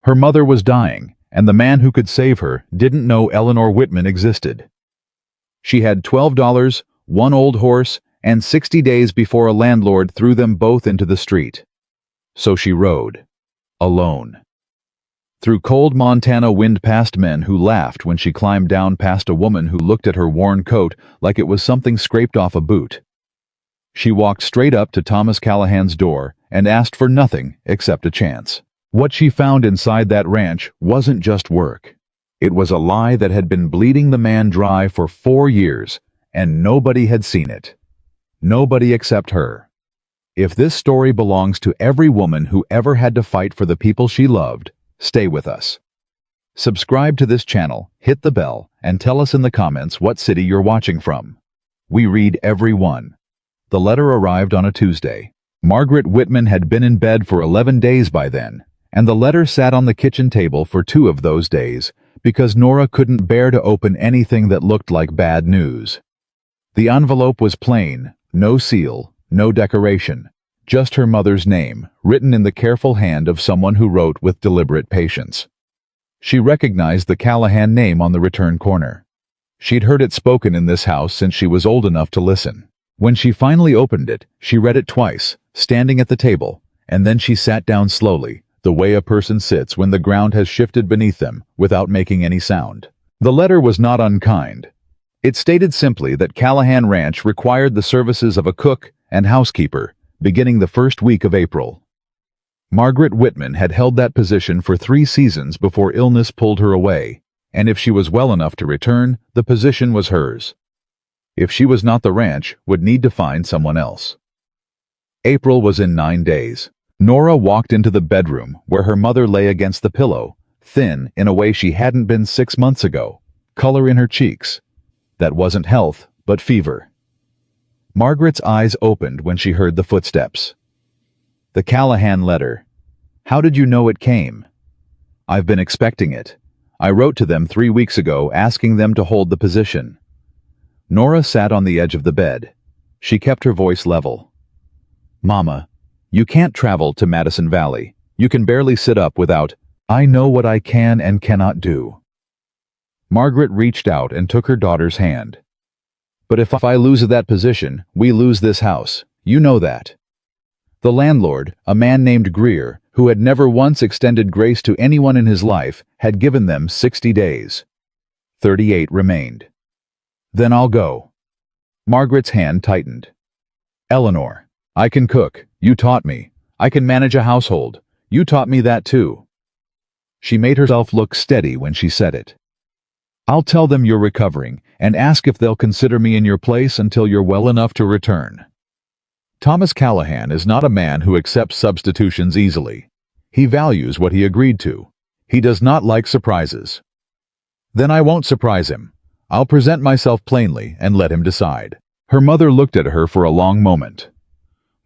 Her mother was dying, and the man who could save her didn't know Eleanor Whitman existed. She had $12, one old horse, and 60 days before a landlord threw them both into the street. So she rode, alone, through cold Montana wind past men who laughed when she climbed down past a woman who looked at her worn coat like it was something scraped off a boot. She walked straight up to Thomas Callahan's door and asked for nothing except a chance. What she found inside that ranch wasn't just work. It was a lie that had been bleeding the man dry for 4 years, and nobody had seen it. Nobody except her. If this story belongs to every woman who ever had to fight for the people she loved, stay with us. Subscribe to this channel, hit the bell, and tell us in the comments what city you're watching from. We read every one. The letter arrived on a Tuesday. Margaret Whitman had been in bed for 11 days by then, and the letter sat on the kitchen table for 2 of those days because Nora couldn't bear to open anything that looked like bad news. The envelope was plain, no seal, no decoration, just her mother's name, written in the careful hand of someone who wrote with deliberate patience. She recognized the Callahan name on the return corner. She'd heard it spoken in this house since she was old enough to listen. When she finally opened it, she read it twice, standing at the table, and then she sat down slowly, the way a person sits when the ground has shifted beneath them, without making any sound. The letter was not unkind. It stated simply that Callahan Ranch required the services of a cook and housekeeper, beginning the first week of April. Margaret Whitman had held that position for 3 seasons before illness pulled her away, and if she was well enough to return, the position was hers. If she was not, the ranch would need to find someone else. April was in 9 days. Nora walked into the bedroom where her mother lay against the pillow, thin in a way she hadn't been 6 months ago, color in her cheeks. That wasn't health, but fever. Margaret's eyes opened when she heard the footsteps. The Callahan letter. How did you know it came? I've been expecting it. I wrote to them 3 weeks ago asking them to hold the position. Nora sat on the edge of the bed. She kept her voice level. Mama, you can't travel to Madison Valley. You can barely sit up without, I know what I can and cannot do. Margaret reached out and took her daughter's hand. But if I lose that position, we lose this house. You know that. The landlord, a man named Greer, who had never once extended grace to anyone in his life, had given them 60 days. 38 remained. Then I'll go. Margaret's hand tightened. Eleanor, I can cook. You taught me. I can manage a household. You taught me that too. She made herself look steady when she said it. I'll tell them you're recovering and ask if they'll consider me in your place until you're well enough to return. Thomas Callahan is not a man who accepts substitutions easily. He values what he agreed to. He does not like surprises. Then I won't surprise him. I'll present myself plainly and let him decide. Her mother looked at her for a long moment.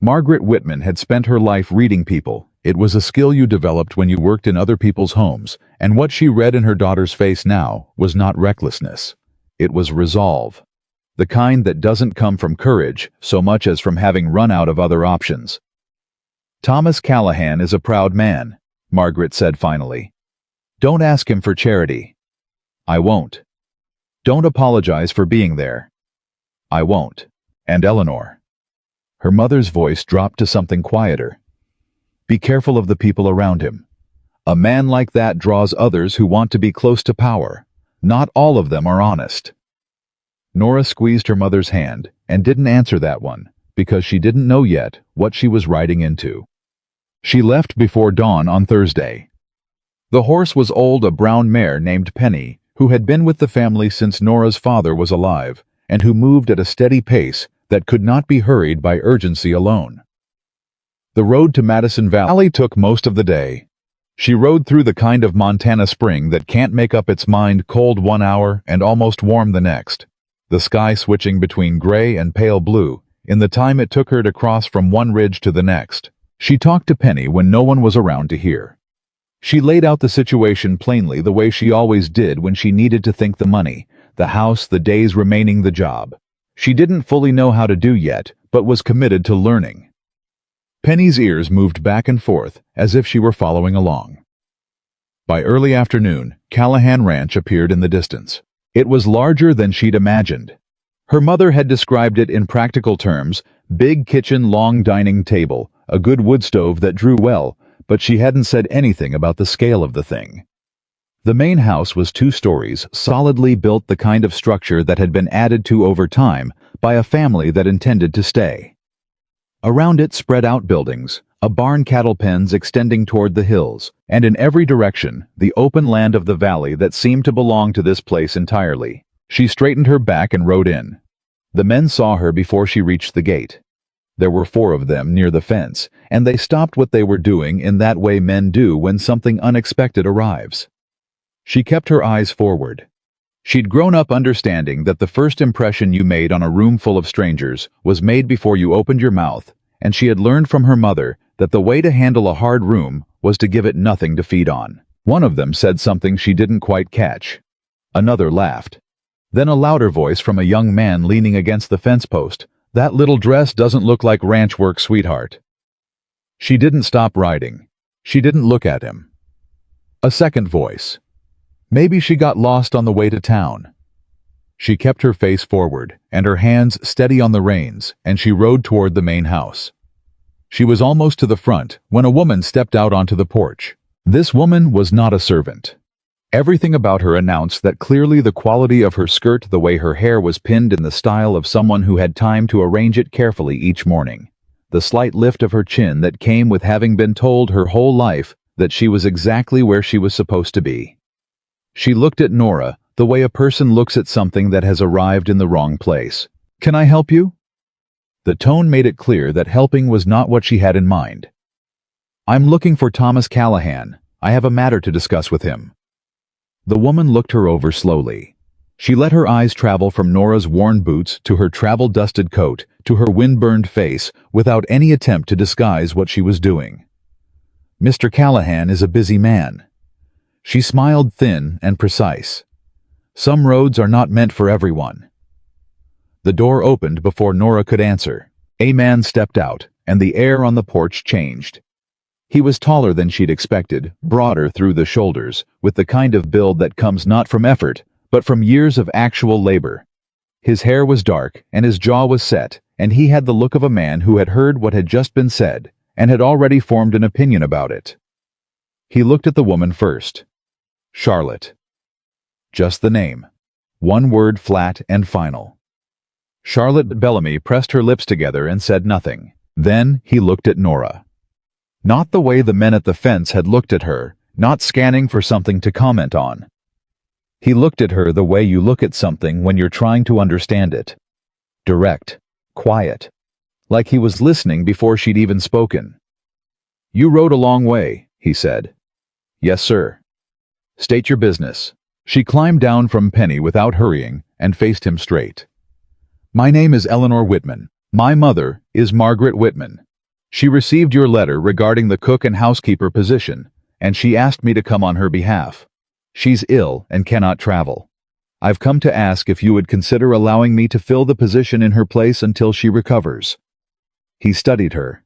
Margaret Whitman had spent her life reading people. It was a skill you developed when you worked in other people's homes, and what she read in her daughter's face now was not recklessness. It was resolve. The kind that doesn't come from courage so much as from having run out of other options. Thomas Callahan is a proud man, Margaret said finally. Don't ask him for charity. I won't. Don't apologize for being there. I won't. And Eleanor. Her mother's voice dropped to something quieter. Be careful of the people around him. A man like that draws others who want to be close to power. Not all of them are honest. Nora squeezed her mother's hand and didn't answer that one because she didn't know yet what she was riding into. She left before dawn on Thursday. The horse was old, a brown mare named Penny, who had been with the family since Nora's father was alive and who moved at a steady pace that could not be hurried by urgency alone. The road to Madison Valley took most of the day. She rode through the kind of Montana spring that can't make up its mind cold 1 hour and almost warm the next, the sky switching between gray and pale blue in the time it took her to cross from one ridge to the next. She talked to Penny when no one was around to hear. She laid out the situation plainly the way she always did when she needed to think: the money, the house, the days remaining, the job. She didn't fully know how to do yet, but was committed to learning. Penny's ears moved back and forth as if she were following along. By early afternoon, Callahan Ranch appeared in the distance. It was larger than she'd imagined. Her mother had described it in practical terms: big kitchen, long dining table, a good wood stove that drew well, but she hadn't said anything about the scale of the thing. The main house was 2 stories, solidly built, the kind of structure that had been added to over time by a family that intended to stay. Around it spread outbuildings, a barn, cattle pens extending toward the hills, and in every direction, the open land of the valley that seemed to belong to this place entirely. She straightened her back and rode in. The men saw her before she reached the gate. There were 4 of them near the fence, and they stopped what they were doing in that way men do when something unexpected arrives. She kept her eyes forward. She'd grown up understanding that the first impression you made on a room full of strangers was made before you opened your mouth, and she had learned from her mother that the way to handle a hard room was to give it nothing to feed on. One of them said something she didn't quite catch. Another laughed. Then a louder voice from a young man leaning against the fence post: "That little dress doesn't look like ranch work, sweetheart." She didn't stop riding. She didn't look at him. A second voice. Maybe she got lost on the way to town. She kept her face forward and her hands steady on the reins, and she rode toward the main house. She was almost to the front when a woman stepped out onto the porch. This woman was not a servant. Everything about her announced that clearly: the quality of her skirt, the way her hair was pinned in the style of someone who had time to arrange it carefully each morning, the slight lift of her chin that came with having been told her whole life that she was exactly where she was supposed to be. She looked at Nora the way a person looks at something that has arrived in the wrong place. "Can I help you?" The tone made it clear that helping was not what she had in mind. "I'm looking for Thomas Callahan. I have a matter to discuss with him." The woman looked her over slowly. She let her eyes travel from Nora's worn boots to her travel-dusted coat to her wind-burned face without any attempt to disguise what she was doing. "Mr. Callahan is a busy man." She smiled, thin and precise. "Some roads are not meant for everyone." The door opened before Nora could answer. A man stepped out, and the air on the porch changed. He was taller than she'd expected, broader through the shoulders, with the kind of build that comes not from effort, but from years of actual labor. His hair was dark, and his jaw was set, and he had the look of a man who had heard what had just been said, and had already formed an opinion about it. He looked at the woman first. Charlotte. Just the name. One word, flat and final. Charlotte Bellamy pressed her lips together and said nothing. Then he looked at Nora. Not the way the men at the fence had looked at her, not scanning for something to comment on. He looked at her the way you look at something when you're trying to understand it. Direct, quiet, like he was listening before she'd even spoken. "You rode a long way," he said. "Yes, sir." "State your business." She climbed down from Penny without hurrying and faced him straight. "My name is Eleanor Whitman. My mother is Margaret Whitman. She received your letter regarding the cook and housekeeper position, and she asked me to come on her behalf. She's ill and cannot travel. I've come to ask if you would consider allowing me to fill the position in her place until she recovers." He studied her.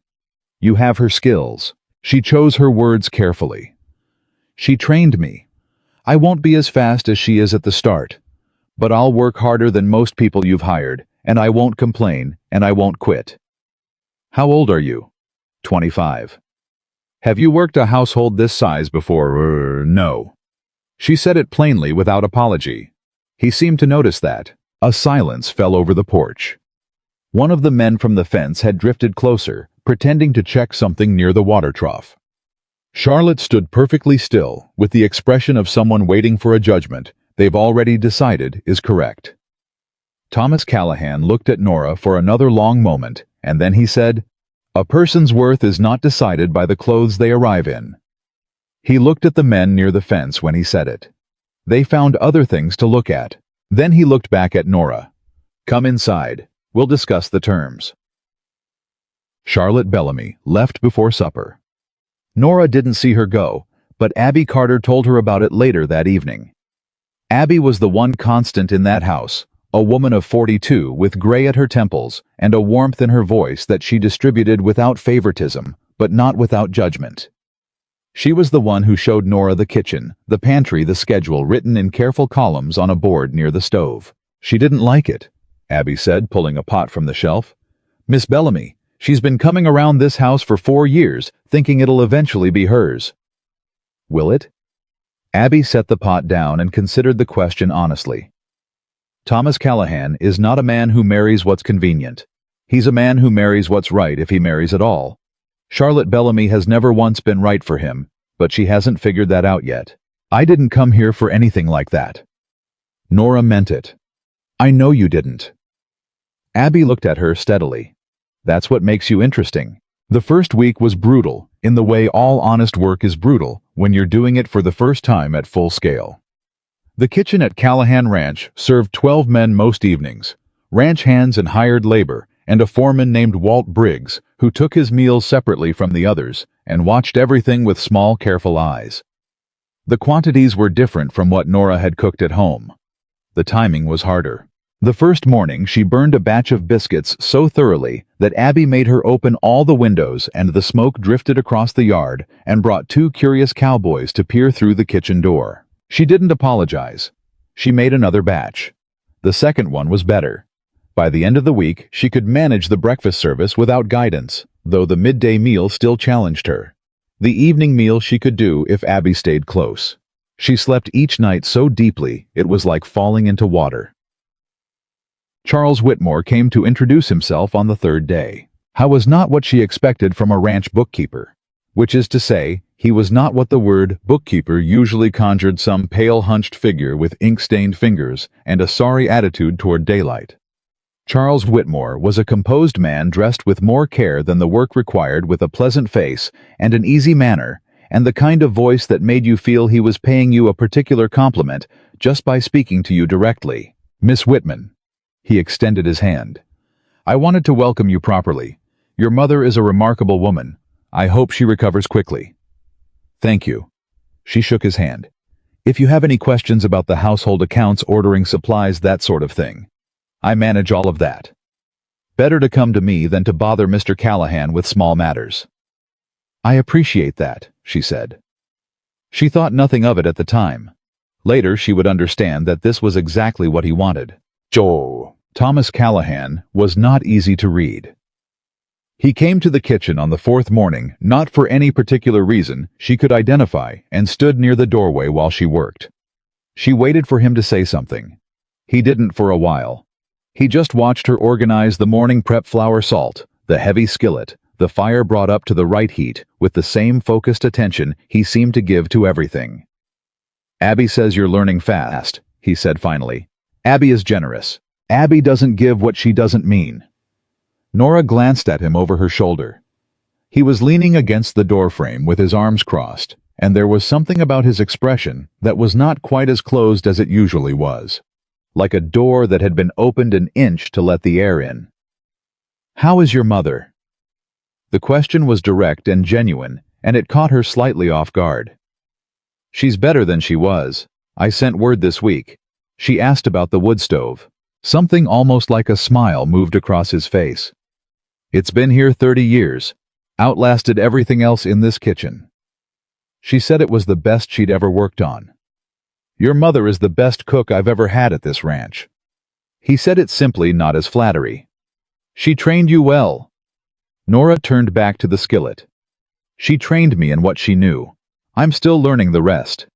"You have her skills." She chose her words carefully. "She trained me. I won't be as fast as she is at the start, but I'll work harder than most people you've hired, and I won't complain, and I won't quit." "How old are you?" 25. "Have you worked a household this size before?" "No." She said it plainly without apology. He seemed to notice that. A silence fell over the porch. One of the men from the fence had drifted closer, pretending to check something near the water trough. Charlotte stood perfectly still, with the expression of someone waiting for a judgment they've already decided is correct. Thomas Callahan looked at Nora for another long moment, and then he said, "A person's worth is not decided by the clothes they arrive in." He looked at the men near the fence when he said it. They found other things to look at. Then he looked back at Nora. "Come inside. We'll discuss the terms." Charlotte Bellamy left before supper. Nora didn't see her go, but Abby Carter told her about it later that evening. Abby was the one constant in that house, a woman of 42 with gray at her temples and a warmth in her voice that she distributed without favoritism, but not without judgment. She was the one who showed Nora the kitchen, the pantry, the schedule written in careful columns on a board near the stove. She didn't like it, Abby said, pulling a pot from the shelf. Miss Bellamy, she's been coming around this house for 4 years, thinking it'll eventually be hers. Will it? Abby set the pot down and considered the question honestly. Thomas Callahan is not a man who marries what's convenient. He's a man who marries what's right if he marries at all. Charlotte Bellamy has never once been right for him, but she hasn't figured that out yet. I didn't come here for anything like that. Nora meant it. I know you didn't. Abby looked at her steadily. That's what makes you interesting. The first week was brutal, in the way all honest work is brutal when you're doing it for the first time at full scale. The kitchen at Callahan Ranch served 12 men most evenings, ranch hands and hired labor, and a foreman named Walt Briggs, who took his meals separately from the others and watched everything with small, careful eyes. The quantities were different from what Nora had cooked at home. The timing was harder. The first morning she burned a batch of biscuits so thoroughly that Abby made her open all the windows and the smoke drifted across the yard and brought 2 curious cowboys to peer through the kitchen door. She didn't apologize. She made another batch. The second one was better. By the end of the week, she could manage the breakfast service without guidance, though the midday meal still challenged her. The evening meal she could do if Abby stayed close. She slept each night so deeply it was like falling into water. Charles Whitmore came to introduce himself on the third day. How was not what she expected from a ranch bookkeeper, which is to say, he was not what the word bookkeeper usually conjured, some pale hunched figure with ink-stained fingers and a sorry attitude toward daylight. Charles Whitmore was a composed man dressed with more care than the work required, with a pleasant face and an easy manner, and the kind of voice that made you feel he was paying you a particular compliment just by speaking to you directly. Miss Whitman. He extended his hand. I wanted to welcome you properly. Your mother is a remarkable woman. I hope she recovers quickly. Thank you. She shook his hand. If you have any questions about the household accounts, ordering supplies, that sort of thing, I manage all of that. Better to come to me than to bother Mr. Callahan with small matters. I appreciate that, she said. She thought nothing of it at the time. Later she would understand that this was exactly what he wanted. Joe. Thomas Callahan was not easy to read. He came to the kitchen on the 4th morning, not for any particular reason she could identify, and stood near the doorway while she worked. She waited for him to say something. He didn't for a while. He just watched her organize the morning prep, flour, salt, the heavy skillet, the fire brought up to the right heat, with the same focused attention he seemed to give to everything. Abby says you're learning fast, he said finally. Abby is generous. Abby doesn't give what she doesn't mean. Nora glanced at him over her shoulder. He was leaning against the doorframe with his arms crossed, and there was something about his expression that was not quite as closed as it usually was, like a door that had been opened an inch to let the air in. How is your mother? The question was direct and genuine, and it caught her slightly off guard. She's better than she was. I sent word this week. She asked about the wood stove. Something almost like a smile moved across his face. It's been here 30 years, outlasted everything else in this kitchen. She said it was the best she'd ever worked on. Your mother is the best cook I've ever had at this ranch. He said it simply, not as flattery. She trained you well. Nora turned back to the skillet. She trained me in what she knew. I'm still learning the rest.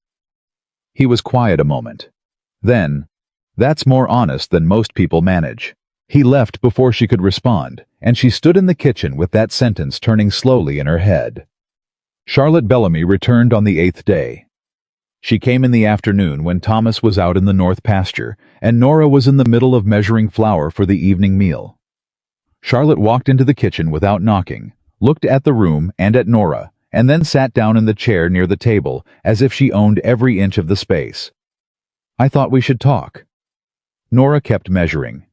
He was quiet a moment. Then, that's more honest than most people manage. He left before she could respond, and she stood in the kitchen with that sentence turning slowly in her head. Charlotte Bellamy returned on the 8th day. She came in the afternoon when Thomas was out in the north pasture, and Nora was in the middle of measuring flour for the evening meal. Charlotte walked into the kitchen without knocking, looked at the room and at Nora, and then sat down in the chair near the table as if she owned every inch of the space. I thought we should talk. Nora kept measuring.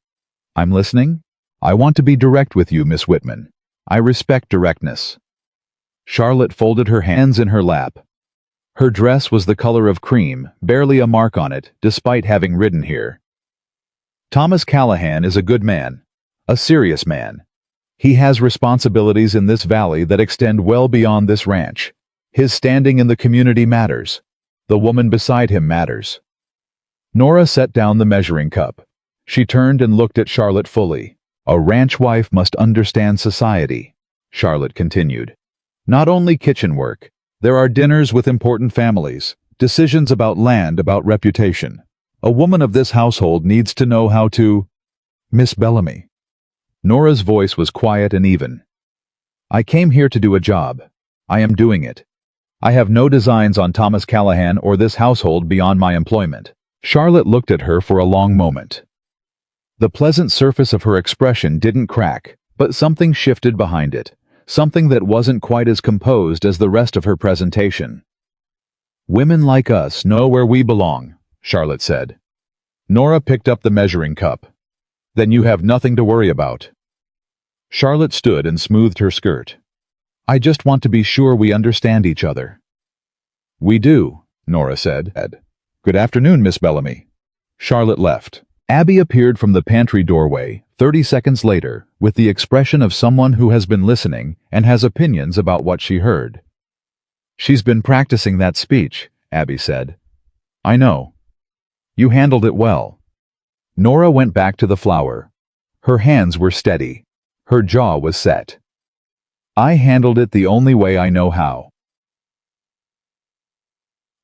I'm listening. I want to be direct with you, Miss Whitman. I respect directness. Charlotte folded her hands in her lap. Her dress was the color of cream, barely a mark on it, despite having ridden here. Thomas Callahan is a good man, a serious man. He has responsibilities in this valley that extend well beyond this ranch. His standing in the community matters. The woman beside him matters. Nora set down the measuring cup. She turned and looked at Charlotte fully. A ranch wife must understand society, Charlotte continued. Not only kitchen work. There are dinners with important families, decisions about land, about reputation. A woman of this household needs to know how to... Miss Bellamy. Nora's voice was quiet and even. I came here to do a job. I am doing it. I have no designs on Thomas Callahan or this household beyond my employment. Charlotte looked at her for a long moment. The pleasant surface of her expression didn't crack, but something shifted behind it, something that wasn't quite as composed as the rest of her presentation. Women like us know where we belong, Charlotte said. Nora picked up the measuring cup. Then you have nothing to worry about. Charlotte stood and smoothed her skirt. I just want to be sure we understand each other. We do, Nora said. Good afternoon, Miss Bellamy. Charlotte left. Abby appeared from the pantry doorway 30 seconds later with the expression of someone who has been listening and has opinions about what she heard. She's been practicing that speech, Abby said. I know. You handled it well. Nora went back to the flour. Her hands were steady. Her jaw was set. I handled it the only way I know how.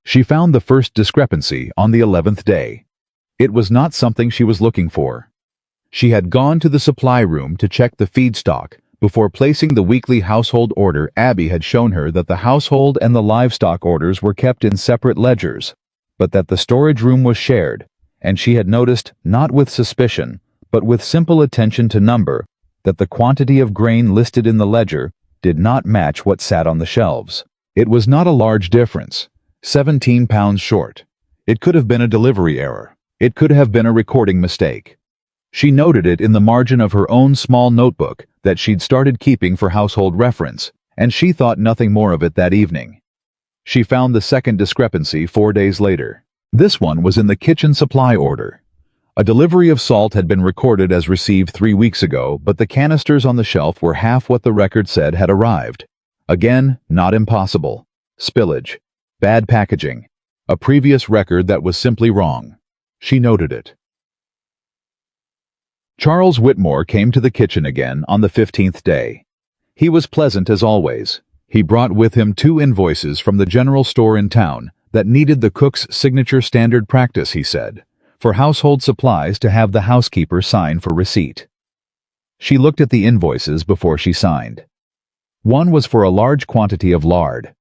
She found the first discrepancy on the 11th day. It was not something she was looking for. She had gone to the supply room to check the feed stock. Before placing the weekly household order, Abby had shown her that the household and the livestock orders were kept in separate ledgers, but that the storage room was shared, and she had noticed, not with suspicion, but with simple attention to number, that the quantity of grain listed in the ledger did not match what sat on the shelves. It was not a large difference, 17 pounds short. It could have been a delivery error. It could have been a recording mistake. She noted it in the margin of her own small notebook that she'd started keeping for household reference, and she thought nothing more of it that evening. She found the second discrepancy 4 days later. This one was in the kitchen supply order. A delivery of salt had been recorded as received 3 weeks ago, but the canisters on the shelf were half what the record said had arrived. Again, not impossible. Spillage. Bad packaging. A previous record that was simply wrong. She noted it. Charles Whitmore came to the kitchen again on the 15th day. He was pleasant as always. He brought with him 2 invoices from the general store in town that needed the cook's signature standard practice, he said, for household supplies to have the housekeeper sign for receipt. She looked at the invoices before she signed. One was for a large quantity of lard.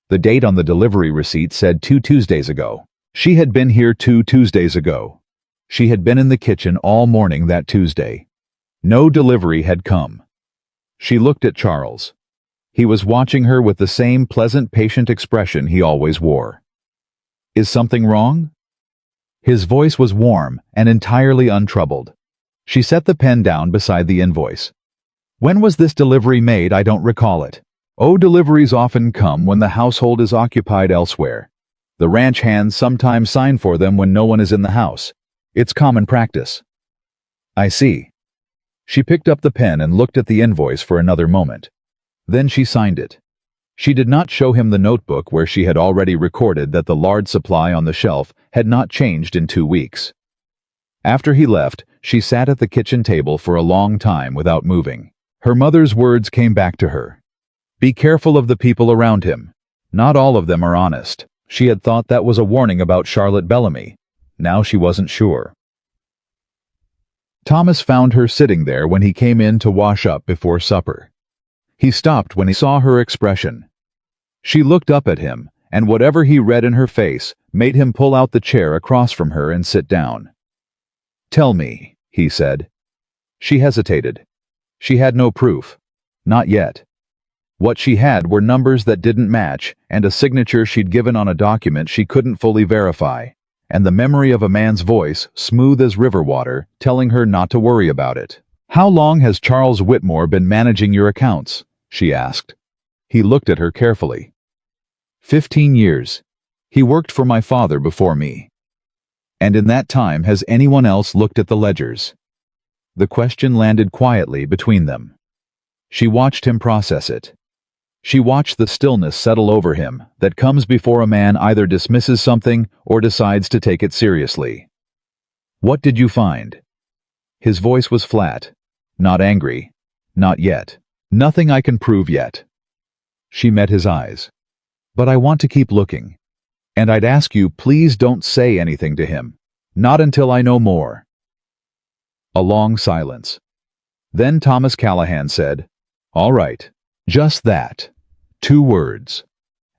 The date on the delivery receipt said 2 Tuesdays ago. She had been here 2 Tuesdays ago. She had been in the kitchen all morning that Tuesday. No delivery had come. She looked at Charles. He was watching her with the same pleasant, patient expression he always wore. Is something wrong? His voice was warm and entirely untroubled. She set the pen down beside the invoice. When was this delivery made? I don't recall it. Oh, deliveries often come when the household is occupied elsewhere. The ranch hands sometimes sign for them when no one is in the house. It's common practice. I see. She picked up the pen and looked at the invoice for another moment. Then she signed it. She did not show him the notebook where she had already recorded that the lard supply on the shelf had not changed in 2 weeks. After he left, she sat at the kitchen table for a long time without moving. Her mother's words came back to her. Be careful of the people around him. Not all of them are honest. She had thought that was a warning about Charlotte Bellamy. Now she wasn't sure. Thomas found her sitting there when he came in to wash up before supper. He stopped when he saw her expression. She looked up at him, and whatever he read in her face made him pull out the chair across from her and sit down. Tell me, he said. She hesitated. She had no proof. Not yet. What she had were numbers that didn't match and a signature she'd given on a document she couldn't fully verify, and the memory of a man's voice, smooth as river water, telling her not to worry about it. How long has Charles Whitmore been managing your accounts? She asked. He looked at her carefully. 15 years. He worked for my father before me. And in that time, has anyone else looked at the ledgers? The question landed quietly between them. She watched him process it. She watched the stillness settle over him that comes before a man either dismisses something or decides to take it seriously. "What did you find?" His voice was flat. "Not angry. Not yet. Nothing I can prove yet." She met his eyes. "But I want to keep looking. And I'd ask you, please don't say anything to him. Not until I know more." A long silence. Then Thomas Callahan said, "All right. Just that. 2 words."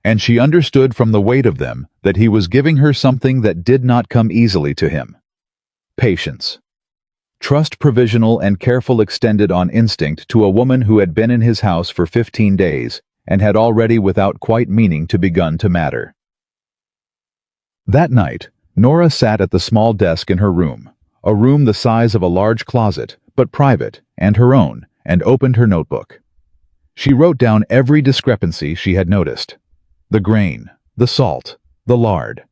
And she understood from the weight of them that he was giving her something that did not come easily to him. Patience. Trust provisional and careful extended on instinct to a woman who had been in his house for 15 days and had already without quite meaning to begun to matter. That night, Nora sat at the small desk in her room, a room the size of a large closet, but private, and her own, and opened her notebook. She wrote down every discrepancy she had noticed. The grain, the salt, the lard.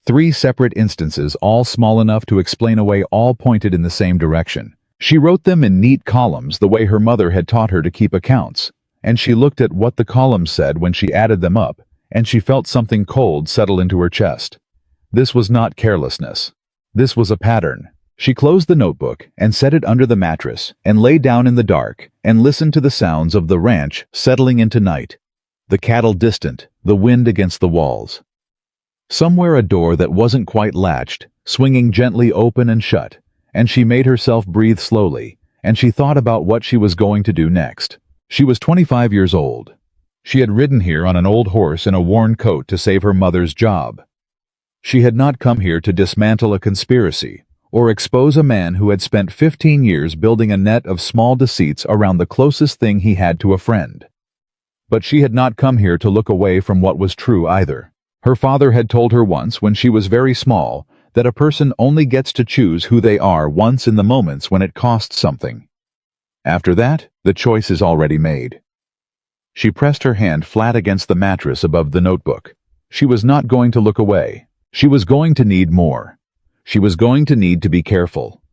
3 separate instances, all small enough to explain away, all pointed in the same direction. She wrote them in neat columns the way her mother had taught her to keep accounts, and she looked at what the columns said when she added them up, and she felt something cold settle into her chest. This was not carelessness. This was a pattern. She closed the notebook and set it under the mattress and lay down in the dark and listened to the sounds of the ranch settling into night. The cattle distant, the wind against the walls. Somewhere a door that wasn't quite latched, swinging gently open and shut, and she made herself breathe slowly, and she thought about what she was going to do next. She was 25 years old. She had ridden here on an old horse in a worn coat to save her mother's job. She had not come here to dismantle a conspiracy or expose a man who had spent 15 years building a net of small deceits around the closest thing he had to a friend. But she had not come here to look away from what was true either. Her father had told her once when she was very small that a person only gets to choose who they are once in the moments when it costs something. After that, the choice is already made. She pressed her hand flat against the mattress above the notebook. She was not going to look away. She was going to need more. She was going to need to be careful.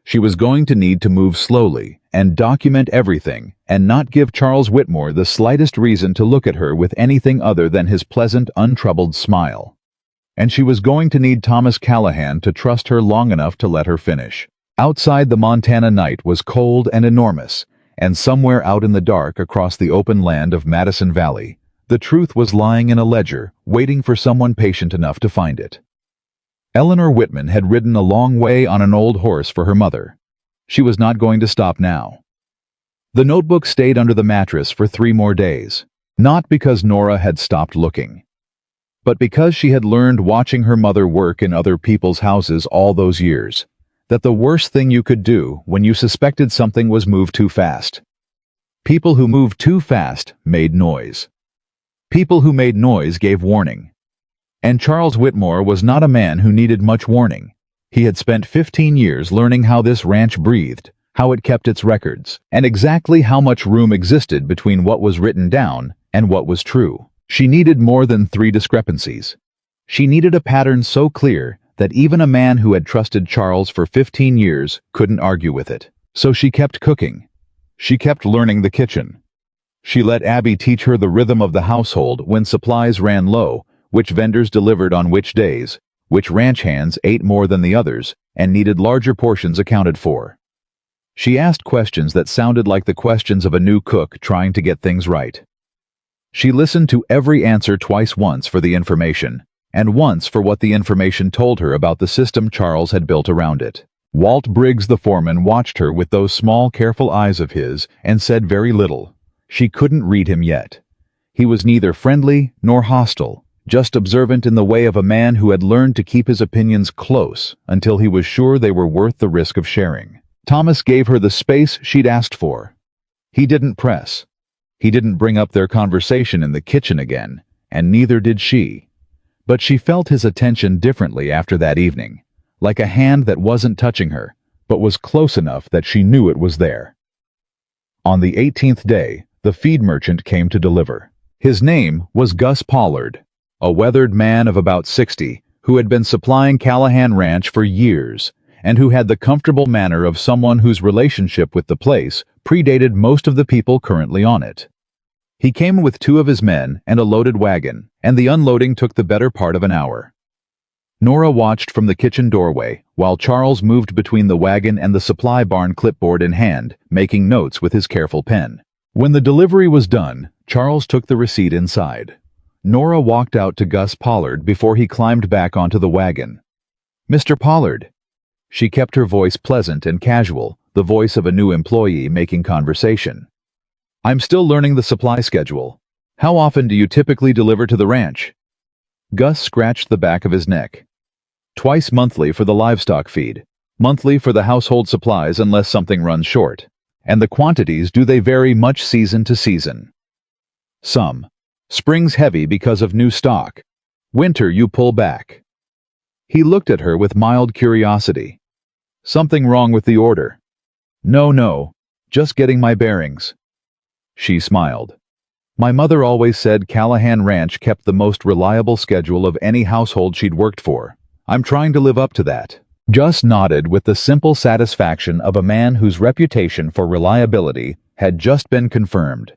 She was going to need to move slowly and document everything and not give Charles Whitmore the slightest reason to look at her with anything other than his pleasant, untroubled smile. And she was going to need Thomas Callahan to trust her long enough to let her finish. Outside, the Montana night was cold and enormous, and somewhere out in the dark across the open land of Madison Valley, the truth was lying in a ledger, waiting for someone patient enough to find it. Nora Whitman had ridden a long way on an old horse for her mother. She was not going to stop now. The notebook stayed under the mattress for 3 more days, not because Nora had stopped looking, but because she had learned watching her mother work in other people's houses all those years, that the worst thing you could do when you suspected something was move too fast. People who moved too fast made noise. People who made noise gave warning. And Charles Whitmore was not a man who needed much warning. He had spent 15 years learning how this ranch breathed, how it kept its records, and exactly how much room existed between what was written down and what was true. She needed more than 3 discrepancies. She needed a pattern so clear that even a man who had trusted Charles for 15 years couldn't argue with it. So she kept cooking. She kept learning the kitchen. She let Abby teach her the rhythm of the household when supplies ran low, which vendors delivered on which days, which ranch hands ate more than the others, and needed larger portions accounted for. She asked questions that sounded like the questions of a new cook trying to get things right. She listened to every answer twice, once for the information, and once for what the information told her about the system Charles had built around it. Walt Briggs the foreman watched her with those small, careful eyes of his and said very little. She couldn't read him yet. He was neither friendly nor hostile, just observant in the way of a man who had learned to keep his opinions close until he was sure they were worth the risk of sharing. Thomas gave her the space she'd asked for. He didn't press. He didn't bring up their conversation in the kitchen again, and neither did she. But she felt his attention differently after that evening, like a hand that wasn't touching her, but was close enough that she knew it was there. On the 18th day, the feed merchant came to deliver. His name was Gus Pollard, a weathered man of about 60 who had been supplying Callahan Ranch for years and who had the comfortable manner of someone whose relationship with the place predated most of the people currently on it. He came with 2 of his men and a loaded wagon, and the unloading took the better part of an hour. Nora watched from the kitchen doorway while Charles moved between the wagon and the supply barn, clipboard in hand, making notes with his careful pen. When the delivery was done, Charles took the receipt inside. Nora walked out to Gus Pollard before he climbed back onto the wagon. "Mr. Pollard." She kept her voice pleasant and casual, the voice of a new employee making conversation. "I'm still learning the supply schedule. How often do you typically deliver to the ranch?" Gus scratched the back of his neck. "Twice monthly for the livestock feed, monthly for the household supplies unless something runs short. And the quantities, do they vary much season to season?" "Some. Spring's heavy because of new stock. Winter you pull back." He looked at her with mild curiosity. "Something wrong with the order?" No, just getting my bearings." She smiled. "My mother always said Callahan Ranch kept the most reliable schedule of any household she'd worked for. I'm trying to live up to that." Gus nodded with the simple satisfaction of a man whose reputation for reliability had just been confirmed.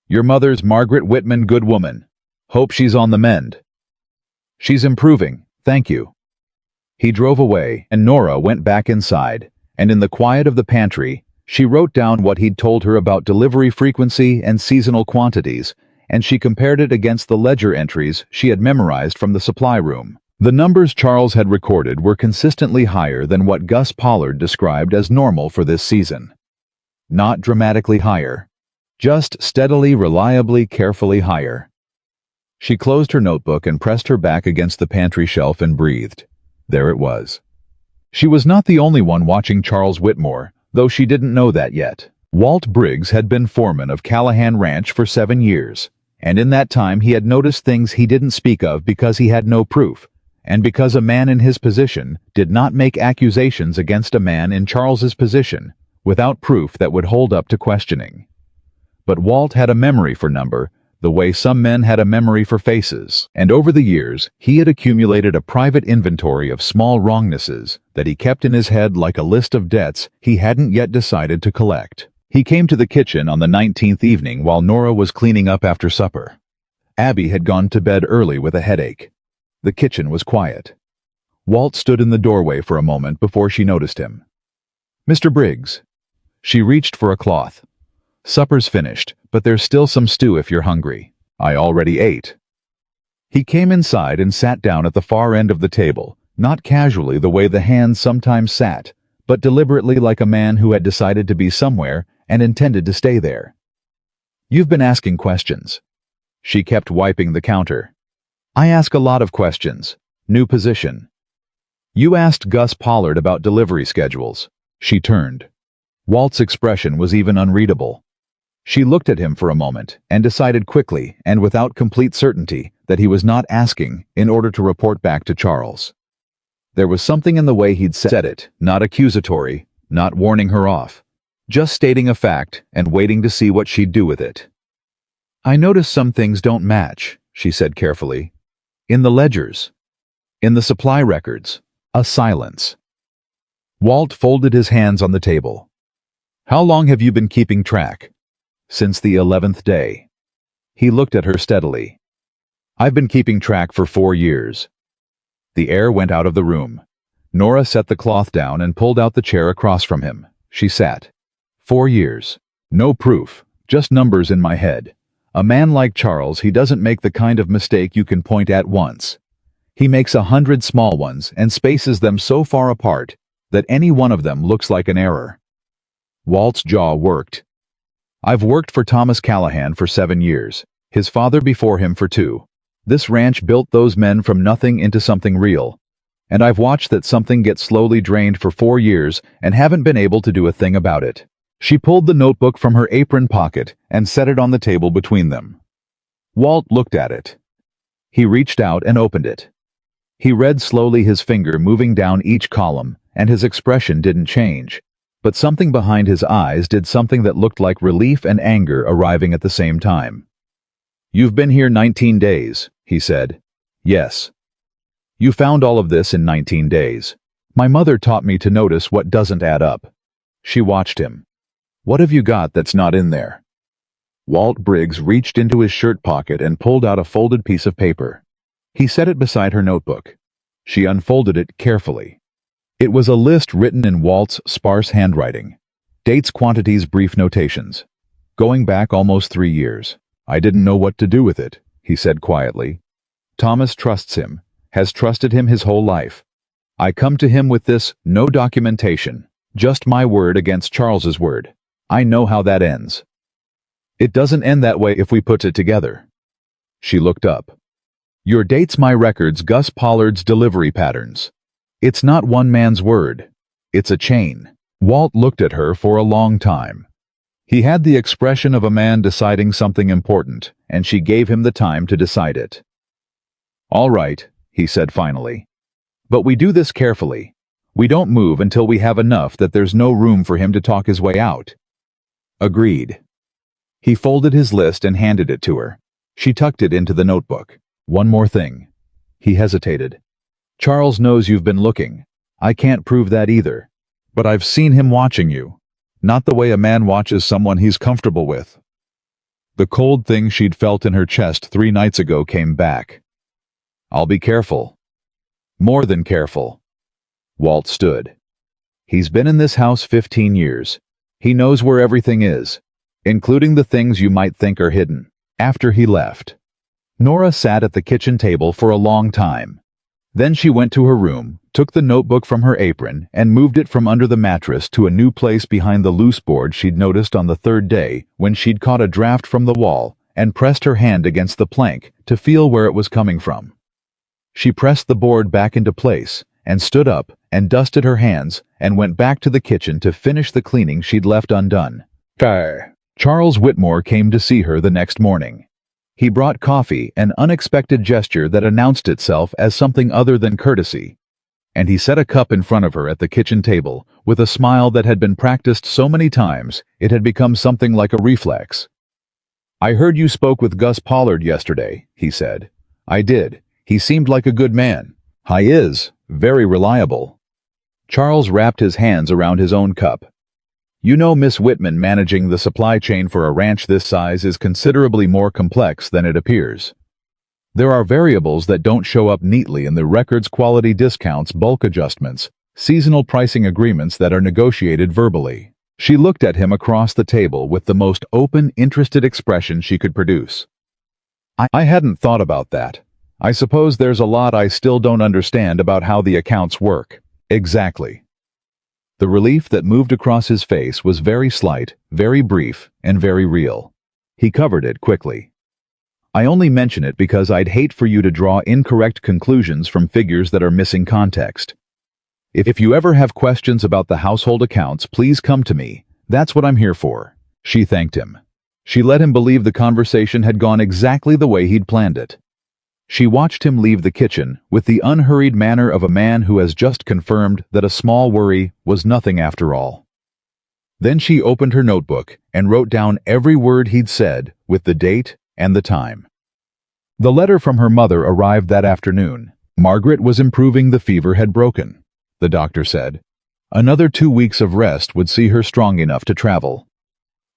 "Your mother's Margaret Whitman, good woman. Hope she's on the mend." "She's improving, thank you." He drove away, and Nora went back inside, and in the quiet of the pantry, she wrote down what he'd told her about delivery frequency and seasonal quantities, and she compared it against the ledger entries she had memorized from the supply room. The numbers Charles had recorded were consistently higher than what Gus Pollard described as normal for this season. Not dramatically higher, just steadily, reliably, carefully higher. She closed her notebook and pressed her back against the pantry shelf and breathed. There it was. She was not the only one watching Charles Whitmore, though she didn't know that yet. Walt Briggs had been foreman of Callahan Ranch for 7 years, and in that time he had noticed things he didn't speak of because he had no proof, and because a man in his position did not make accusations against a man in Charles's position without proof that would hold up to questioning. But Walt had a memory for number, the way some men had a memory for faces, and over the years he had accumulated a private inventory of small wrongnesses that he kept in his head like a list of debts he hadn't yet decided to collect. He came to the kitchen on the 19th evening while Nora was cleaning up after supper. Abby had gone to bed early with a headache. The kitchen was quiet. Walt stood in the doorway for a moment before she noticed him. "Mr. Briggs." She reached for a cloth. "Supper's finished, but there's still some stew if you're hungry. I already ate." He came inside and sat down at the far end of the table, not casually the way the hands sometimes sat, but deliberately like a man who had decided to be somewhere and intended to stay there. "You've been asking questions." She kept wiping the counter. "I ask a lot of questions. New position." "You asked Gus Pollard about delivery schedules." She turned. Walt's expression was even unreadable. She looked at him for a moment and decided quickly and without complete certainty that he was not asking in order to report back to Charles. There was something in the way he'd said it, not accusatory, not warning her off, just stating a fact and waiting to see what she'd do with it. "I notice some things don't match," she said carefully. "In the ledgers. In the supply records." A silence. Walt folded his hands on the table. "How long have you been keeping track?" "Since the 11th day." He looked at her steadily. "I've been keeping track for 4 years." The air went out of the room. Nora set the cloth down and pulled out the chair across from him. She sat. 4 years. No proof, just numbers in my head. A man like Charles, he doesn't make the kind of mistake you can point at once. He makes 100 small ones and spaces them so far apart that any one of them looks like an error. Walt's jaw worked. "I've worked for Thomas Callahan for 7 years, his father before him for 2. This ranch built those men from nothing into something real. And I've watched that something get slowly drained for 4 years and haven't been able to do a thing about it." She pulled the notebook from her apron pocket and set it on the table between them. Walt looked at it. He reached out and opened it. He read slowly, his finger moving down each column, and his expression didn't change. But something behind his eyes did something that looked like relief and anger arriving at the same time. "You've been here 19 days, he said. "Yes." "You found all of this in 19 days. My mother taught me to notice what doesn't add up." She watched him. "What have you got that's not in there?" Walt Briggs reached into his shirt pocket and pulled out a folded piece of paper. He set it beside her notebook. She unfolded it carefully. It was a list written in Walt's sparse handwriting. Dates, quantities, brief notations. Going back almost 3 years. I didn't know what to do with it, he said quietly. Thomas trusts him, has trusted him his whole life. I come to him with this, no documentation, just my word against Charles's word. I know how that ends. It doesn't end that way if we put it together. She looked up. Your dates, my records, Gus Pollard's delivery patterns. It's not one man's word. It's a chain. Walt looked at her for a long time. He had the expression of a man deciding something important, and she gave him the time to decide it. All right, he said finally. But we do this carefully. We don't move until we have enough that there's no room for him to talk his way out. Agreed. He folded his list and handed it to her. She tucked it into the notebook. One more thing. He hesitated. Charles knows you've been looking. I can't prove that either. But I've seen him watching you. Not the way a man watches someone he's comfortable with. The cold thing she'd felt in her chest 3 nights ago came back. I'll be careful. More than careful. Walt stood. He's been in this house 15 years. He knows where everything is, including the things you might think are hidden. After he left, Nora sat at the kitchen table for a long time. Then she went to her room, took the notebook from her apron, and moved it from under the mattress to a new place behind the loose board she'd noticed on the 3rd day when she'd caught a draft from the wall and pressed her hand against the plank to feel where it was coming from. She pressed the board back into place and stood up and dusted her hands and went back to the kitchen to finish the cleaning she'd left undone. Charles Whitmore came to see her the next morning. He brought coffee, an unexpected gesture that announced itself as something other than courtesy. And he set a cup in front of her at the kitchen table with a smile that had been practiced so many times it had become something like a reflex. I heard you spoke with Gus Pollard yesterday, he said. I did. He seemed like a good man. He is. Very reliable. Charles wrapped his hands around his own cup. You know, Miss Whitman, managing the supply chain for a ranch this size is considerably more complex than it appears. There are variables that don't show up neatly in the records, quality discounts, bulk adjustments, seasonal pricing agreements that are negotiated verbally. She looked at him across the table with the most open, interested expression she could produce. I hadn't thought about that. I suppose there's a lot I still don't understand about how the accounts work. Exactly. The relief that moved across his face was very slight, very brief, and very real. He covered it quickly. I only mention it because I'd hate for you to draw incorrect conclusions from figures that are missing context. If you ever have questions about the household accounts, please come to me. That's what I'm here for. She thanked him. She let him believe the conversation had gone exactly the way he'd planned it. She watched him leave the kitchen with the unhurried manner of a man who has just confirmed that a small worry was nothing after all. Then she opened her notebook and wrote down every word he'd said with the date and the time. The letter from her mother arrived that afternoon. Margaret was improving. The fever had broken, the doctor said. Another 2 weeks of rest would see her strong enough to travel.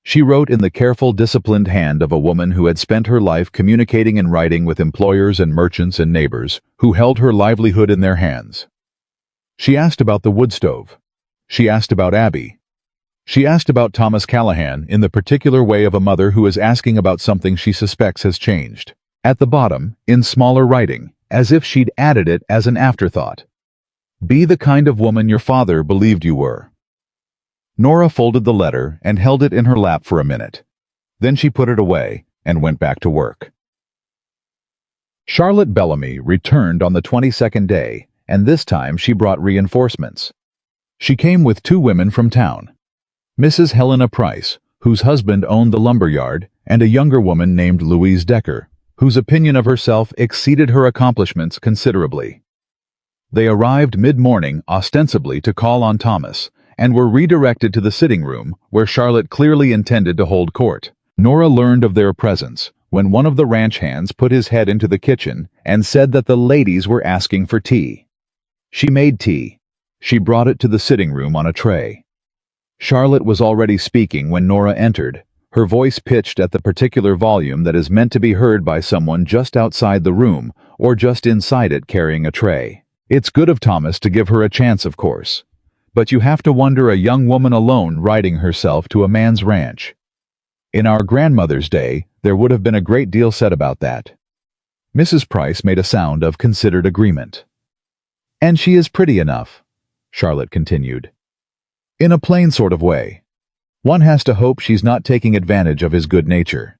She wrote in the careful, disciplined hand of a woman who had spent her life communicating and writing with employers and merchants and neighbors who held her livelihood in their hands. She asked about the wood stove. She asked about Abby. She asked about Thomas Callahan in the particular way of a mother who is asking about something she suspects has changed. At the bottom, in smaller writing, as if she'd added it as an afterthought. Be the kind of woman your father believed you were. Nora folded the letter and held it in her lap for a minute. Then she put it away and went back to work. Charlotte Bellamy returned on the 22nd day, and this time she brought reinforcements. She came with 2 women from town. Mrs. Helena Price, whose husband owned the lumber yard, and a younger woman named Louise Decker, whose opinion of herself exceeded her accomplishments considerably. They arrived mid-morning ostensibly to call on Thomas, and were redirected to the sitting room where Charlotte clearly intended to hold court. Nora learned of their presence when one of the ranch hands put his head into the kitchen and said that the ladies were asking for tea. She made tea. She brought it to the sitting room on a tray. Charlotte was already speaking when Nora entered, her voice pitched at the particular volume that is meant to be heard by someone just outside the room or just inside it carrying a tray. It's good of Thomas to give her a chance, of course. But you have to wonder, a young woman alone riding herself to a man's ranch. In our grandmother's day, there would have been a great deal said about that. Mrs. Price made a sound of considered agreement. And she is pretty enough, Charlotte continued. In a plain sort of way. One has to hope she's not taking advantage of his good nature.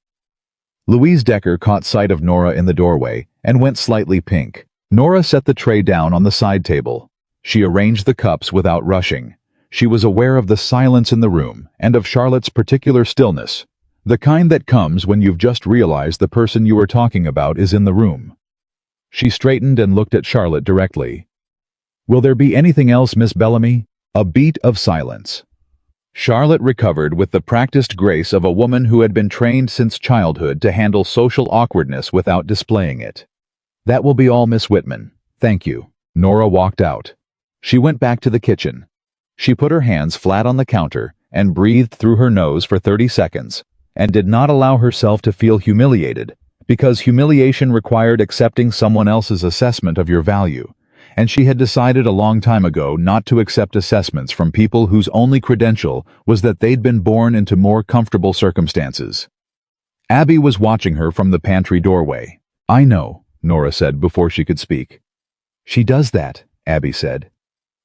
Louise Decker caught sight of Nora in the doorway and went slightly pink. Nora set the tray down on the side table. She arranged the cups without rushing. She was aware of the silence in the room and of Charlotte's particular stillness, the kind that comes when you've just realized the person you were talking about is in the room. She straightened and looked at Charlotte directly. "Will there be anything else, Miss Bellamy?" A beat of silence. Charlotte recovered with the practiced grace of a woman who had been trained since childhood to handle social awkwardness without displaying it. "That will be all, Miss Whitman. Thank you." Nora walked out. She went back to the kitchen. She put her hands flat on the counter and breathed through her nose for 30 seconds, and did not allow herself to feel humiliated, because humiliation required accepting someone else's assessment of your value, and she had decided a long time ago not to accept assessments from people whose only credential was that they'd been born into more comfortable circumstances. Abby was watching her from the pantry doorway. "I know," Nora said before she could speak. "She does that," Abby said.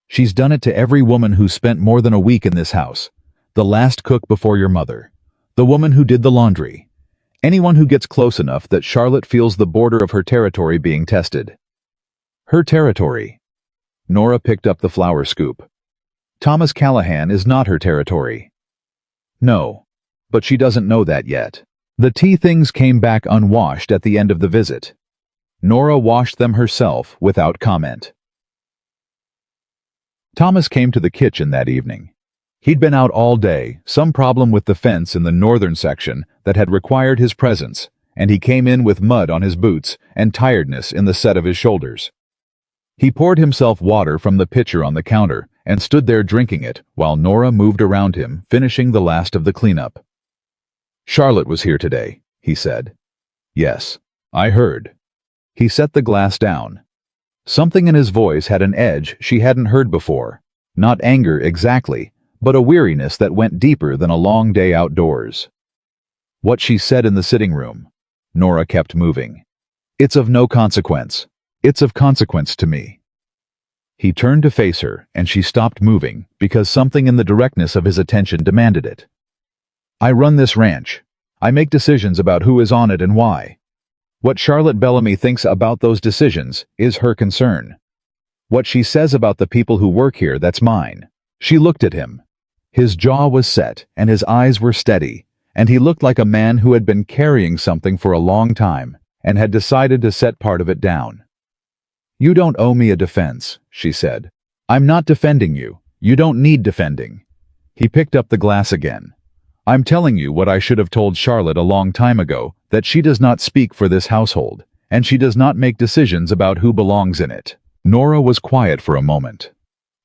"She's done it to every woman who's spent more than a week in this house. The last cook before your mother. The woman who did the laundry. Anyone who gets close enough that Charlotte feels the border of her territory being tested." Her territory. Nora picked up the flour scoop. Thomas Callahan is not her territory. No, but she doesn't know that yet. The tea things came back unwashed at the end of the visit. Nora washed them herself without comment. Thomas came to the kitchen that evening. He'd been out all day, some problem with the fence in the northern section that had required his presence, and he came in with mud on his boots and tiredness in the set of his shoulders. He poured himself water from the pitcher on the counter and stood there drinking it while Nora moved around him, finishing the last of the cleanup. "Charlotte was here today," he said. "Yes, I heard." He set the glass down. Something in his voice had an edge she hadn't heard before. Not anger exactly, but a weariness that went deeper than a long day outdoors. "What she said in the sitting room." Nora kept moving. "It's of no consequence. It's of consequence to me." He turned to face her, and she stopped moving because something in the directness of his attention demanded it. "I run this ranch. I make decisions about who is on it and why. What Charlotte Bellamy thinks about those decisions is her concern. What she says about the people who work here, that's mine." She looked at him. His jaw was set, and his eyes were steady, and he looked like a man who had been carrying something for a long time and had decided to set part of it down. "You don't owe me a defense," she said. "I'm not defending you. You don't need defending." He picked up the glass again. "I'm telling you what I should have told Charlotte a long time ago, that she does not speak for this household, and she does not make decisions about who belongs in it." Nora was quiet for a moment.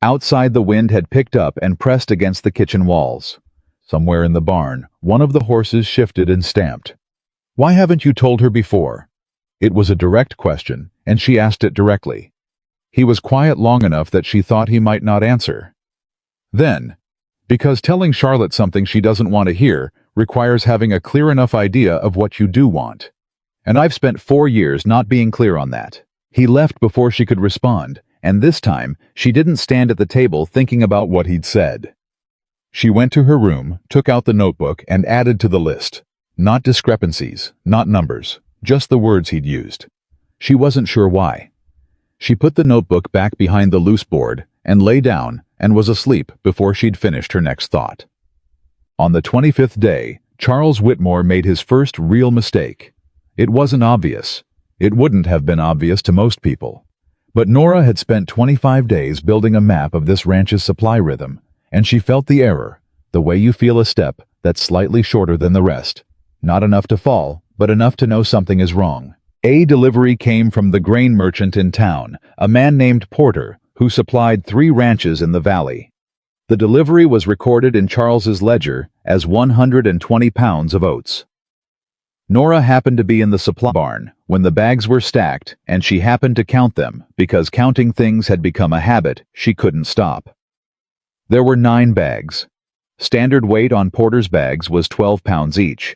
Outside, the wind had picked up and pressed against the kitchen walls. Somewhere in the barn, one of the horses shifted and stamped. "Why haven't you told her before?" It was a direct question, and she asked it directly. He was quiet long enough that she thought he might not answer. Then, because telling Charlotte something she doesn't want to hear requires having a clear enough idea of what you do want. And I've spent 4 years not being clear on that. He left before she could respond, and this time she didn't stand at the table thinking about what he'd said. She went to her room, took out the notebook, and added to the list. Not discrepancies, not numbers, just the words he'd used. She wasn't sure why. She put the notebook back behind the loose board and lay down and was asleep before she'd finished her next thought. On the 25th day, Charles Whitmore made his first real mistake. It wasn't obvious. It wouldn't have been obvious to most people. But Nora had spent 25 days building a map of this ranch's supply rhythm, and she felt the error, the way you feel a step that's slightly shorter than the rest. Not enough to fall, but enough to know something is wrong. A delivery came from the grain merchant in town, a man named Porter, who supplied 3 ranches in the valley. The delivery was recorded in Charles's ledger as 120 pounds of oats. Nora happened to be in the supply barn when the bags were stacked, and she happened to count them because counting things had become a habit she couldn't stop. There were 9 bags. Standard weight on Porter's bags was 12 pounds each.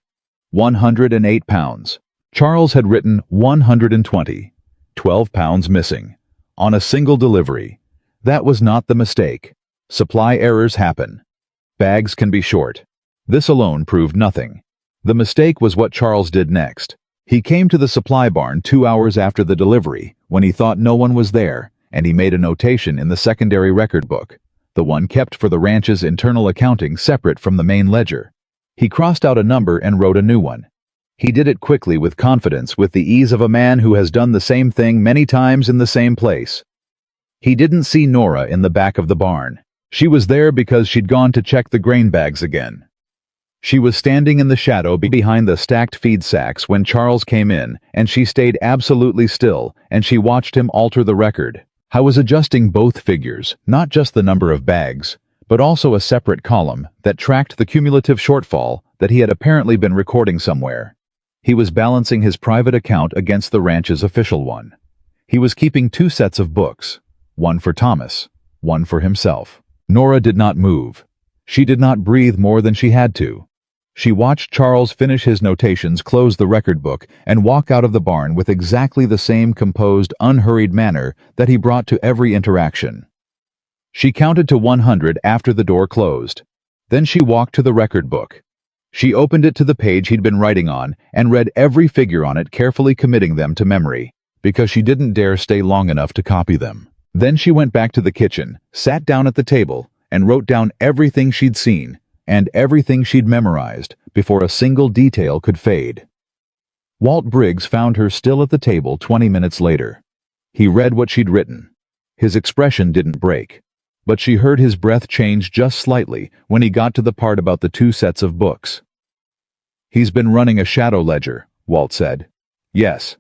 108 pounds. Charles had written 120. 12 pounds missing. On a single delivery. That was not the mistake. Supply errors happen. Bags can be short. This alone proved nothing. The mistake was what Charles did next. He came to the supply barn 2 hours after the delivery, when he thought no one was there, and he made a notation in the secondary record book, the one kept for the ranch's internal accounting separate from the main ledger. He crossed out a number and wrote a new one. He did it quickly with confidence, with the ease of a man who has done the same thing many times in the same place. He didn't see Nora in the back of the barn. She was there because she'd gone to check the grain bags again. She was standing in the shadow behind the stacked feed sacks when Charles came in, and she stayed absolutely still, and she watched him alter the record. I was adjusting both figures, not just the number of bags, but also a separate column that tracked the cumulative shortfall that he had apparently been recording somewhere. He was balancing his private account against the ranch's official one. He was keeping 2 sets of books, one for Thomas, one for himself. Nora did not move. She did not breathe more than she had to. She watched Charles finish his notations, close the record book, and walk out of the barn with exactly the same composed, unhurried manner that he brought to every interaction. She counted to 100 after the door closed. Then she walked to the record book. She opened it to the page he'd been writing on and read every figure on it, carefully committing them to memory, because she didn't dare stay long enough to copy them. Then she went back to the kitchen, sat down at the table, and wrote down everything she'd seen, and everything she'd memorized, before a single detail could fade. Walt Briggs found her still at the table 20 minutes later. He read what she'd written. His expression didn't break, but she heard his breath change just slightly when he got to the part about the 2 sets of books. "He's been running a shadow ledger," Walt said. "Yes."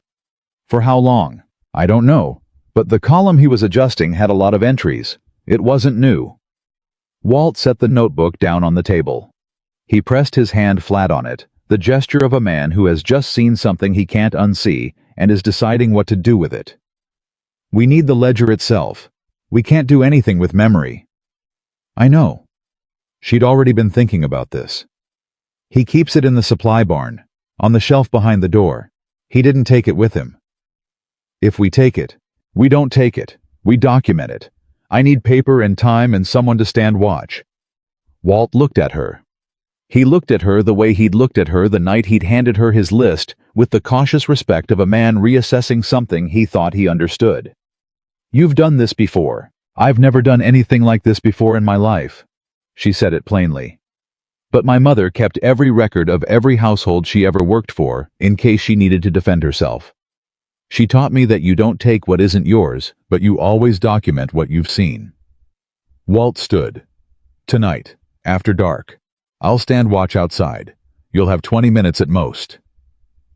"For how long?" "I don't know, but the column he was adjusting had a lot of entries. It wasn't new." Walt set the notebook down on the table. He pressed his hand flat on it, the gesture of a man who has just seen something he can't unsee and is deciding what to do with it. "We need the ledger itself. We can't do anything with memory." "I know." She'd already been thinking about this. "He keeps it in the supply barn, on the shelf behind the door. He didn't take it with him." "If we take it, we don't take it. We document it. I need paper and time and someone to stand watch." Walt looked at her. He looked at her the way he'd looked at her the night he'd handed her his list, with the cautious respect of a man reassessing something he thought he understood. "You've done this before. I've never done anything like this before in my life." She said it plainly. "But my mother kept every record of every household she ever worked for, in case she needed to defend herself. She taught me that you don't take what isn't yours, but you always document what you've seen." Walt stood. "Tonight, after dark. I'll stand watch outside. You'll have 20 minutes at most."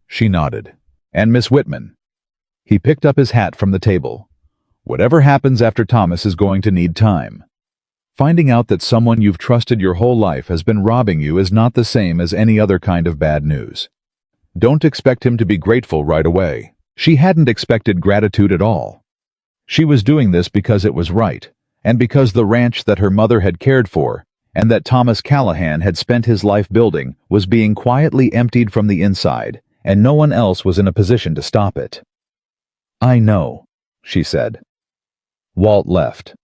She nodded. "And Miss Whitman." He picked up his hat from the table. "Whatever happens after Thomas is going to need time. Finding out that someone you've trusted your whole life has been robbing you is not the same as any other kind of bad news. Don't expect him to be grateful right away." She hadn't expected gratitude at all. She was doing this because it was right, and because the ranch that her mother had cared for, and that Thomas Callahan had spent his life building, was being quietly emptied from the inside, and no one else was in a position to stop it. "I know," she said. Walt left.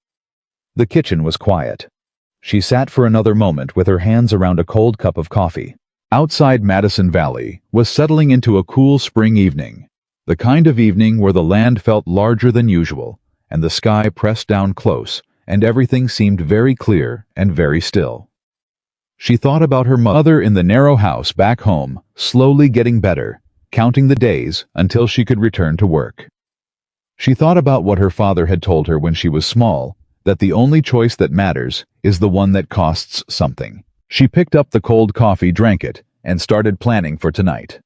The kitchen was quiet. She sat for another moment with her hands around a cold cup of coffee. Outside Madison Valley was settling into a cool spring evening. The kind of evening where the land felt larger than usual, and the sky pressed down close, and everything seemed very clear and very still. She thought about her mother in the narrow house back home, slowly getting better, counting the days until she could return to work. She thought about what her father had told her when she was small, that the only choice that matters is the one that costs something. She picked up the cold coffee, drank it, and started planning for tonight.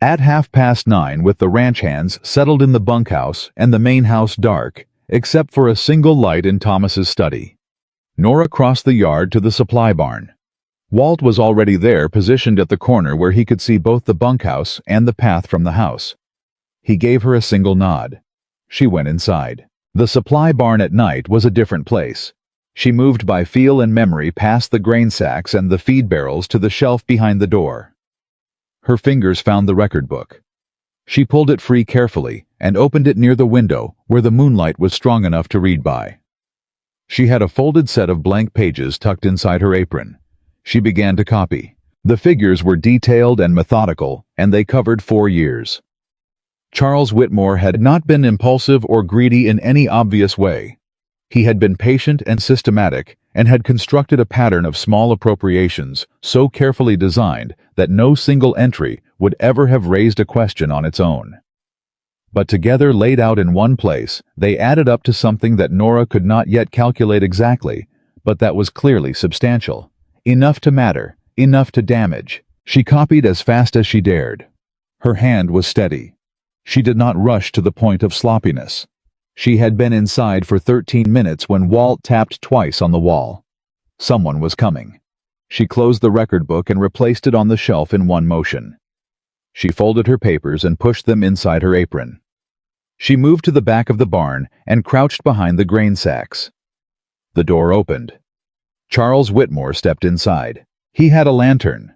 At 9:30, with the ranch hands settled in the bunkhouse and the main house dark, except for a single light in Thomas's study. Nora crossed the yard to the supply barn. Walt was already there, positioned at the corner where he could see both the bunkhouse and the path from the house. He gave her a single nod. She went inside. The supply barn at night was a different place. She moved by feel and memory past the grain sacks and the feed barrels to the shelf behind the door. Her fingers found the record book. She pulled it free carefully and opened it near the window where the moonlight was strong enough to read by. She had a folded set of blank pages tucked inside her apron. She began to copy. The figures were detailed and methodical, and they covered 4 years. Charles Whitmore had not been impulsive or greedy in any obvious way. He had been patient and systematic, and had constructed a pattern of small appropriations so carefully designed that no single entry would ever have raised a question on its own. But together, laid out in one place, they added up to something that Nora could not yet calculate exactly, but that was clearly substantial. Enough to matter, enough to damage. She copied as fast as she dared. Her hand was steady. She did not rush to the point of sloppiness. She had been inside for 13 minutes when Walt tapped twice on the wall. Someone was coming. She closed the record book and replaced it on the shelf in one motion. She folded her papers and pushed them inside her apron. She moved to the back of the barn and crouched behind the grain sacks. The door opened. Charles Whitmore stepped inside. He had a lantern.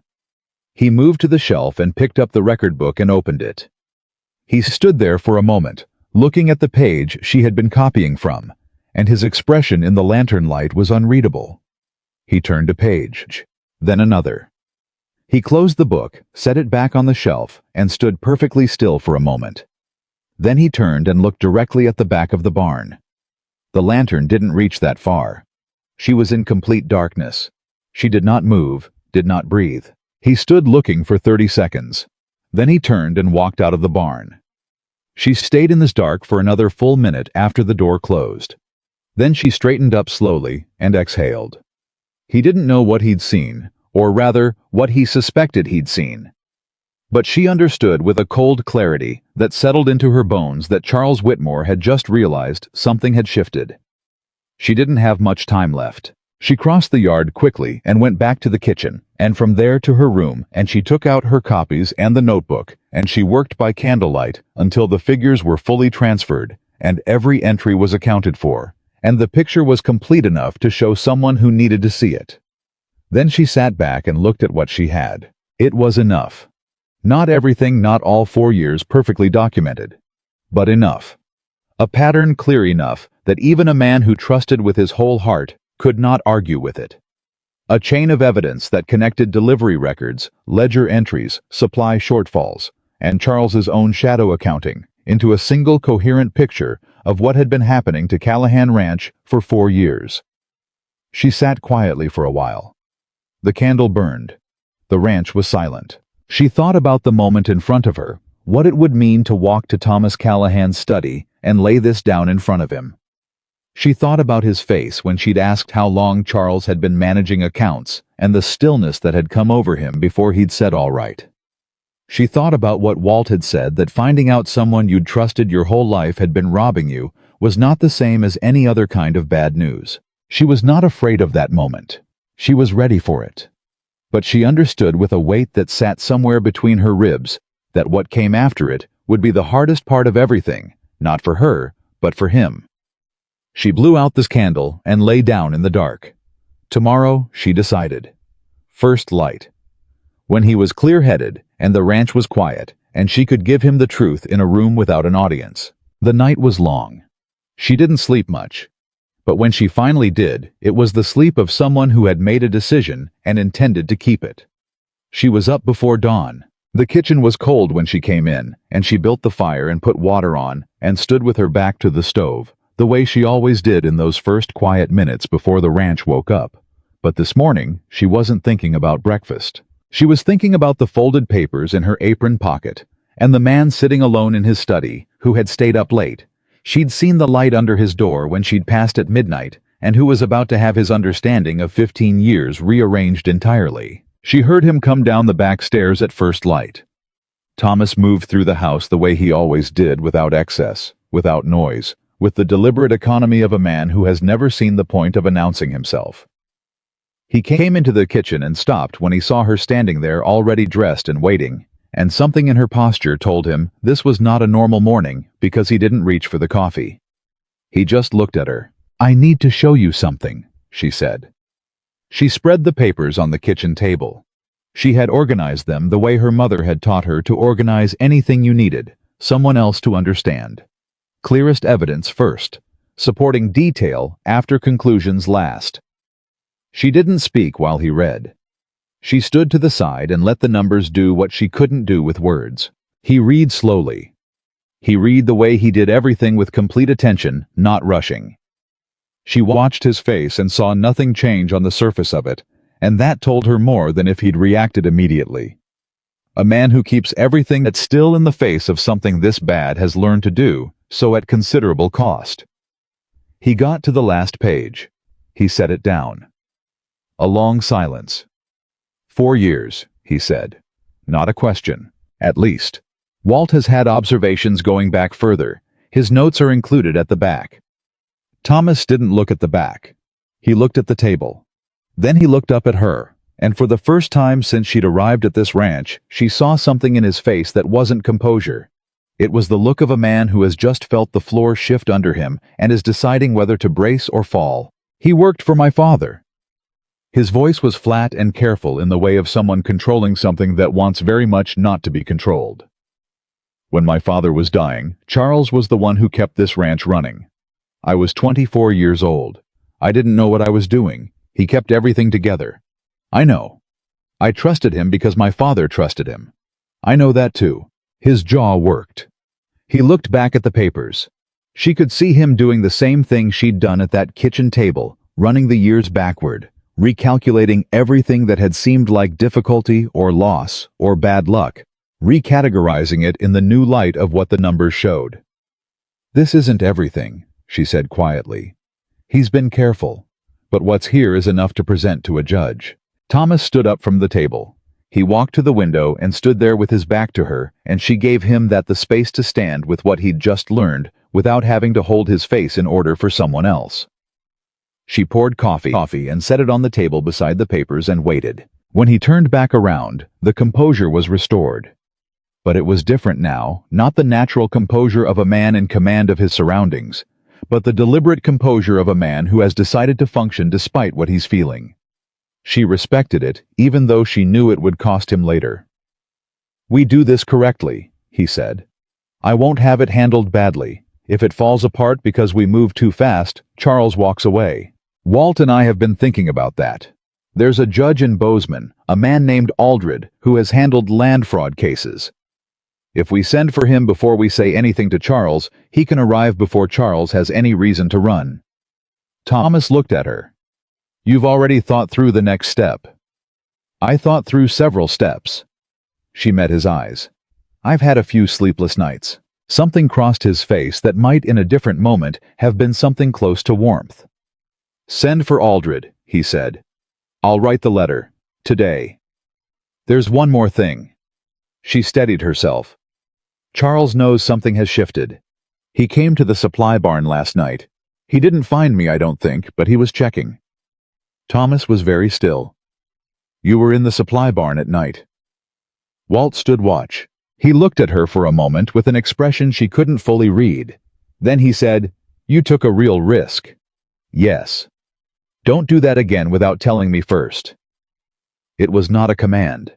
He moved to the shelf and picked up the record book and opened it. He stood there for a moment, looking at the page she had been copying from, and his expression in the lantern light was unreadable. He turned a page, then another. He closed the book, set it back on the shelf, and stood perfectly still for a moment. Then he turned and looked directly at the back of the barn. The lantern didn't reach that far. She was in complete darkness. She did not move, did not breathe. He stood looking for 30 seconds. Then he turned and walked out of the barn. She stayed in this dark for another full minute after the door closed. Then she straightened up slowly and exhaled. He didn't know what he'd seen, or rather, what he suspected he'd seen. But she understood with a cold clarity that settled into her bones that Charles Whitmore had just realized something had shifted. She didn't have much time left. She crossed the yard quickly and went back to the kitchen, and from there to her room, and she took out her copies and the notebook, and she worked by candlelight until the figures were fully transferred, and every entry was accounted for, and the picture was complete enough to show someone who needed to see it. Then she sat back and looked at what she had. It was enough. Not everything, not all 4 years perfectly documented, but enough. A pattern clear enough that even a man who trusted with his whole heart could not argue with it. A chain of evidence that connected delivery records, ledger entries, supply shortfalls, and Charles's own shadow accounting into a single coherent picture of what had been happening to Callahan Ranch for 4 years. She sat quietly for a while. The candle burned. The ranch was silent. She thought about the moment in front of her, what it would mean to walk to Thomas Callahan's study and lay this down in front of him. She thought about his face when she'd asked how long Charles had been managing accounts and the stillness that had come over him before he'd said all right. She thought about what Walt had said, that finding out someone you'd trusted your whole life had been robbing you was not the same as any other kind of bad news. She was not afraid of that moment. She was ready for it. But she understood with a weight that sat somewhere between her ribs that what came after it would be the hardest part of everything, not for her, but for him. She blew out this candle and lay down in the dark. Tomorrow, she decided. First light. When he was clear-headed and the ranch was quiet, and she could give him the truth in a room without an audience. The night was long. She didn't sleep much. But when she finally did, it was the sleep of someone who had made a decision and intended to keep it. She was up before dawn. The kitchen was cold when she came in, and she built the fire and put water on and stood with her back to the stove, the way she always did in those first quiet minutes before the ranch woke up. But this morning, she wasn't thinking about breakfast. She was thinking about the folded papers in her apron pocket, and the man sitting alone in his study, who had stayed up late. She'd seen the light under his door when she'd passed at midnight, and who was about to have his understanding of 15 years rearranged entirely. She heard him come down the back stairs at first light. Thomas moved through the house the way he always did, without excess, without noise, with the deliberate economy of a man who has never seen the point of announcing himself. He came into the kitchen and stopped when he saw her standing there already dressed and waiting, and something in her posture told him this was not a normal morning because he didn't reach for the coffee. He just looked at her. "I need to show you something," she said. She spread the papers on the kitchen table. She had organized them the way her mother had taught her to organize anything you needed someone else to understand. Clearest evidence first, supporting detail after conclusions last. She didn't speak while he read. She stood to the side and let the numbers do what she couldn't do with words. He read slowly. He read the way he did everything with complete attention, not rushing. She watched his face and saw nothing change on the surface of it, and that told her more than if he'd reacted immediately. A man who keeps everything that's still in the face of something this bad has learned to do so at considerable cost. He got to the last page. He set it down. A long silence. 4 years, he said. Not a question, at least. Walt has had observations going back further. His notes are included at the back. Thomas didn't look at the back. He looked at the table. Then he looked up at her, and for the first time since she'd arrived at this ranch, she saw something in his face that wasn't composure. It was the look of a man who has just felt the floor shift under him and is deciding whether to brace or fall. "He worked for my father." His voice was flat and careful in the way of someone controlling something that wants very much not to be controlled. "When my father was dying, Charles was the one who kept this ranch running. I was 24 years old. I didn't know what I was doing. He kept everything together. I know. I trusted him because my father trusted him. I know that too." His jaw worked. He looked back at the papers. She could see him doing the same thing she'd done at that kitchen table, running the years backward, recalculating everything that had seemed like difficulty or loss or bad luck, recategorizing it in the new light of what the numbers showed. "This isn't everything," she said quietly. "He's been careful, but what's here is enough to present to a judge." Thomas stood up from the table. He walked to the window and stood there with his back to her, and she gave him the space to stand with what he'd just learned without having to hold his face in order for someone else. She poured coffee and set it on the table beside the papers and waited. When he turned back around, the composure was restored. But it was different now, not the natural composure of a man in command of his surroundings, but the deliberate composure of a man who has decided to function despite what he's feeling. She respected it, even though she knew it would cost him later. "We do this correctly," he said. "I won't have it handled badly. If it falls apart because we move too fast, Charles walks away. Walt and I have been thinking about that. There's a judge in Bozeman, a man named Aldred, who has handled land fraud cases. If we send for him before we say anything to Charles, he can arrive before Charles has any reason to run." Thomas looked at her. "You've already thought through the next step." "I thought through several steps." She met his eyes. "I've had a few sleepless nights." Something crossed his face that might in a different moment have been something close to warmth. "Send for Aldred," he said. "I'll write the letter. Today. There's one more thing." She steadied herself. "Charles knows something has shifted. He came to the supply barn last night. He didn't find me, I don't think, but he was checking." Thomas was very still. "You were in the supply barn at night." Walt stood watch. He looked at her for a moment with an expression she couldn't fully read. Then he said, "You took a real risk." "Yes." "Don't do that again without telling me first." It was not a command.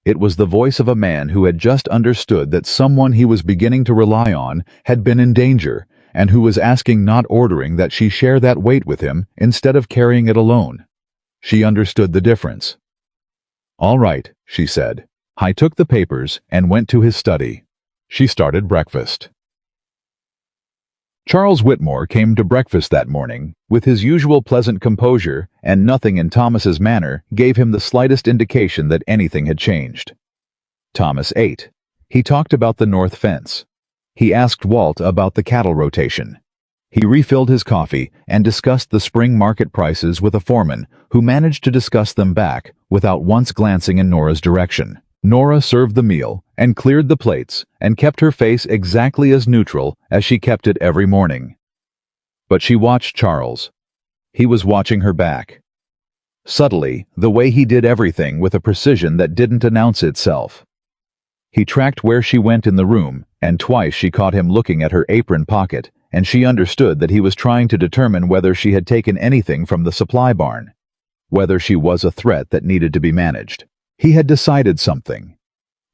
It was the voice of a man who had just understood that someone he was beginning to rely on had been in danger, and who was asking, not ordering, that she share that weight with him instead of carrying it alone. She understood the difference. "All right," she said. I took the papers and went to his study. She started breakfast. Charles Whitmore came to breakfast that morning with his usual pleasant composure, and nothing in Thomas's manner gave him the slightest indication that anything had changed. Thomas ate. He talked about the north fence. He asked Walt about the cattle rotation. He refilled his coffee and discussed the spring market prices with a foreman who managed to discuss them back without once glancing in Nora's direction. Nora served the meal and cleared the plates and kept her face exactly as neutral as she kept it every morning. But she watched Charles. He was watching her back. Subtly, the way he did everything with a precision that didn't announce itself. He tracked where she went in the room, and twice she caught him looking at her apron pocket, and she understood that he was trying to determine whether she had taken anything from the supply barn. Whether she was a threat that needed to be managed. He had decided something.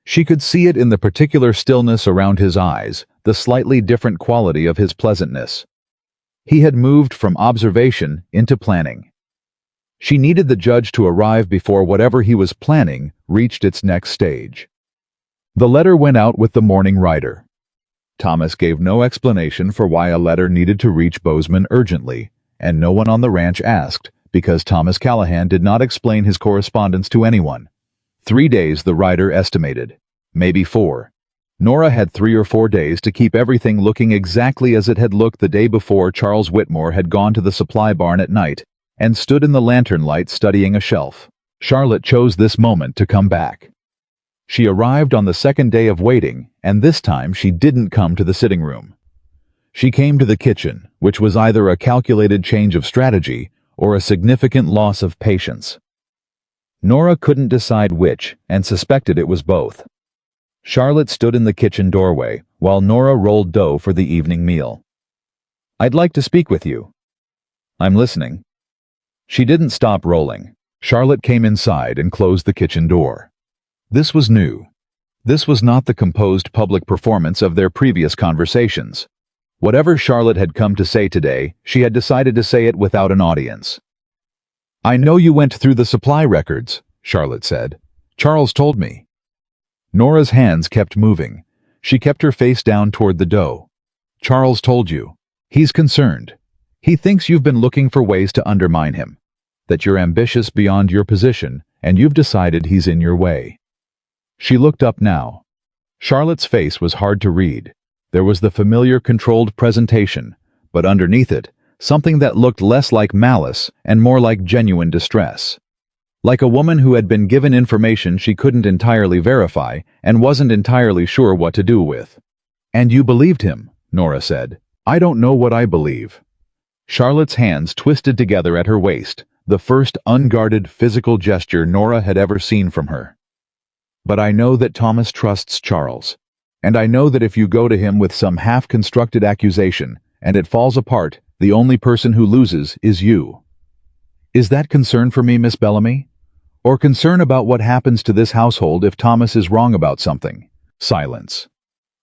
She could see it in the particular stillness around his eyes, the slightly different quality of his pleasantness. He had moved from observation into planning. She needed the judge to arrive before whatever he was planning reached its next stage. The letter went out with the morning rider. Thomas gave no explanation for why a letter needed to reach Bozeman urgently, and no one on the ranch asked, because Thomas Callahan did not explain his correspondence to anyone. 3 days, the rider estimated. Maybe 4. Nora had 3 or 4 days to keep everything looking exactly as it had looked the day before Charles Whitmore had gone to the supply barn at night and stood in the lantern light studying a shelf. Charlotte chose this moment to come back. She arrived on the second day of waiting, and this time she didn't come to the sitting room. She came to the kitchen, which was either a calculated change of strategy or a significant loss of patience. Nora couldn't decide which, and suspected it was both. Charlotte stood in the kitchen doorway, while Nora rolled dough for the evening meal. "I'd like to speak with you." "I'm listening." She didn't stop rolling. Charlotte came inside and closed the kitchen door. This was new. This was not the composed public performance of their previous conversations. Whatever Charlotte had come to say today, she had decided to say it without an audience. "I know you went through the supply records," Charlotte said. "Charles told me." Nora's hands kept moving. She kept her face down toward the dough. "Charles told you. He's concerned. He thinks you've been looking for ways to undermine him, that you're ambitious beyond your position, and you've decided he's in your way." She looked up now. Charlotte's face was hard to read. There was the familiar controlled presentation, but underneath it, something that looked less like malice and more like genuine distress. Like a woman who had been given information she couldn't entirely verify and wasn't entirely sure what to do with. "And you believed him," Nora said. "I don't know what I believe." Charlotte's hands twisted together at her waist, the first unguarded physical gesture Nora had ever seen from her. "But I know that Thomas trusts Charles. And I know that if you go to him with some half-constructed accusation, and it falls apart, the only person who loses is you." "Is that concern for me, Miss Bellamy? Or concern about what happens to this household if Thomas is wrong about something?" Silence.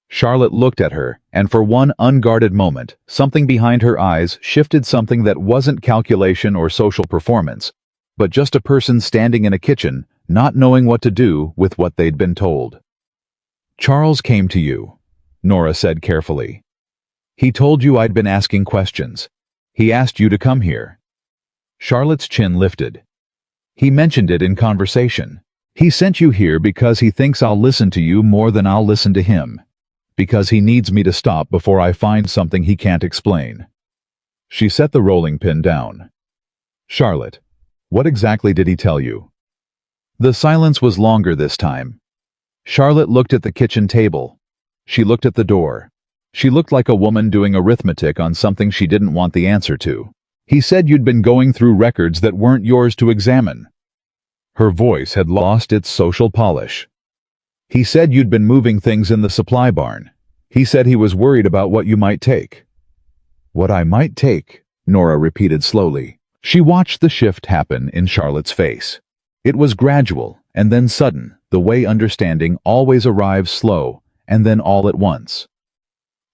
Charlotte looked at her, and for one unguarded moment, something behind her eyes shifted, something that wasn't calculation or social performance, but just a person standing in a kitchen, not knowing what to do with what they'd been told. "Charles came to you," Nora said carefully. "He told you I'd been asking questions. He asked you to come here." Charlotte's chin lifted. "He mentioned it in conversation. He sent you here because he thinks I'll listen to you more than I'll listen to him. Because he needs me to stop before I find something he can't explain." She set the rolling pin down. "Charlotte, what exactly did he tell you?" The silence was longer this time. Charlotte looked at the kitchen table. She looked at the door. She looked like a woman doing arithmetic on something she didn't want the answer to. "He said you'd been going through records that weren't yours to examine." Her voice had lost its social polish. "He said you'd been moving things in the supply barn. He said he was worried about what you might take." "What I might take," Nora repeated slowly. She watched the shift happen in Charlotte's face. It was gradual, and then sudden, the way understanding always arrives slow, and then all at once.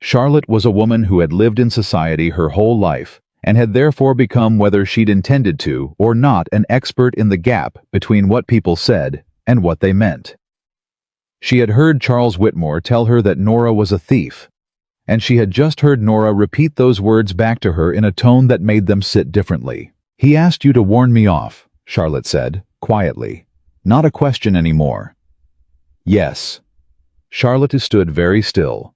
Charlotte was a woman who had lived in society her whole life, and had therefore become, whether she'd intended to or not, an expert in the gap between what people said and what they meant. She had heard Charles Whitmore tell her that Nora was a thief, and she had just heard Nora repeat those words back to her in a tone that made them sit differently. "He asked you to warn me off," Charlotte said, quietly. Not a question anymore. "Yes." Charlotte stood very still.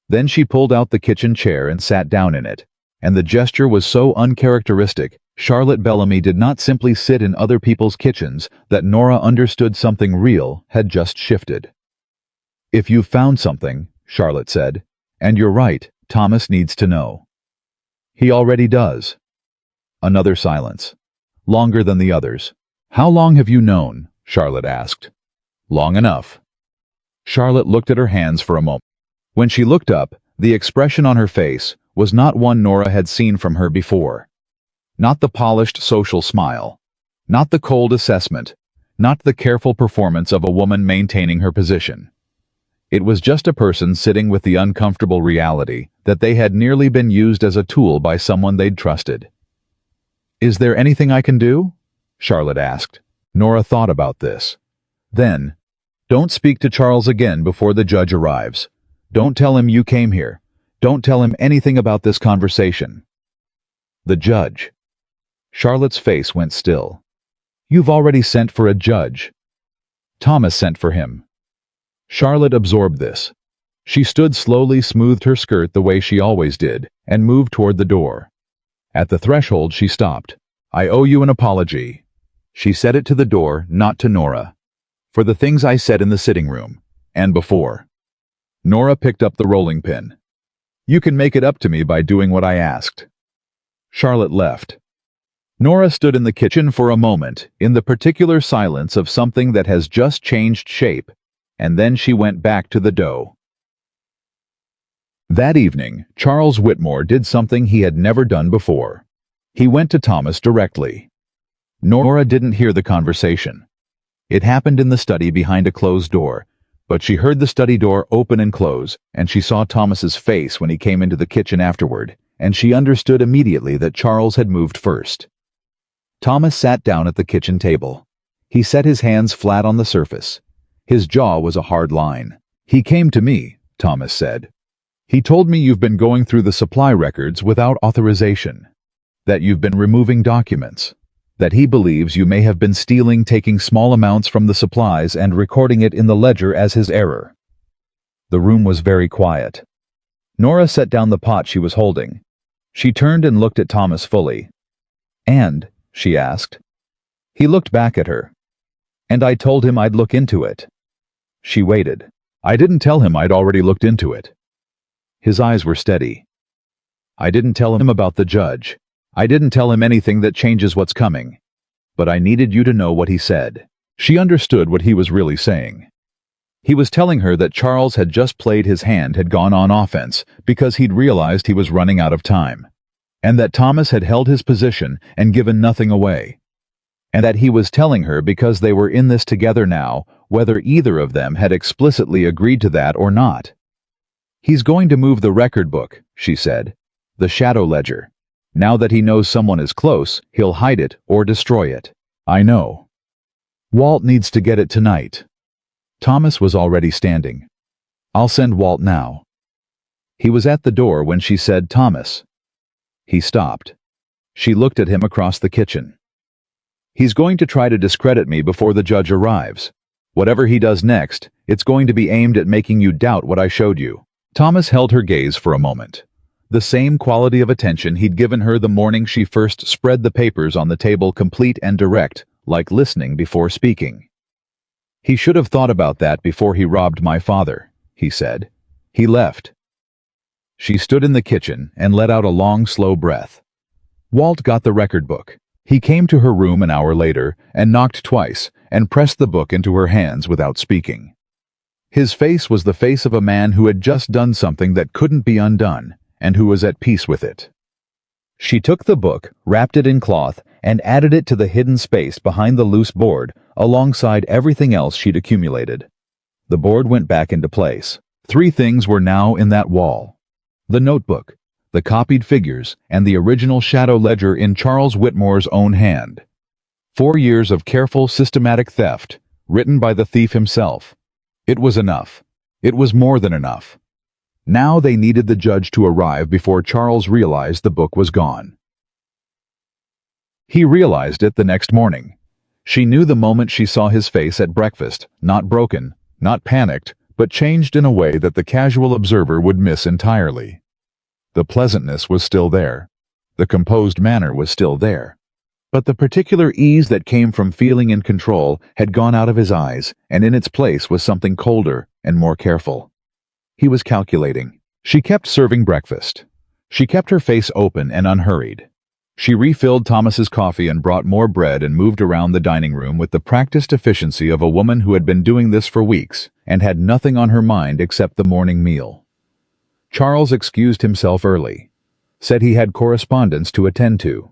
Then she pulled out the kitchen chair and sat down in it, and the gesture was so uncharacteristic, Charlotte Bellamy did not simply sit in other people's kitchens, that Nora understood something real had just shifted. "If you've found something," Charlotte said, "and you're right, Thomas needs to know." He already does. Another silence. Longer than the others. How long have you known? Charlotte asked. Long enough. Charlotte looked at her hands for a moment. When she looked up, the expression on her face was not one Nora had seen from her before. Not the polished social smile. Not the cold assessment. Not the careful performance of a woman maintaining her position. It was just a person sitting with the uncomfortable reality that they had nearly been used as a tool by someone they'd trusted. Is there anything I can do? Charlotte asked. Nora thought about this. Then, don't speak to Charles again before the judge arrives. Don't tell him you came here. Don't tell him anything about this conversation. The judge. Charlotte's face went still. You've already sent for a judge. Thomas sent for him. Charlotte absorbed this. She stood slowly, smoothed her skirt the way she always did, and moved toward the door. At the threshold she stopped. I owe you an apology. She said it to the door, not to Nora. For the things I said in the sitting room, and before. Nora picked up the rolling pin. You can make it up to me by doing what I asked. Charlotte left. Nora stood in the kitchen for a moment, in the particular silence of something that has just changed shape, and then she went back to the dough. That evening, Charles Whitmore did something he had never done before. He went to Thomas directly. Nora didn't hear the conversation. It happened in the study behind a closed door, but she heard the study door open and close, and she saw Thomas's face when he came into the kitchen afterward, and she understood immediately that Charles had moved first. Thomas sat down at the kitchen table. He set his hands flat on the surface. His jaw was a hard line. He came to me, Thomas said. He told me you've been going through the supply records without authorization, that you've been removing documents, that he believes you may have been stealing, taking small amounts from the supplies and recording it in the ledger as his error. The room was very quiet. Nora set down the pot she was holding. She turned and looked at Thomas fully. And, she asked. He looked back at her. And I told him I'd look into it. She waited. I didn't tell him I'd already looked into it. His eyes were steady. I didn't tell him about the judge. I didn't tell him anything that changes what's coming. But I needed you to know what he said. She understood what he was really saying. He was telling her that Charles had just played his hand, had gone on offense, because he'd realized he was running out of time. And that Thomas had held his position and given nothing away. And that he was telling her because they were in this together now, whether either of them had explicitly agreed to that or not. He's going to move the record book, she said. The shadow ledger. Now that he knows someone is close, he'll hide it or destroy it. I know. Walt needs to get it tonight. Thomas was already standing. I'll send Walt now. He was at the door when she said, Thomas. He stopped. She looked at him across the kitchen. He's going to try to discredit me before the judge arrives. Whatever he does next, it's going to be aimed at making you doubt what I showed you. Thomas held her gaze for a moment. The same quality of attention he'd given her the morning she first spread the papers on the table, complete and direct, like listening before speaking. He should have thought about that before he robbed my father, he said. He left. She stood in the kitchen and let out a long, slow breath. Walt got the record book. He came to her room an hour later and knocked twice and pressed the book into her hands without speaking. His face was the face of a man who had just done something that couldn't be undone and who was at peace with it. She took the book, wrapped it in cloth, and added it to the hidden space behind the loose board alongside everything else she'd accumulated. The board went back into place. 3 things were now in that wall. The notebook, the copied figures, and the original shadow ledger in Charles Whitmore's own hand. 4 years of careful, systematic theft, written by the thief himself. It was enough. It was more than enough. Now they needed the judge to arrive before Charles realized the book was gone. He realized it the next morning. She knew the moment she saw his face at breakfast, not broken, not panicked, but changed in a way that the casual observer would miss entirely. The pleasantness was still there. The composed manner was still there. But the particular ease that came from feeling in control had gone out of his eyes, and in its place was something colder and more careful. He was calculating. She kept serving breakfast. She kept her face open and unhurried. She refilled Thomas's coffee and brought more bread and moved around the dining room with the practiced efficiency of a woman who had been doing this for weeks and had nothing on her mind except the morning meal. Charles excused himself early, said he had correspondence to attend to.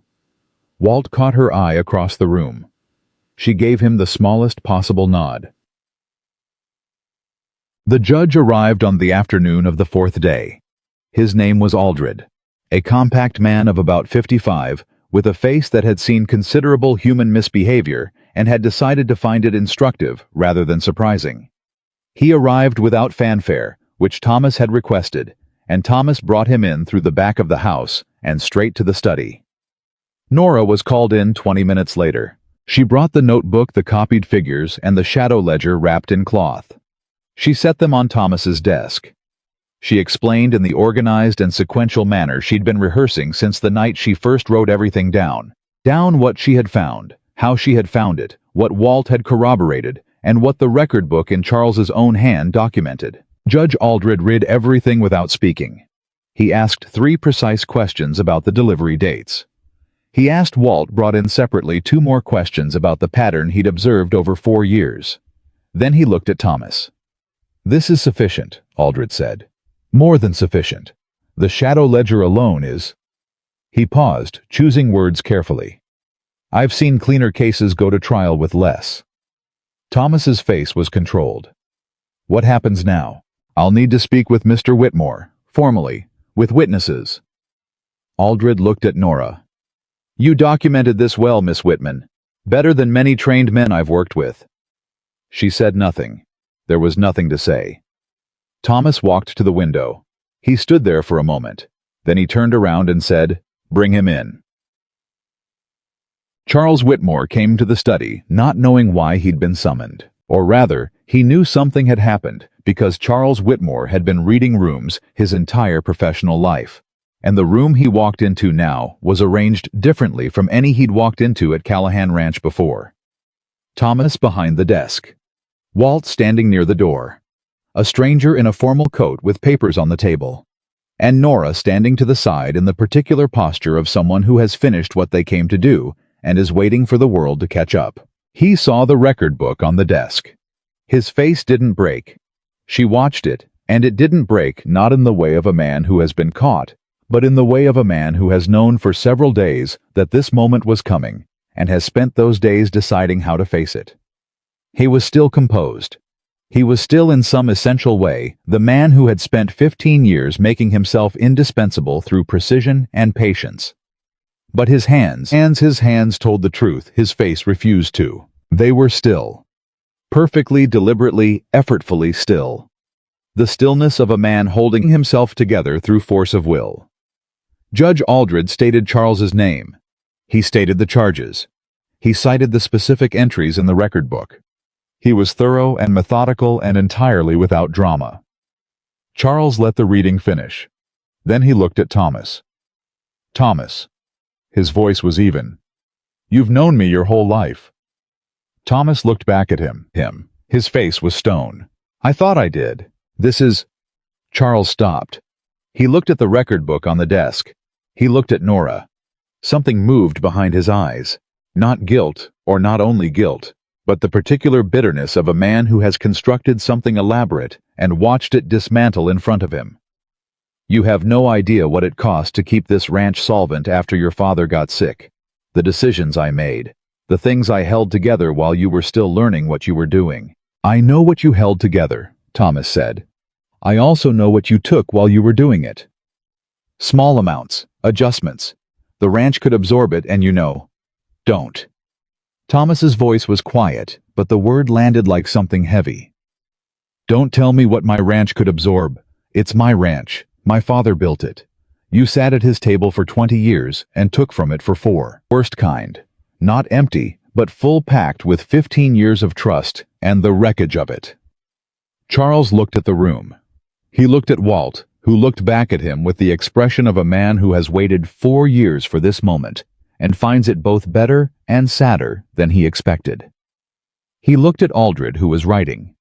Walt caught her eye across the room. She gave him the smallest possible nod. The judge arrived on the afternoon of the fourth day. His name was Aldred, a compact man of about 55, with a face that had seen considerable human misbehavior and had decided to find it instructive rather than surprising. He arrived without fanfare, which Thomas had requested, and Thomas brought him in through the back of the house and straight to the study. Nora was called in 20 minutes later. She brought the notebook, the copied figures, and the shadow ledger wrapped in cloth. She set them on Thomas's desk. She explained in the organized and sequential manner she'd been rehearsing since the night she first wrote everything down. Down what she had found, how she had found it, what Walt had corroborated, and what the record book in Charles's own hand documented. Judge Aldred read everything without speaking. He asked 3 precise questions about the delivery dates. He asked Walt brought in separately 2 more questions about the pattern he'd observed over 4 years. Then he looked at Thomas. "This is sufficient," Aldred said. "More than sufficient. The shadow ledger alone is—" He paused, choosing words carefully. "I've seen cleaner cases go to trial with less." Thomas's face was controlled. "What happens now?" "I'll need to speak with Mr. Whitmore, formally, with witnesses." Aldred looked at Nora. "You documented this well, Miss Whitman. Better than many trained men I've worked with." She said nothing. There was nothing to say. Thomas walked to the window. He stood there for a moment. Then he turned around and said, "Bring him in." Charles Whitmore came to the study, not knowing why he'd been summoned. Or rather, he knew something had happened, because Charles Whitmore had been reading rooms his entire professional life. And the room he walked into now was arranged differently from any he'd walked into at Callahan Ranch before. Thomas behind the desk. Walt standing near the door. A stranger in a formal coat with papers on the table. And Nora standing to the side in the particular posture of someone who has finished what they came to do and is waiting for the world to catch up. He saw the record book on the desk. His face didn't break. She watched it, and it didn't break, not in the way of a man who has been caught, but in the way of a man who has known for several days that this moment was coming, and has spent those days deciding how to face it. He was still composed. He was still in some essential way the man who had spent 15 years making himself indispensable through precision and patience. But his hands told the truth, his face refused to. They were still. Perfectly, deliberately, effortfully still. The stillness of a man holding himself together through force of will. Judge Aldred stated Charles's name. He stated the charges. He cited the specific entries in the record book. He was thorough and methodical and entirely without drama. Charles let the reading finish. Then he looked at Thomas. "Thomas." His voice was even. "You've known me your whole life." Thomas looked back at him. His face was stone. "I thought I did. This is—" Charles stopped. He looked at the record book on the desk. He looked at Nora. Something moved behind his eyes. Not guilt, or not only guilt, but the particular bitterness of a man who has constructed something elaborate and watched it dismantle in front of him. "You have no idea what it cost to keep this ranch solvent after your father got sick. The decisions I made. The things I held together while you were still learning what you were doing." "I know what you held together," Thomas said. "I also know what you took while you were doing it. Small amounts, adjustments. The ranch could absorb it and you know. Don't." Thomas's voice was quiet, but the word landed like something heavy. "Don't tell me what my ranch could absorb. It's my ranch. My father built it. You sat at his table for 20 years and took from it for 4. Worst kind. Not empty, but full packed with 15 years of trust and the wreckage of it." Charles looked at the room. He looked at Walt, who looked back at him with the expression of a man who has waited 4 years for this moment and finds it both better and sadder than he expected. He looked at Aldred, who was writing.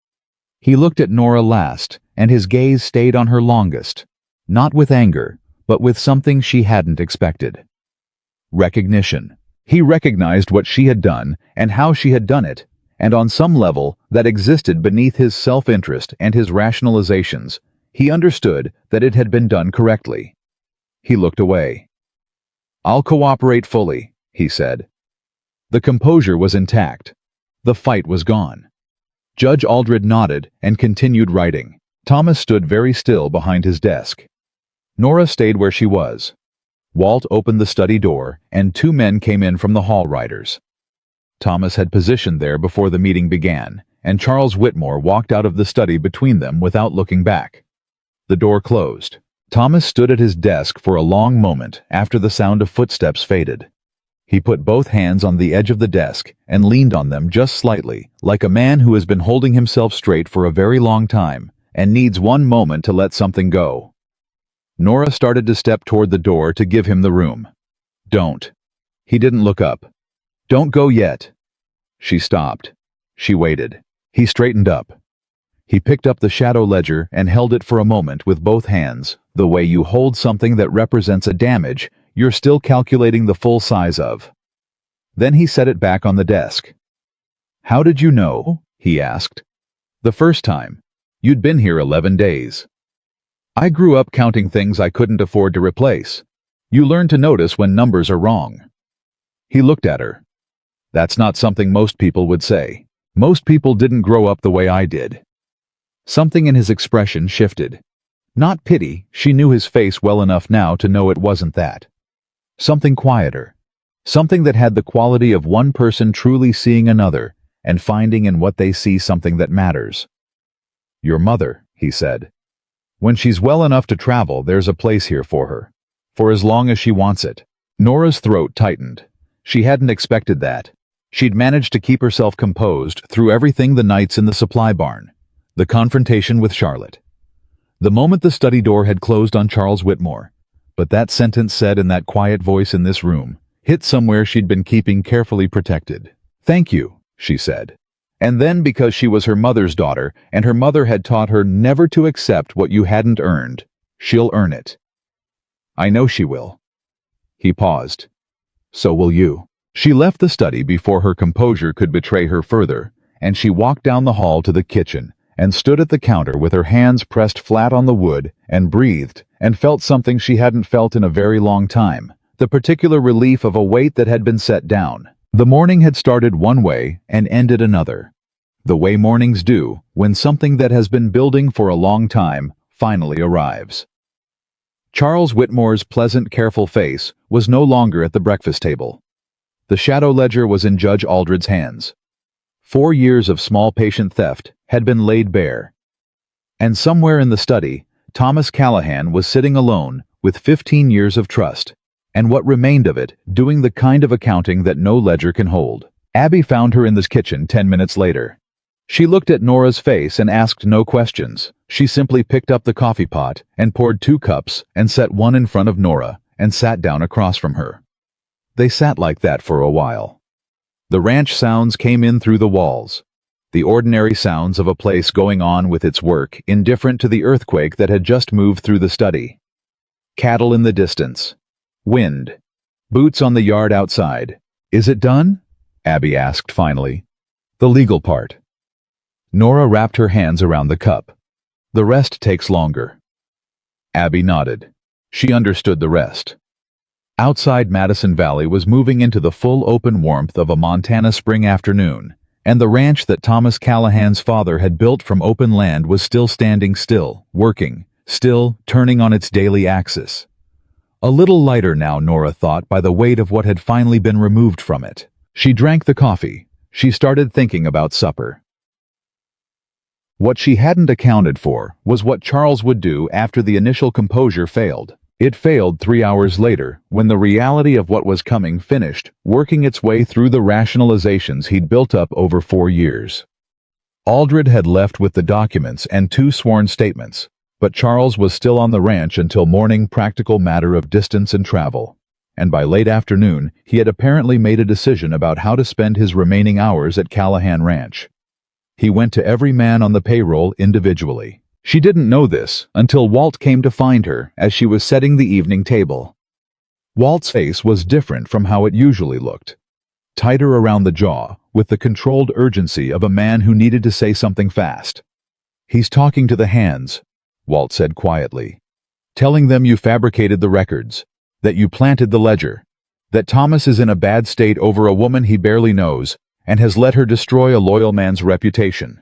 He looked at Nora last, and his gaze stayed on her longest, not with anger, but with something she hadn't expected. Recognition. He recognized what she had done and how she had done it, and on some level that existed beneath his self-interest and his rationalizations, he understood that it had been done correctly. He looked away. "I'll cooperate fully," he said. The composure was intact. The fight was gone. Judge Aldred nodded and continued writing. Thomas stood very still behind his desk. Nora stayed where she was. Walt opened the study door, and two men came in from the hall riders. Thomas had positioned there before the meeting began, and Charles Whitmore walked out of the study between them without looking back. The door closed. Thomas stood at his desk for a long moment after the sound of footsteps faded. He put both hands on the edge of the desk and leaned on them just slightly, like a man who has been holding himself straight for a very long time and needs one moment to let something go. Nora started to step toward the door to give him the room. "Don't." He didn't look up. "Don't go yet." She stopped. She waited. He straightened up. He picked up the shadow ledger and held it for a moment with both hands, the way you hold something that represents a damage you're still calculating the full size of. Then he set it back on the desk. "How did you know?" he asked. "The first time. You'd been here 11 days. I grew up counting things I couldn't afford to replace. You learn to notice when numbers are wrong." He looked at her. "That's not something most people would say. Most people didn't grow up the way I did." Something in his expression shifted. Not pity, she knew his face well enough now to know it wasn't that. Something quieter. Something that had the quality of one person truly seeing another and finding in what they see something that matters. "Your mother," he said. "When she's well enough to travel, there's a place here for her. For as long as she wants it." Nora's throat tightened. She hadn't expected that. She'd managed to keep herself composed through everything, the nights in the supply barn, the confrontation with Charlotte, the moment the study door had closed on Charles Whitmore. But that sentence said in that quiet voice in this room hit somewhere she'd been keeping carefully protected. "Thank you," she said. And then, because she was her mother's daughter and her mother had taught her never to accept what you hadn't earned, she'll earn it. "I know she will." He paused. "So will you." She left the study before her composure could betray her further, and she walked down the hall to the kitchen and stood at the counter with her hands pressed flat on the wood and breathed and felt something she hadn't felt in a very long time, the particular relief of a weight that had been set down. The morning had started one way and ended another, the way mornings do when something that has been building for a long time finally arrives. Charles Whitmore's pleasant, careful face was no longer at the breakfast table. The shadow ledger was in Judge Aldred's hands. 4 years of small patient theft had been laid bare. And somewhere in the study, Thomas Callahan was sitting alone with 15 years of trust, and what remained of it doing the kind of accounting that no ledger can hold. Abby found her in the kitchen 10 minutes later. She looked at Nora's face and asked no questions. She simply picked up the coffee pot and poured 2 cups and set one in front of Nora and sat down across from her. They sat like that for a while. The ranch sounds came in through the walls, the ordinary sounds of a place going on with its work, indifferent to the earthquake that had just moved through the study. Cattle in the distance. Wind. Boots on the yard outside. "Is it done?" Abby asked finally. "The legal part." Nora wrapped her hands around the cup. "The rest takes longer." Abby nodded. She understood the rest. Outside, Madison Valley was moving into the full open warmth of a Montana spring afternoon, and the ranch that Thomas Callahan's father had built from open land was still standing still, working, still turning on its daily axis. A little lighter now, Nora thought, by the weight of what had finally been removed from it. She drank the coffee. She started thinking about supper. What she hadn't accounted for was what Charles would do after the initial composure failed. It failed 3 hours later, when the reality of what was coming finished working its way through the rationalizations he'd built up over 4 years. Aldred had left with the documents and 2 sworn statements, but Charles was still on the ranch until morning, practical matter of distance and travel. And by late afternoon, he had apparently made a decision about how to spend his remaining hours at Callahan Ranch. He went to every man on the payroll individually. She didn't know this until Walt came to find her as she was setting the evening table. Walt's face was different from how it usually looked. Tighter around the jaw, with the controlled urgency of a man who needed to say something fast. "He's talking to the hands," Walt said quietly. "Telling them you fabricated the records, that you planted the ledger, that Thomas is in a bad state over a woman he barely knows and has let her destroy a loyal man's reputation."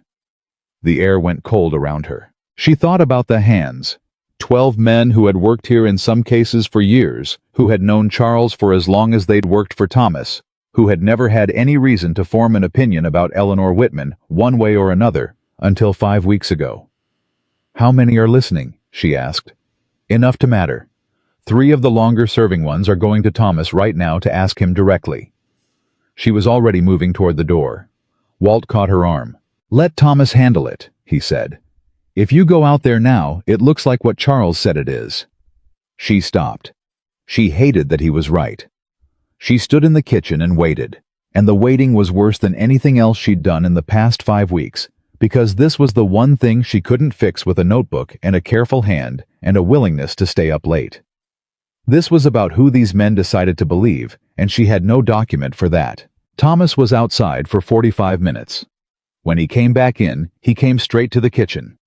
The air went cold around her. She thought about the hands, 12 men who had worked here in some cases for years, who had known Charles for as long as they'd worked for Thomas, who had never had any reason to form an opinion about Eleanor Whitman, one way or another, until 5 weeks ago. "How many are listening?" she asked. "Enough to matter. 3 of the longer-serving ones are going to Thomas right now to ask him directly." She was already moving toward the door. Walt caught her arm. "Let Thomas handle it," he said. "If you go out there now, it looks like what Charles said it is." She stopped. She hated that he was right. She stood in the kitchen and waited, and the waiting was worse than anything else she'd done in the past 5 weeks, because this was the one thing she couldn't fix with a notebook and a careful hand and a willingness to stay up late. This was about who these men decided to believe, and she had no document for that. Thomas was outside for 45 minutes. When he came back in, he came straight to the kitchen.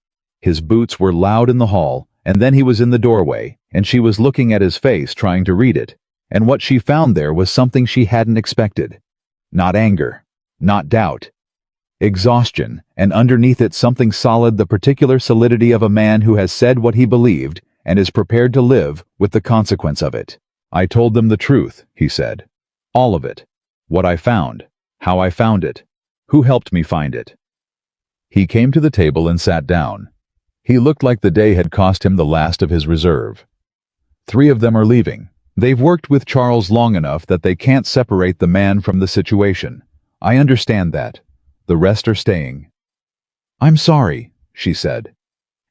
His boots were loud in the hall, and then he was in the doorway, and she was looking at his face trying to read it, and what she found there was something she hadn't expected. Not anger, not doubt. Exhaustion, and underneath it something solid, the particular solidity of a man who has said what he believed and is prepared to live with the consequence of it. "I told them the truth," he said. "All of it. What I found, how I found it, who helped me find it." He came to the table and sat down. He looked like the day had cost him the last of his reserve. 3 of them are leaving. They've worked with Charles long enough that they can't separate the man from the situation. I understand that. The rest are staying. "I'm sorry," she said.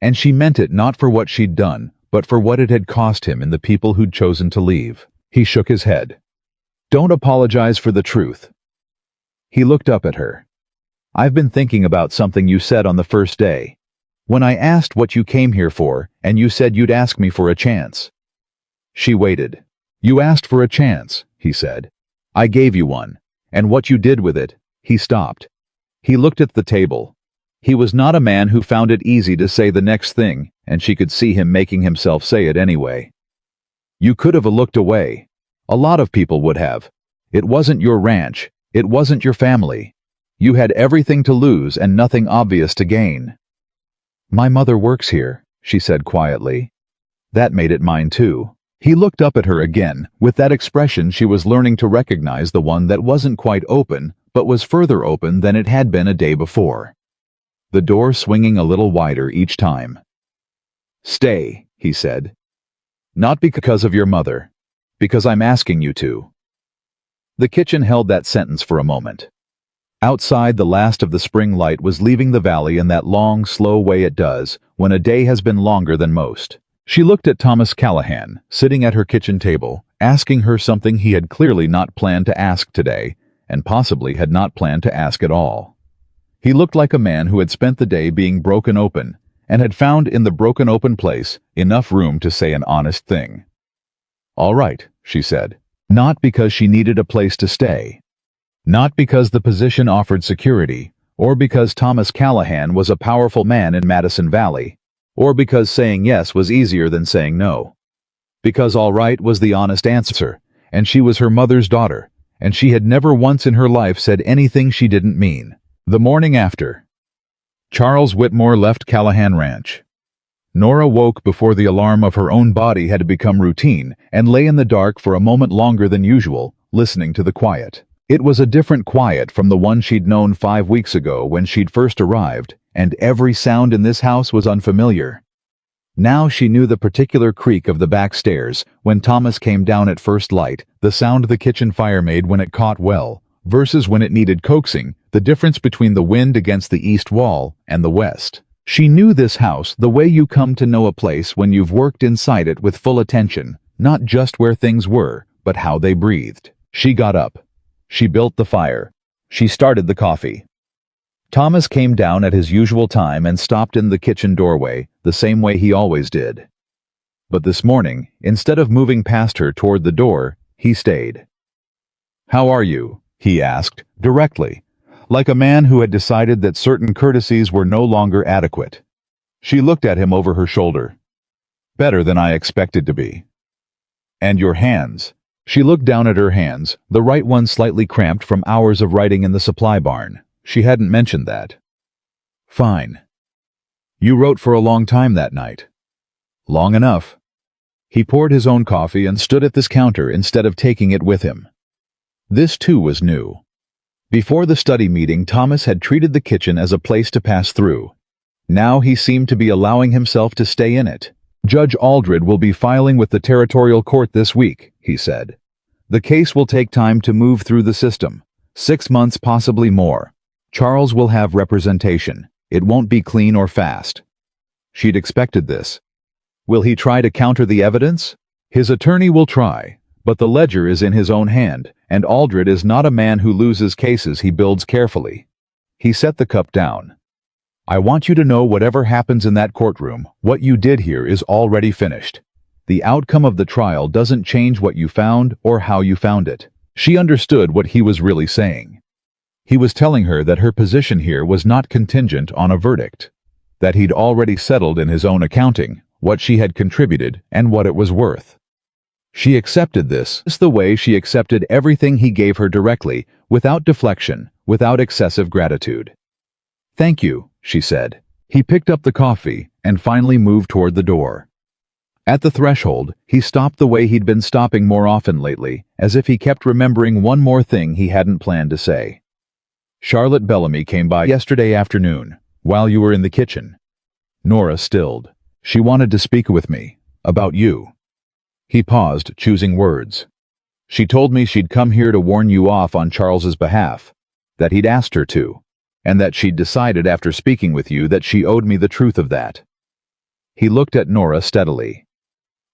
And she meant it not for what she'd done, but for what it had cost him in the people who'd chosen to leave. He shook his head. "Don't apologize for the truth." He looked up at her. "I've been thinking about something you said on the first day. When I asked what you came here for, and you said you'd ask me for a chance." She waited. "You asked for a chance," he said. "I gave you one. And what you did with it." He stopped. He looked at the table. He was not a man who found it easy to say the next thing, and she could see him making himself say it anyway. "You could have looked away. A lot of people would have. It wasn't your ranch. It wasn't your family. You had everything to lose and nothing obvious to gain." "My mother works here," she said quietly. "That made it mine too." He looked up at her again, with that expression she was learning to recognize, the one that wasn't quite open, but was further open than it had been a day before. The door swinging a little wider each time. "Stay," he said. "Not because of your mother. Because I'm asking you to." The kitchen held that sentence for a moment. Outside, the last of the spring light was leaving the valley in that long, slow way it does when a day has been longer than most. She looked at Thomas Callahan, sitting at her kitchen table, asking her something he had clearly not planned to ask today, and possibly had not planned to ask at all. He looked like a man who had spent the day being broken open, and had found in the broken open place enough room to say an honest thing. "All right," she said. Not because she needed a place to stay. Not because the position offered security, or because Thomas Callahan was a powerful man in Madison Valley, or because saying yes was easier than saying no. Because all right was the honest answer, and she was her mother's daughter, and she had never once in her life said anything she didn't mean. The morning after, Charles Whitmore left Callahan Ranch. Nora woke before the alarm of her own body had become routine and lay in the dark for a moment longer than usual, listening to the quiet. It was a different quiet from the one she'd known 5 weeks ago when she'd first arrived, and every sound in this house was unfamiliar. Now she knew the particular creak of the back stairs when Thomas came down at first light, the sound the kitchen fire made when it caught well, versus when it needed coaxing, the difference between the wind against the east wall and the west. She knew this house the way you come to know a place when you've worked inside it with full attention, not just where things were, but how they breathed. She got up. She built the fire. She started the coffee. Thomas came down at his usual time and stopped in the kitchen doorway, the same way he always did. But this morning, instead of moving past her toward the door, he stayed. "How are you?" he asked, directly, like a man who had decided that certain courtesies were no longer adequate. She looked at him over her shoulder. "Better than I expected to be." "And your hands?" She looked down at her hands, the right one slightly cramped from hours of writing in the supply barn. She hadn't mentioned that. "Fine." "You wrote for a long time that night." "Long enough." He poured his own coffee and stood at this counter instead of taking it with him. This too was new. Before the study meeting, Thomas had treated the kitchen as a place to pass through. Now he seemed to be allowing himself to stay in it. "Judge Aldred will be filing with the territorial court this week," he said. "The case will take time to move through the system. 6 months, possibly more. Charles will have representation. It won't be clean or fast." She'd expected this. Will he try to counter the evidence? His attorney will try, but the ledger is in his own hand, and Aldred is not a man who loses cases he builds carefully. He set the cup down. "I want you to know whatever happens in that courtroom, what you did here is already finished. The outcome of the trial doesn't change what you found or how you found it." She understood what he was really saying. He was telling her that her position here was not contingent on a verdict, that he'd already settled in his own accounting what she had contributed and what it was worth. She accepted this the way she accepted everything he gave her directly, without deflection, without excessive gratitude. "Thank you," she said. He picked up the coffee and finally moved toward the door. At the threshold, he stopped the way he'd been stopping more often lately, as if he kept remembering one more thing he hadn't planned to say. "Charlotte Bellamy came by yesterday afternoon, while you were in the kitchen." Nora stilled. "She wanted to speak with me, about you." He paused, choosing words. "She told me she'd come here to warn you off on Charles's behalf, that he'd asked her to, and that she'd decided after speaking with you that she owed me the truth of that." He looked at Nora steadily.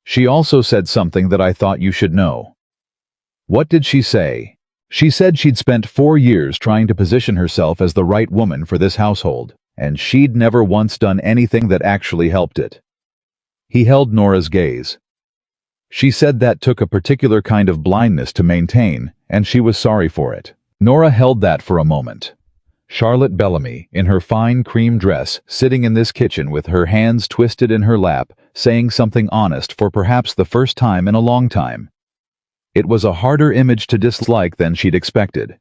"She also said something that I thought you should know." "What did she say?" "She said she'd spent 4 years trying to position herself as the right woman for this household, and she'd never once done anything that actually helped it." He held Nora's gaze. "She said that took a particular kind of blindness to maintain, and she was sorry for it." Nora held that for a moment. Charlotte Bellamy, in her fine cream dress, sitting in this kitchen with her hands twisted in her lap, saying something honest for perhaps the first time in a long time. It was a harder image to dislike than she'd expected.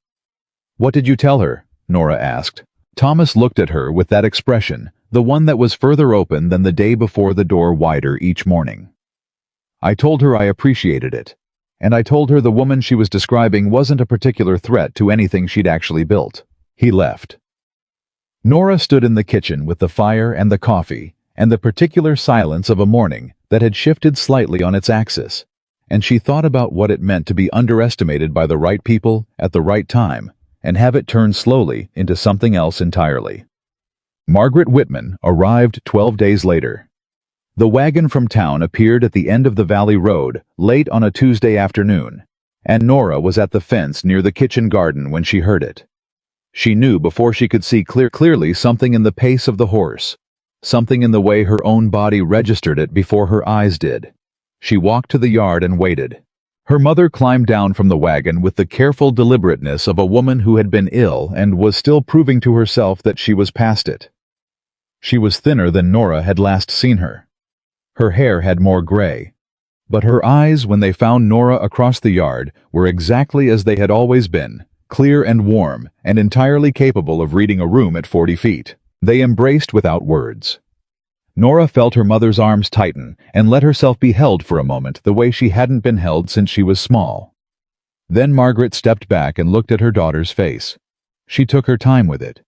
"What did you tell her?" Nora asked. Thomas looked at her with that expression, the one that was further open than the day before, the door wider each morning. "I told her I appreciated it. And I told her the woman she was describing wasn't a particular threat to anything she'd actually built." He left. Nora stood in the kitchen with the fire and the coffee, and the particular silence of a morning that had shifted slightly on its axis, and she thought about what it meant to be underestimated by the right people at the right time, and have it turn slowly into something else entirely. Margaret Whitman arrived 12 days later. The wagon from town appeared at the end of the valley road late on a Tuesday afternoon, and Nora was at the fence near the kitchen garden when she heard it. She knew before she could see clearly something in the pace of the horse, something in the way her own body registered it before her eyes did. She walked to the yard and waited. Her mother climbed down from the wagon with the careful deliberateness of a woman who had been ill and was still proving to herself that she was past it. She was thinner than Nora had last seen her. Her hair had more gray. But her eyes, when they found Nora across the yard, were exactly as they had always been, clear and warm, and entirely capable of reading a room at 40 feet. They embraced without words. Nora felt her mother's arms tighten and let herself be held for a moment the way she hadn't been held since she was small. Then Margaret stepped back and looked at her daughter's face. She took her time with it.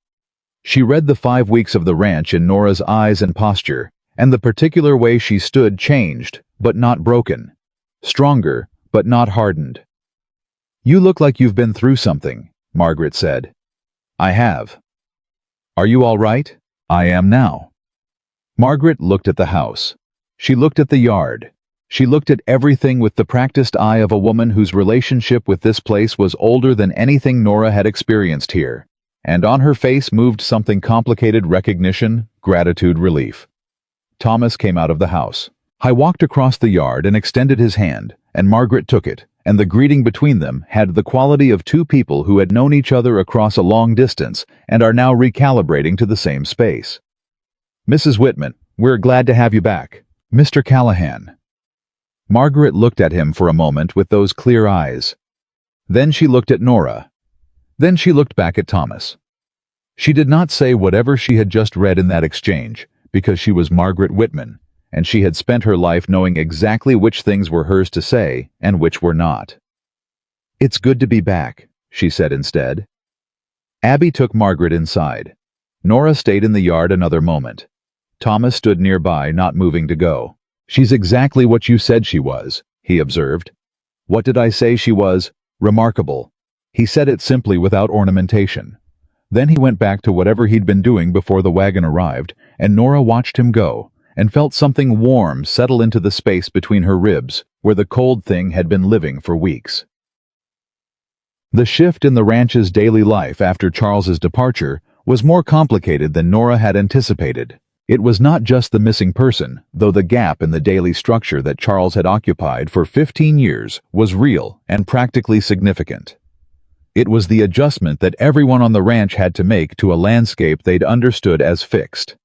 She read the 5 weeks of the ranch in Nora's eyes and posture, and the particular way she stood changed, but not broken. Stronger, but not hardened. "You look like you've been through something," Margaret said. "I have." "Are you all right?" "I am now." Margaret looked at the house. She looked at the yard. She looked at everything with the practiced eye of a woman whose relationship with this place was older than anything Nora had experienced here, and on her face moved something complicated: recognition, gratitude, relief. Thomas came out of the house. I walked across the yard and extended his hand, and Margaret took it, and the greeting between them had the quality of two people who had known each other across a long distance and are now recalibrating to the same space. "Mrs. Whitman, we're glad to have you back. Mr. Callahan." Margaret looked at him for a moment with those clear eyes. Then she looked at Nora. Then she looked back at Thomas. She did not say whatever she had just read in that exchange, because she was Margaret Whitman, and she had spent her life knowing exactly which things were hers to say and which were not. "It's good to be back," she said instead. Abby took Margaret inside. Nora stayed in the yard another moment. Thomas stood nearby, not moving to go. "She's exactly what you said she was," he observed. "What did I say she was? Remarkable." He said it simply without ornamentation. Then he went back to whatever he'd been doing before the wagon arrived, and Nora watched him go, and felt something warm settle into the space between her ribs, where the cold thing had been living for weeks. The shift in the ranch's daily life after Charles's departure was more complicated than Nora had anticipated. It was not just the missing person, though the gap in the daily structure that Charles had occupied for 15 years was real and practically significant. It was the adjustment that everyone on the ranch had to make to a landscape they'd understood as fixed.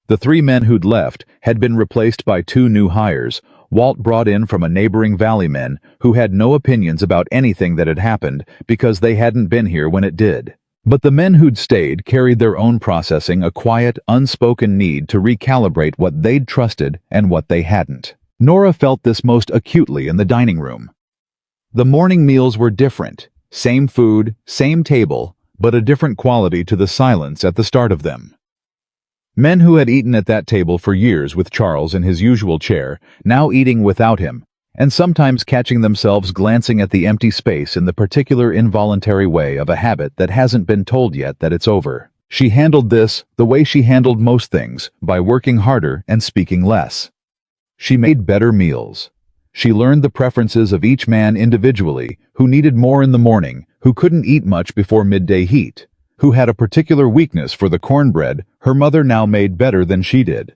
The 3 men who'd left had been replaced by 2 new hires, Walt brought in from a neighboring valley men who had no opinions about anything that had happened because they hadn't been here when it did. But the men who'd stayed carried their own processing, a quiet, unspoken need to recalibrate what they'd trusted and what they hadn't. Nora felt this most acutely in the dining room. The morning meals were different. Same food, same table, but a different quality to the silence at the start of them. Men who had eaten at that table for years with Charles in his usual chair, now eating without him, and sometimes catching themselves glancing at the empty space in the particular involuntary way of a habit that hasn't been told yet that it's over. She handled this the way she handled most things, by working harder and speaking less. She made better meals. She learned the preferences of each man individually, who needed more in the morning, who couldn't eat much before midday heat, who had a particular weakness for the cornbread her mother now made better than she did.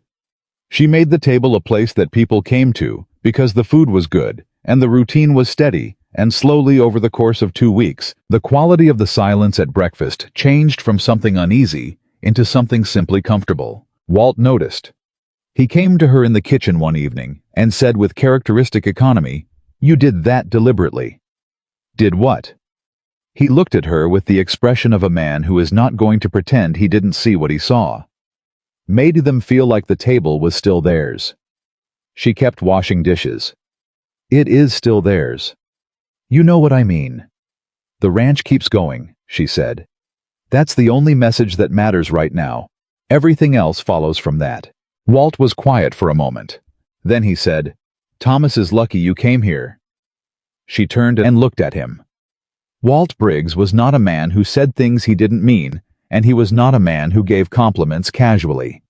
She made the table a place that people came to, because the food was good, and the routine was steady, and slowly over the course of 2 weeks, the quality of the silence at breakfast changed from something uneasy into something simply comfortable. Walt noticed. He came to her in the kitchen one evening and said with characteristic economy, "You did that deliberately." "Did what?" He looked at her with the expression of a man who is not going to pretend he didn't see what he saw. "Made them feel like the table was still theirs." She kept washing dishes. "It is still theirs. You know what I mean. The ranch keeps going," she said. "That's the only message that matters right now. Everything else follows from that." Walt was quiet for a moment. Then he said, "Thomas is lucky you came here." She turned and looked at him. Walt Briggs was not a man who said things he didn't mean, and he was not a man who gave compliments casually.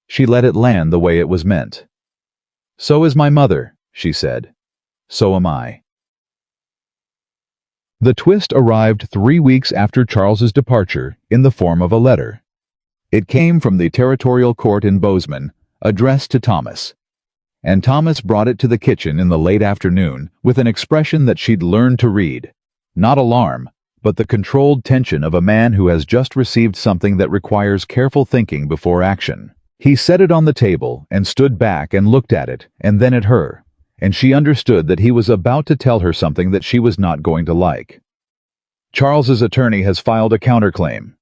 She let it land the way it was meant. "So is my mother," she said. "So am I." The twist arrived 3 weeks after Charles's departure in the form of a letter. It came from the territorial court in Bozeman, addressed to Thomas. And Thomas brought it to the kitchen in the late afternoon with an expression that she'd learned to read. Not alarm, but the controlled tension of a man who has just received something that requires careful thinking before action. He set it on the table and stood back and looked at it, and then at her, and she understood that he was about to tell her something that she was not going to like. "Charles's attorney has filed a counterclaim."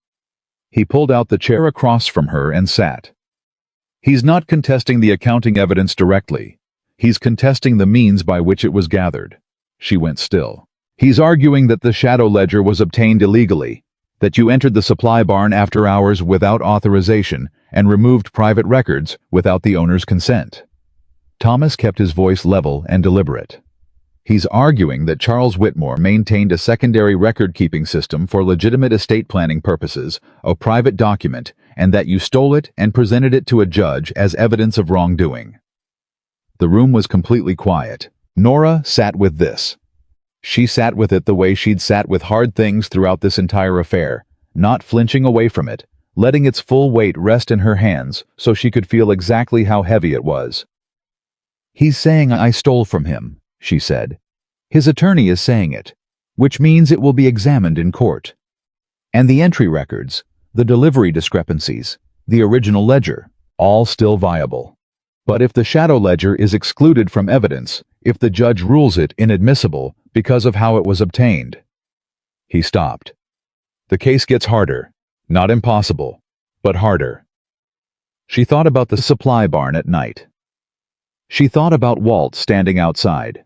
He pulled out the chair across from her and sat. "He's not contesting the accounting evidence directly. He's contesting the means by which it was gathered." She went still. "He's arguing that the shadow ledger was obtained illegally, that you entered the supply barn after hours without authorization and removed private records without the owner's consent." Thomas kept his voice level and deliberate. "He's arguing that Charles Whitmore maintained a secondary record-keeping system for legitimate estate planning purposes, a private document, and that you stole it and presented it to a judge as evidence of wrongdoing." The room was completely quiet. Nora sat with this. She sat with it the way she'd sat with hard things throughout this entire affair, not flinching away from it, letting its full weight rest in her hands so she could feel exactly how heavy it was. "He's saying I stole from him," she said. "His attorney is saying it, which means it will be examined in court. And the entry records, the delivery discrepancies, the original ledger, all still viable. But if the shadow ledger is excluded from evidence, if the judge rules it inadmissible because of how it was obtained..." He stopped. "The case gets harder. Not impossible, but harder." She thought about the supply barn at night. She thought about Walt standing outside.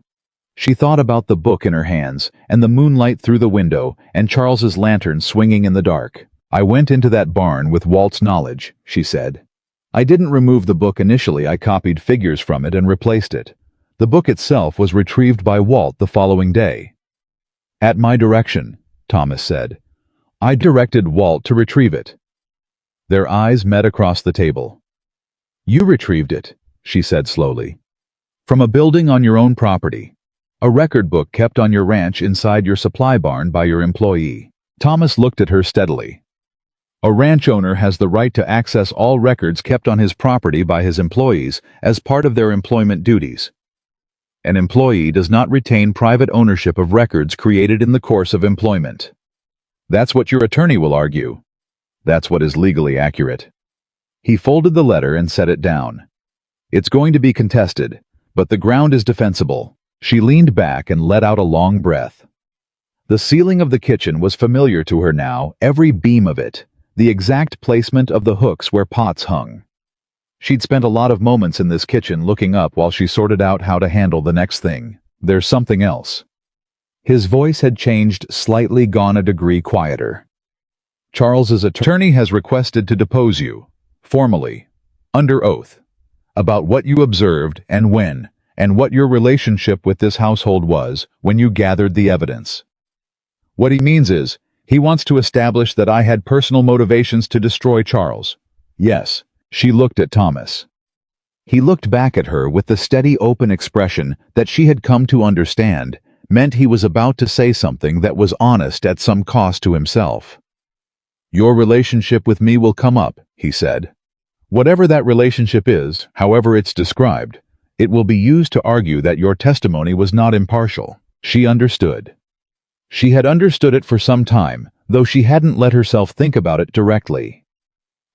She thought about the book in her hands, and the moonlight through the window, and Charles's lantern swinging in the dark. "I went into that barn with Walt's knowledge," she said. "I didn't remove the book initially. I copied figures from it and replaced it. The book itself was retrieved by Walt the following day." "At my direction," Thomas said. "I directed Walt to retrieve it." Their eyes met across the table. "You retrieved it," she said slowly. "From a building on your own property. A record book kept on your ranch inside your supply barn by your employee." Thomas looked at her steadily. "A ranch owner has the right to access all records kept on his property by his employees as part of their employment duties. An employee does not retain private ownership of records created in the course of employment. That's what your attorney will argue. That's what is legally accurate." He folded the letter and set it down. "It's going to be contested, but the ground is defensible." She leaned back and let out a long breath. The ceiling of the kitchen was familiar to her now, every beam of it, the exact placement of the hooks where pots hung. She'd spent a lot of moments in this kitchen looking up while she sorted out how to handle the next thing. "There's something else." His voice had changed slightly, gone a degree quieter. "Charles's attorney has requested to depose you, formally, under oath, about what you observed and when, and what your relationship with this household was when you gathered the evidence. What he means is, he wants to establish that I had personal motivations to destroy Charles." "Yes." She looked at Thomas. He looked back at her with the steady, open expression that she had come to understand meant he was about to say something that was honest at some cost to himself. "Your relationship with me will come up," he said. "Whatever that relationship is, however it's described, it will be used to argue that your testimony was not impartial." She understood. She had understood it for some time, though she hadn't let herself think about it directly.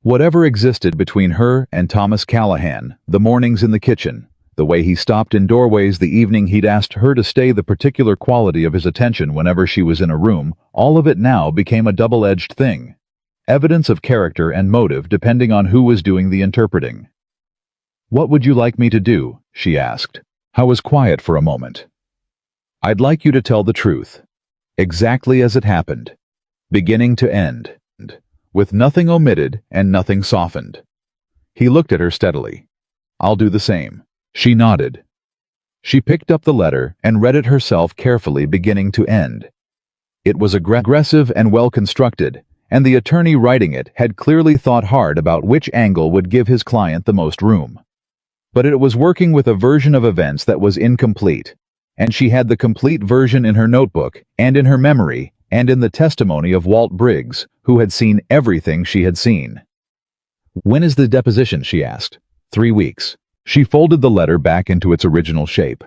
Whatever existed between her and Thomas Callahan, the mornings in the kitchen, the way he stopped in doorways the evening he'd asked her to stay, the particular quality of his attention whenever she was in a room, all of it now became a double-edged thing. Evidence of character and motive depending on who was doing the interpreting. "What would you like me to do?" she asked. I was quiet for a moment. "I'd like you to tell the truth, exactly as it happened, beginning to end, with nothing omitted and nothing softened." He looked at her steadily. "I'll do the same." She nodded. She picked up the letter and read it herself carefully, beginning to end. It was aggressive and well-constructed, and the attorney writing it had clearly thought hard about which angle would give his client the most room. But it was working with a version of events that was incomplete, and she had the complete version in her notebook and in her memory and in the testimony of Walt Briggs, who had seen everything she had seen. "When is the deposition?" she asked. 3 weeks. She folded the letter back into its original shape.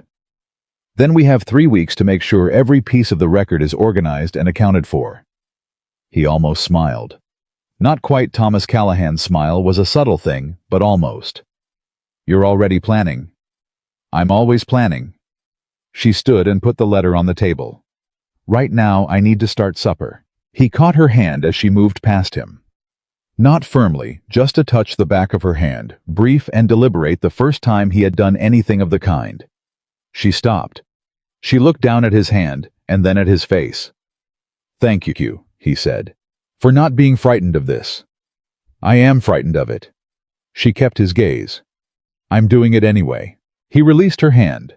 "Then we have 3 weeks to make sure every piece of the record is organized and accounted for." He almost smiled. Not quite Thomas Callahan's smile was a subtle thing, but almost. "You're already planning." "I'm always planning." She stood and put the letter on the table. "Right now, I need to start supper." He caught her hand as she moved past him. Not firmly, just to touch the back of her hand, brief and deliberate, the first time he had done anything of the kind. She stopped. She looked down at his hand, and then at his face. "Thank you," he said, "for not being frightened of this." "I am frightened of it." She kept his gaze. "I'm doing it anyway." He released her hand.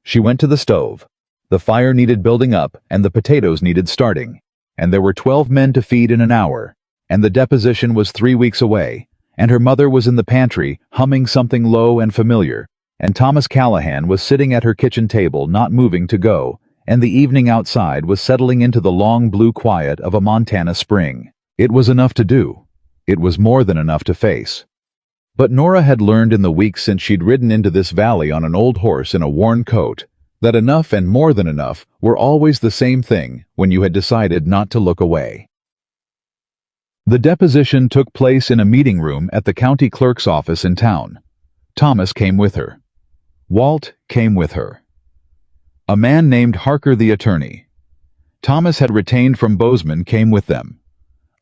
She went to the stove. The fire needed building up, and the potatoes needed starting, and there were 12 men to feed in an hour, and the deposition was 3 weeks away, and her mother was in the pantry, humming something low and familiar, and Thomas Callahan was sitting at her kitchen table, not moving to go, and the evening outside was settling into the long blue quiet of a Montana spring. It was enough to do. It was more than enough to face. But Nora had learned in the weeks since she'd ridden into this valley on an old horse in a worn coat that enough and more than enough were always the same thing when you had decided not to look away. The deposition took place in a meeting room at the county clerk's office in town. Thomas came with her. Walt came with her. A man named Harker the attorney, Thomas had retained from Bozeman, came with them.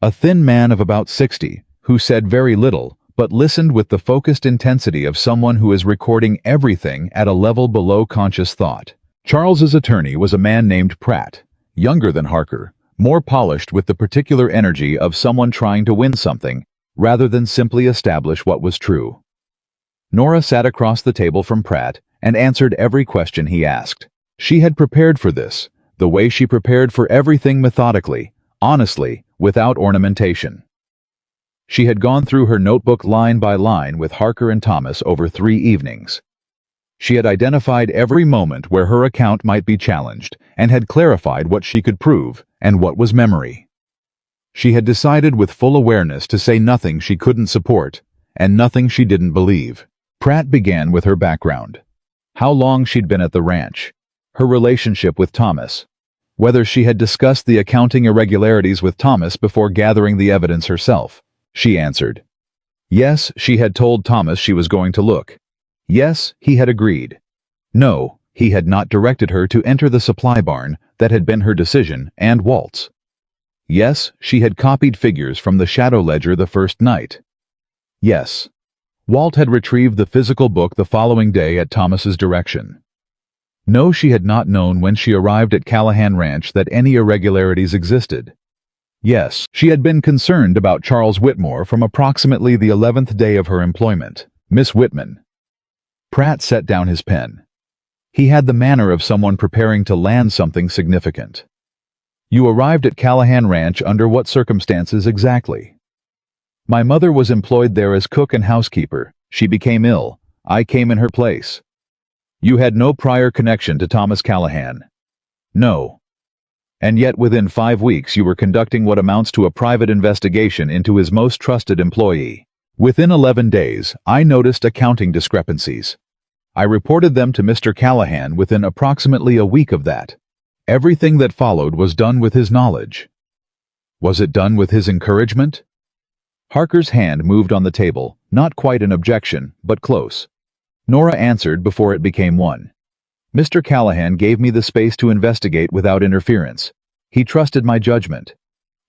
A thin man of about 60, who said very little, but listened with the focused intensity of someone who is recording everything at a level below conscious thought. Charles's attorney was a man named Pratt, younger than Harker, more polished with the particular energy of someone trying to win something, rather than simply establish what was true. Nora sat across the table from Pratt and answered every question he asked. She had prepared for this, the way she prepared for everything, methodically, honestly, without ornamentation. She had gone through her notebook line by line with Harker and Thomas over 3 evenings. She had identified every moment where her account might be challenged and had clarified what she could prove and what was memory. She had decided with full awareness to say nothing she couldn't support and nothing she didn't believe. Pratt began with her background. How long she'd been at the ranch, her relationship with Thomas, whether she had discussed the accounting irregularities with Thomas before gathering the evidence herself. She answered. Yes, she had told Thomas she was going to look. Yes, he had agreed. No, he had not directed her to enter the supply barn that had been her decision and Walt's. Yes, she had copied figures from the shadow ledger the first night. Yes, Walt had retrieved the physical book the following day at Thomas's direction. No, she had not known when she arrived at Callahan Ranch that any irregularities existed. Yes, she had been concerned about Charles Whitmore from approximately the 11th day of her employment. Miss Whitman. Pratt set down his pen. He had the manner of someone preparing to land something significant. You arrived at Callahan Ranch under what circumstances exactly? My mother was employed there as cook and housekeeper. She became ill. I came in her place. You had no prior connection to Thomas Callahan. No. And yet within 5 weeks you were conducting what amounts to a private investigation into his most trusted employee. Within 11 days, I noticed accounting discrepancies. I reported them to Mr. Callahan within approximately a week of that. Everything that followed was done with his knowledge. Was it done with his encouragement? Harker's hand moved on the table, not quite an objection, but close. Nora answered before it became one. Mr. Callahan gave me the space to investigate without interference. He trusted my judgment.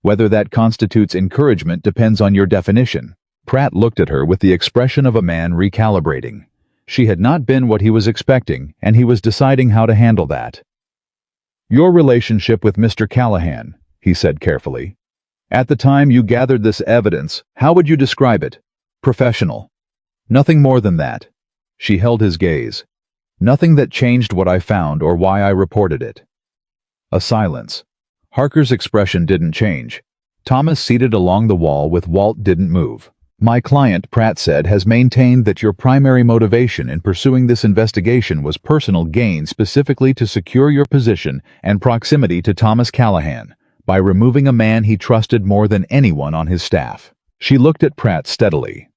Whether that constitutes encouragement depends on your definition. Pratt looked at her with the expression of a man recalibrating. She had not been what he was expecting, and he was deciding how to handle that. Your relationship with Mr. Callahan, he said carefully. At the time you gathered this evidence, how would you describe it? Professional. Nothing more than that. She held his gaze. Nothing that changed what I found or why I reported it. A silence. Harker's expression didn't change. Thomas, seated along the wall with Walt, didn't move. My client, Pratt said, has maintained that your primary motivation in pursuing this investigation was personal gain, specifically to secure your position and proximity to Thomas Callahan, by removing a man he trusted more than anyone on his staff. She looked at Pratt steadily.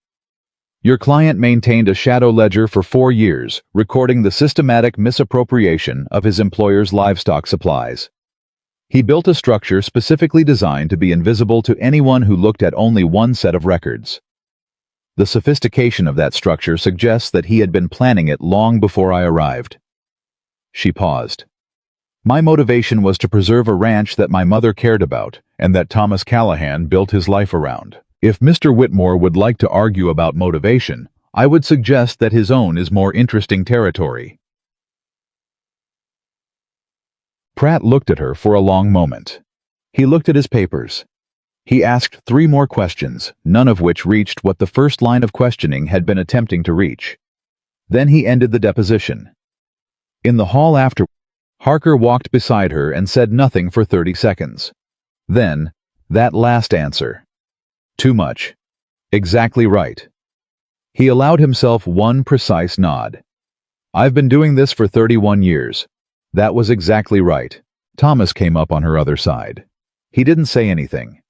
Your client maintained a shadow ledger for 4 years, recording the systematic misappropriation of his employer's livestock supplies. He built a structure specifically designed to be invisible to anyone who looked at only one set of records. The sophistication of that structure suggests that he had been planning it long before I arrived. She paused. My motivation was to preserve a ranch that my mother cared about and that Thomas Callahan built his life around. If Mr. Whitmore would like to argue about motivation, I would suggest that his own is more interesting territory. Pratt looked at her for a long moment. He looked at his papers. He asked 3 more questions, none of which reached what the first line of questioning had been attempting to reach. Then he ended the deposition. In the hall after, Harker walked beside her and said nothing for 30 seconds. Then, that last answer. Too much. Exactly right. He allowed himself one precise nod. I've been doing this for 31 years. That was exactly right. Thomas came up on her other side. He didn't say anything.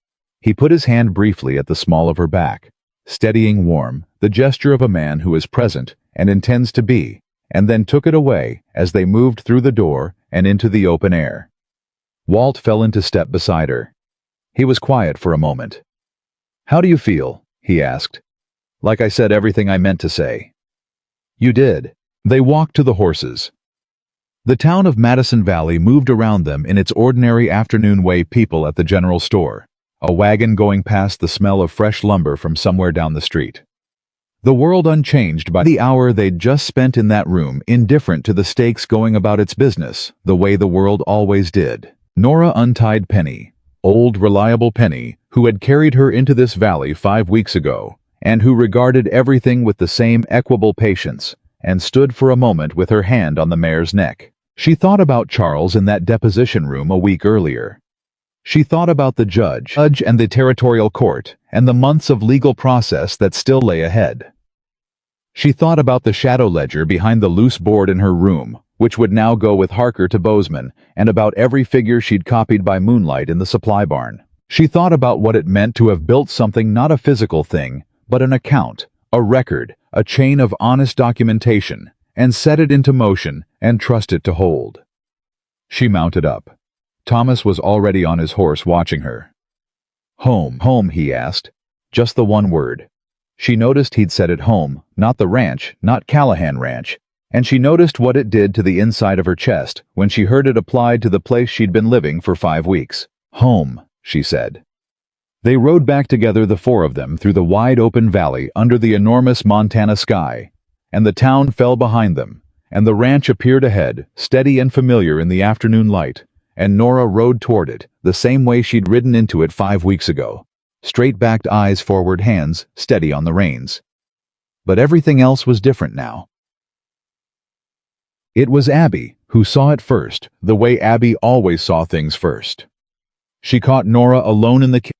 He put his hand briefly at the small of her back, steadying warm, the gesture of a man who is present and intends to be, and then took it away as they moved through the door and into the open air. Walt fell into step beside her. He was quiet for a moment. "How do you feel?" he asked. "Like I said everything I meant to say." "You did." They walked to the horses. The town of Madison Valley moved around them in its ordinary afternoon way, people at the general store, a wagon going past, the smell of fresh lumber from somewhere down the street. The world unchanged by the hour they'd just spent in that room, indifferent to the stakes, going about its business, the way the world always did. Nora untied Penny, old reliable Penny, who had carried her into this valley 5 weeks ago, and who regarded everything with the same equable patience, and stood for a moment with her hand on the mare's neck. She thought about Charles in that deposition room a week earlier. She thought about the judge and the territorial court, and the months of legal process that still lay ahead. She thought about the shadow ledger behind the loose board in her room, which would now go with Harker to Bozeman, and about every figure she'd copied by moonlight in the supply barn. She thought about what it meant to have built something, not a physical thing, but an account, a record, a chain of honest documentation, and set it into motion and trust it to hold. She mounted up. Thomas was already on his horse watching her. "Home, home," he asked. Just the one word. She noticed he'd said it home, not the ranch, not Callahan Ranch, and she noticed what it did to the inside of her chest when she heard it applied to the place she'd been living for 5 weeks. "Home," she said. They rode back together, the four of them, through the wide open valley under the enormous Montana sky, and the town fell behind them, and the ranch appeared ahead, steady and familiar in the afternoon light, and Nora rode toward it, the same way she'd ridden into it 5 weeks ago. Straight-backed, eyes forward, hands steady on the reins. But everything else was different now. It was Abby who saw it first, the way Abby always saw things first. She caught Nora alone in the kitchen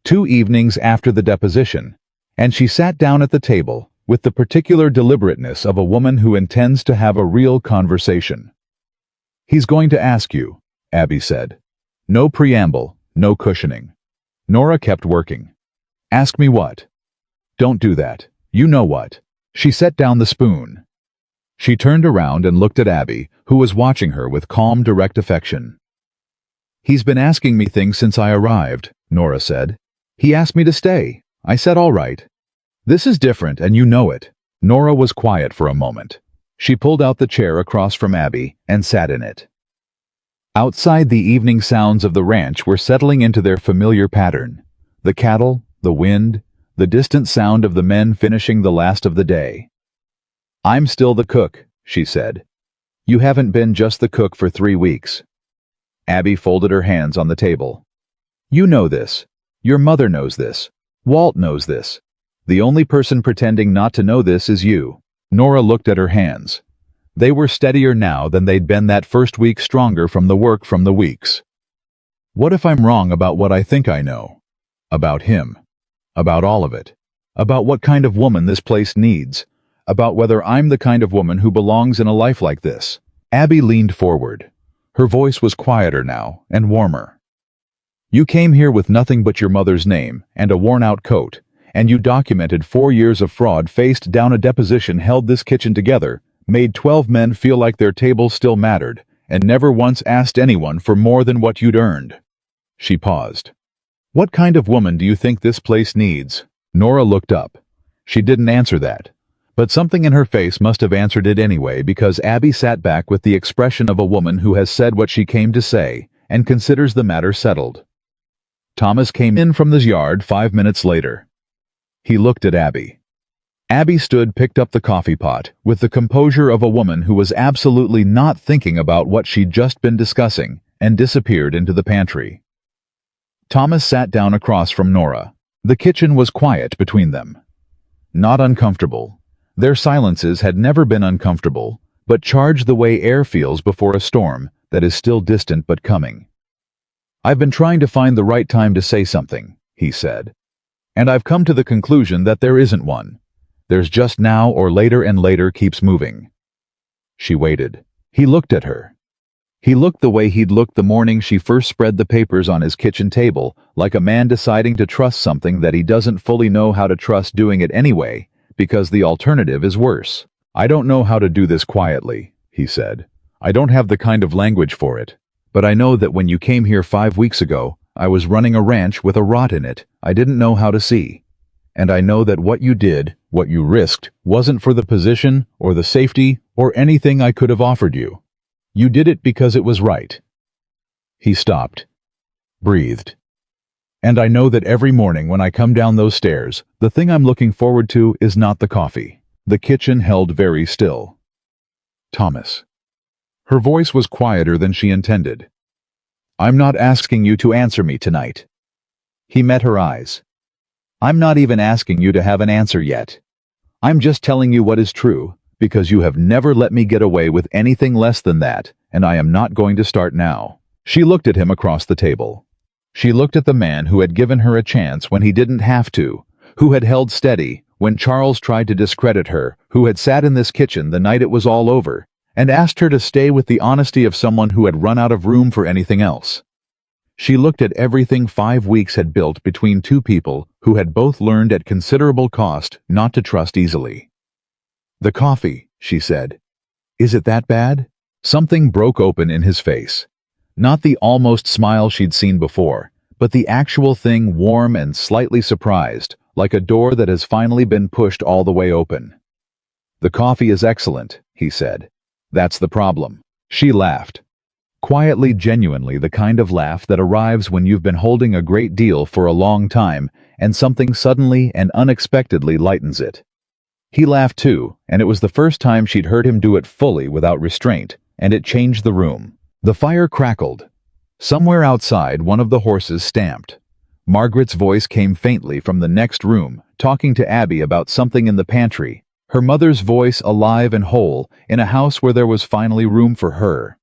2 evenings after the deposition, and she sat down at the table with the particular deliberateness of a woman who intends to have a real conversation. "He's going to ask you," Abby said. No preamble, no cushioning. Nora kept working. "Ask me what?" "Don't do that. You know what." She set down the spoon. She turned around and looked at Abby, who was watching her with calm, direct affection. "He's been asking me things since I arrived," Nora said. "He asked me to stay. I said all right. This is different, and you know it." Nora was quiet for a moment. She pulled out the chair across from Abby and sat in it. Outside, the evening sounds of the ranch were settling into their familiar pattern. The cattle, the wind, the distant sound of the men finishing the last of the day. "I'm still the cook," she said. "You haven't been just the cook for 3 weeks." Abby folded her hands on the table. "You know this. Your mother knows this. Walt knows this. The only person pretending not to know this is you." Nora looked at her hands. They were steadier now than they'd been that first week, stronger from the work, from the weeks. "What if I'm wrong about what I think I know? About him. About all of it. About what kind of woman this place needs. About whether I'm the kind of woman who belongs in a life like this." Abby leaned forward. Her voice was quieter now, and warmer. "You came here with nothing but your mother's name and a worn-out coat, and you documented 4 years of fraud, faced down a deposition, held this kitchen together, made 12 men feel like their table still mattered, and never once asked anyone for more than what you'd earned." She paused. "What kind of woman do you think this place needs?" Nora looked up. She didn't answer that, but something in her face must have answered it anyway, because Abby sat back with the expression of a woman who has said what she came to say and considers the matter settled. Thomas came in from the yard 5 minutes later. He looked at Abby. Abby stood, picked up the coffee pot, with the composure of a woman who was absolutely not thinking about what she'd just been discussing, and disappeared into the pantry. Thomas sat down across from Nora. The kitchen was quiet between them. Not uncomfortable. Their silences had never been uncomfortable, but charged the way air feels before a storm that is still distant but coming. "I've been trying to find the right time to say something," he said. "And I've come to the conclusion that there isn't one. There's just now or later, and later keeps moving." She waited. He looked at her. He looked the way he'd looked the morning she first spread the papers on his kitchen table, like a man deciding to trust something that he doesn't fully know how to trust doing it anyway, because the alternative is worse. "I don't know how to do this quietly," he said. "I don't have the kind of language for it. But I know that when you came here 5 weeks ago, I was running a ranch with a rot in it I didn't know how to see. And I know that what you did, what you risked, wasn't for the position or the safety or anything I could have offered you. You did it because it was right." He stopped, breathed. "And I know that every morning when I come down those stairs, the thing I'm looking forward to is not the coffee." The kitchen held very still. "Thomas." Her voice was quieter than she intended. "I'm not asking you to answer me tonight." He met her eyes. "I'm not even asking you to have an answer yet. I'm just telling you what is true, because you have never let me get away with anything less than that, and I am not going to start now." She looked at him across the table. She looked at the man who had given her a chance when he didn't have to, who had held steady when Charles tried to discredit her, who had sat in this kitchen the night it was all over, and asked her to stay with the honesty of someone who had run out of room for anything else. She looked at everything 5 weeks had built between two people who had both learned at considerable cost not to trust easily. "The coffee," she said. "Is it that bad?" Something broke open in his face. Not the almost smile she'd seen before, but the actual thing, warm and slightly surprised, like a door that has finally been pushed all the way open. "The coffee is excellent," he said. "That's the problem." She laughed. Quietly, genuinely, the kind of laugh that arrives when you've been holding a great deal for a long time and something suddenly and unexpectedly lightens it. He laughed too, and it was the first time she'd heard him do it fully without restraint, and it changed the room. The fire crackled. Somewhere outside, one of the horses stamped. Margaret's voice came faintly from the next room, talking to Abby about something in the pantry, her mother's voice alive and whole in a house where there was finally room for her.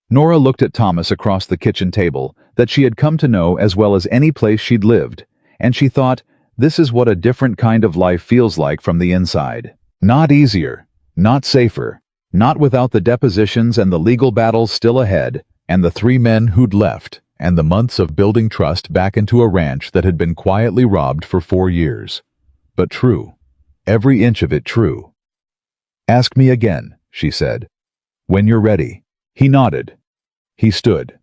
Nora looked at Thomas across the kitchen table that she had come to know as well as any place she'd lived, and she thought, this is what a different kind of life feels like from the inside. Not easier, not safer, not without the depositions and the legal battles still ahead, and the 3 men who'd left, and the months of building trust back into a ranch that had been quietly robbed for 4 years. But true. Every inch of it true. "Ask me again," she said. "When you're ready." He nodded. He stood.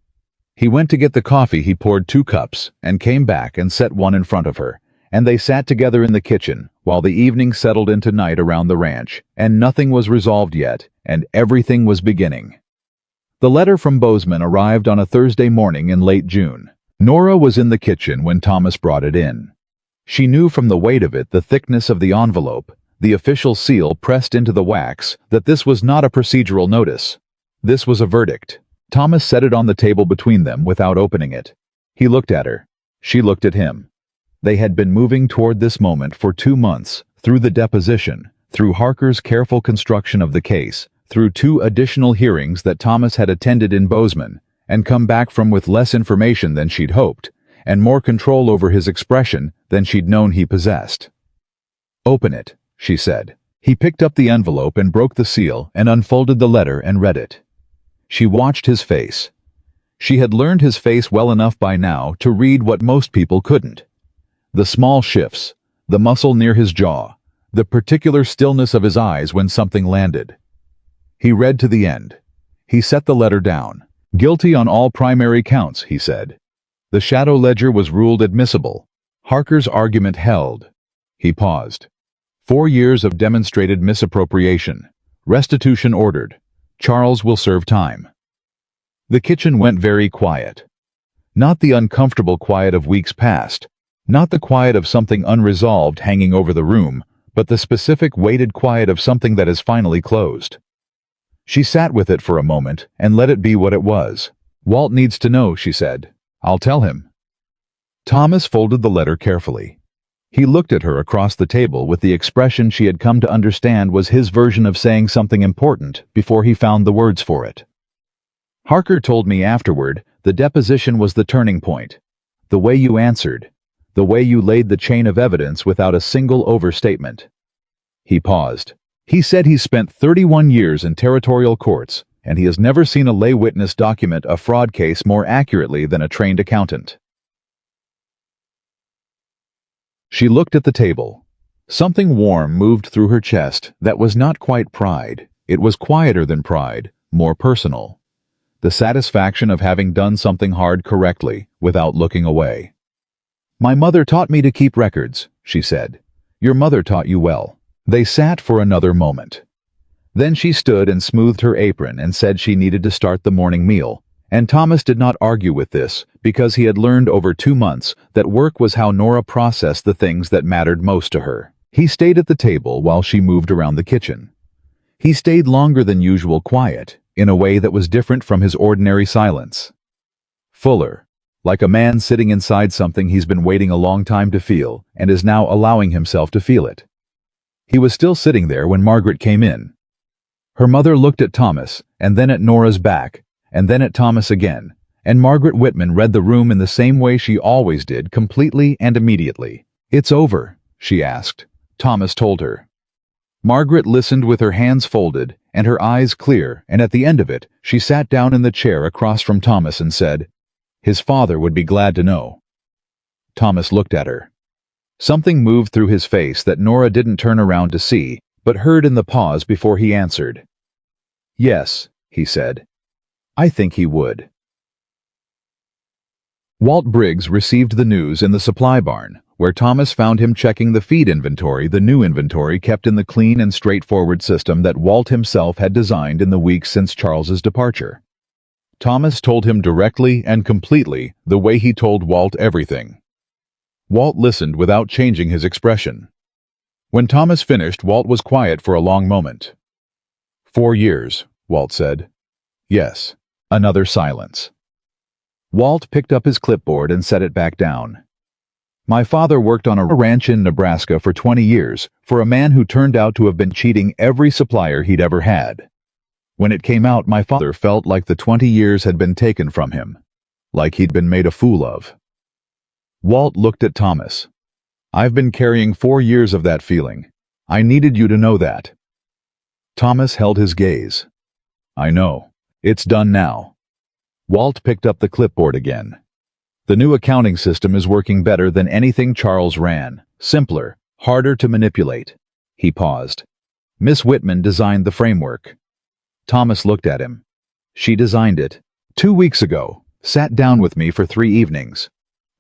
He went to get the coffee. He poured 2 cups and came back and set one in front of her, and they sat together in the kitchen while the evening settled into night around the ranch, and nothing was resolved yet, and everything was beginning. The letter from Bozeman arrived on a Thursday morning in late June. Nora was in the kitchen when Thomas brought it in. She knew from the weight of it, the thickness of the envelope, the official seal pressed into the wax, that this was not a procedural notice. This was a verdict. Thomas set it on the table between them without opening it. He looked at her. She looked at him. They had been moving toward this moment for 2 months, through the deposition, through Harker's careful construction of the case, through 2 additional hearings that Thomas had attended in Bozeman, and come back from with less information than she'd hoped, and more control over his expression than she'd known he possessed. "Open it," she said. He picked up the envelope and broke the seal and unfolded the letter and read it. She watched his face. She had learned his face well enough by now to read what most people couldn't. The small shifts, the muscle near his jaw, the particular stillness of his eyes when something landed. He read to the end. He set the letter down. "Guilty on all primary counts," he said. The shadow ledger was ruled admissible. Harker's argument held. He paused. 4 years of demonstrated misappropriation. Restitution ordered. Charles will serve time. The kitchen went very quiet. Not the uncomfortable quiet of weeks past, not the quiet of something unresolved hanging over the room, but the specific weighted quiet of something that is finally closed. She sat with it for a moment and let it be what it was. "Walt needs to know," she said. "I'll tell him." Thomas folded the letter carefully. He looked at her across the table with the expression she had come to understand was his version of saying something important before he found the words for it. "Harker told me afterward the deposition was the turning point. The way you answered. The way you laid the chain of evidence without a single overstatement." He paused. "He said he spent 31 years in territorial courts, and he has never seen a lay witness document a fraud case more accurately than a trained accountant. She looked at the table. Something warm moved through her chest that was not quite pride. It was quieter than pride, more personal. The satisfaction of having done something hard correctly, without looking away. "My mother taught me to keep records," she said. "Your mother taught you well." They sat for another moment. Then she stood and smoothed her apron and said she needed to start the morning meal, and Thomas did not argue with this because he had learned over 2 months that work was how Nora processed the things that mattered most to her. He stayed at the table while she moved around the kitchen. He stayed longer than usual, quiet, in a way that was different from his ordinary silence. Fuller, like a man sitting inside something he's been waiting a long time to feel and is now allowing himself to feel it. He was still sitting there when Margaret came in. Her mother looked at Thomas, and then at Nora's back, and then at Thomas again, and Margaret Whitman read the room in the same way she always did, completely and immediately. "It's over?" she asked. Thomas told her. Margaret listened with her hands folded and her eyes clear, and at the end of it, she sat down in the chair across from Thomas and said, "His father would be glad to know." Thomas looked at her. Something moved through his face that Nora didn't turn around to see, but heard in the pause before he answered. "Yes," he said. "I think he would." Walt Briggs received the news in the supply barn, where Thomas found him checking the feed inventory, the new inventory kept in the clean and straightforward system that Walt himself had designed in the weeks since Charles's departure. Thomas told him directly and completely the way he told Walt everything. Walt listened without changing his expression. When Thomas finished, Walt was quiet for a long moment. 4 years, Walt said. Yes. Another silence. Walt picked up his clipboard and set it back down. My father worked on a ranch in Nebraska for 20 years for a man who turned out to have been cheating every supplier he'd ever had. When it came out, my father felt like the 20 years had been taken from him, like he'd been made a fool of. Walt looked at Thomas. I've been carrying 4 years of that feeling. I needed you to know that. Thomas held his gaze. I know. It's done now. Walt picked up the clipboard again. The new accounting system is working better than anything Charles ran. Simpler, harder to manipulate. He paused. Miss Whitman designed the framework. Thomas looked at him. She designed it. 2 weeks ago, sat down with me for 3 evenings.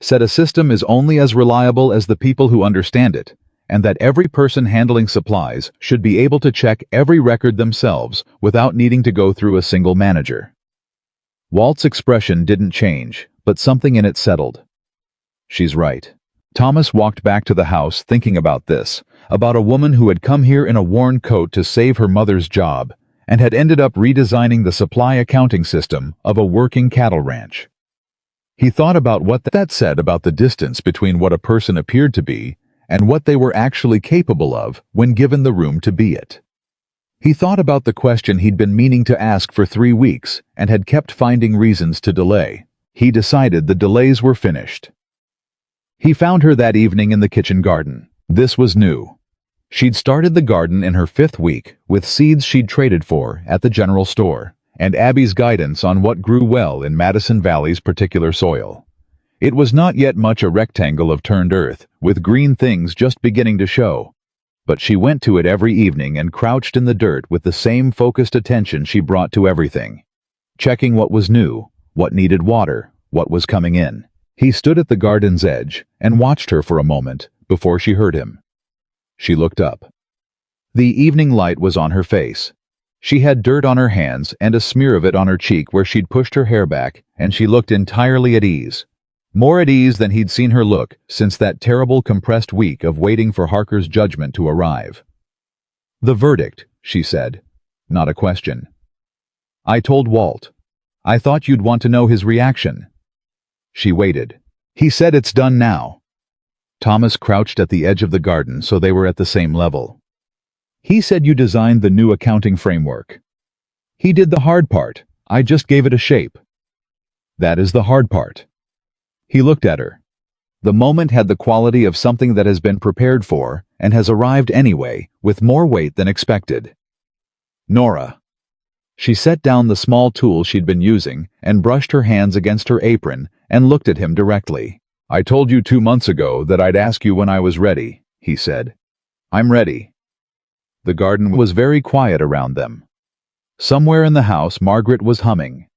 Said a system is only as reliable as the people who understand it, and that every person handling supplies should be able to check every record themselves without needing to go through a single manager. Walt's expression didn't change, but something in it settled. She's right. Thomas walked back to the house thinking about this, about a woman who had come here in a worn coat to save her mother's job, and had ended up redesigning the supply accounting system of a working cattle ranch. He thought about what that said about the distance between what a person appeared to be and what they were actually capable of when given the room to be it. He thought about the question he'd been meaning to ask for 3 weeks and had kept finding reasons to delay. He decided the delays were finished. He found her that evening in the kitchen garden. This was new. She'd started the garden in her 5th week with seeds she'd traded for at the general store, and Abby's guidance on what grew well in Madison Valley's particular soil. It was not yet much a rectangle of turned earth, with green things just beginning to show. But she went to it every evening and crouched in the dirt with the same focused attention she brought to everything, checking what was new, what needed water, what was coming in. He stood at the garden's edge and watched her for a moment before she heard him. She looked up. The evening light was on her face. She had dirt on her hands and a smear of it on her cheek where she'd pushed her hair back, and she looked entirely at ease. More at ease than he'd seen her look since that terrible compressed week of waiting for Harker's judgment to arrive. The verdict, she said, not a question. I told Walt. I thought you'd want to know his reaction. She waited. He said it's done now. Thomas crouched at the edge of the garden so they were at the same level. He said you designed the new accounting framework. He did the hard part. I just gave it a shape. That is the hard part. He looked at her. The moment had the quality of something that has been prepared for and has arrived anyway, with more weight than expected. Nora. She set down the small tool she'd been using and brushed her hands against her apron and looked at him directly. "I told you 2 months ago that I'd ask you when I was ready," he said. "I'm ready." The garden was very quiet around them. Somewhere in the house, Margaret was humming.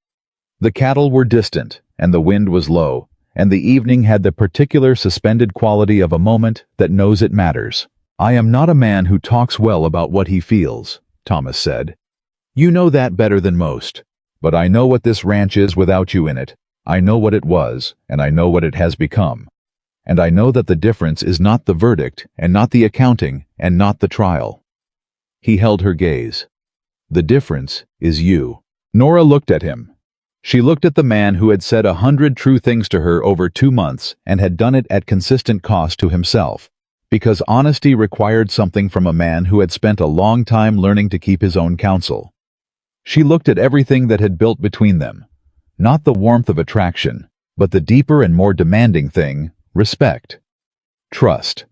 The cattle were distant, and the wind was low, and the evening had the particular suspended quality of a moment that knows it matters. "I am not a man who talks well about what he feels," Thomas said. "You know that better than most. But I know what this ranch is without you in it. I know what it was, and I know what it has become. And I know that the difference is not the verdict, and not the accounting, and not the trial." He held her gaze. "The difference is you." Nora looked at him. She looked at the man who had said 100 true things to her over 2 months and had done it at consistent cost to himself, because honesty required something from a man who had spent a long time learning to keep his own counsel. She looked at everything that had built between them, not the warmth of attraction, but the deeper and more demanding thing, respect. Trust.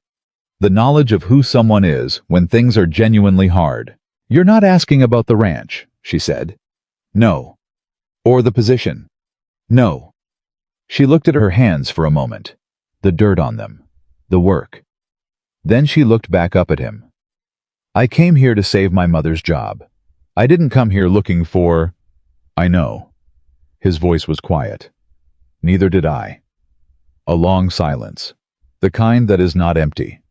The knowledge of who someone is when things are genuinely hard. "You're not asking about the ranch," she said. "No." "Or the position?" "No." She looked at her hands for a moment, the dirt on them, the work. Then she looked back up at him. "I came here to save my mother's job. I didn't come here looking for—" "I know." His voice was quiet. "Neither did I." A long silence, the kind that is not empty.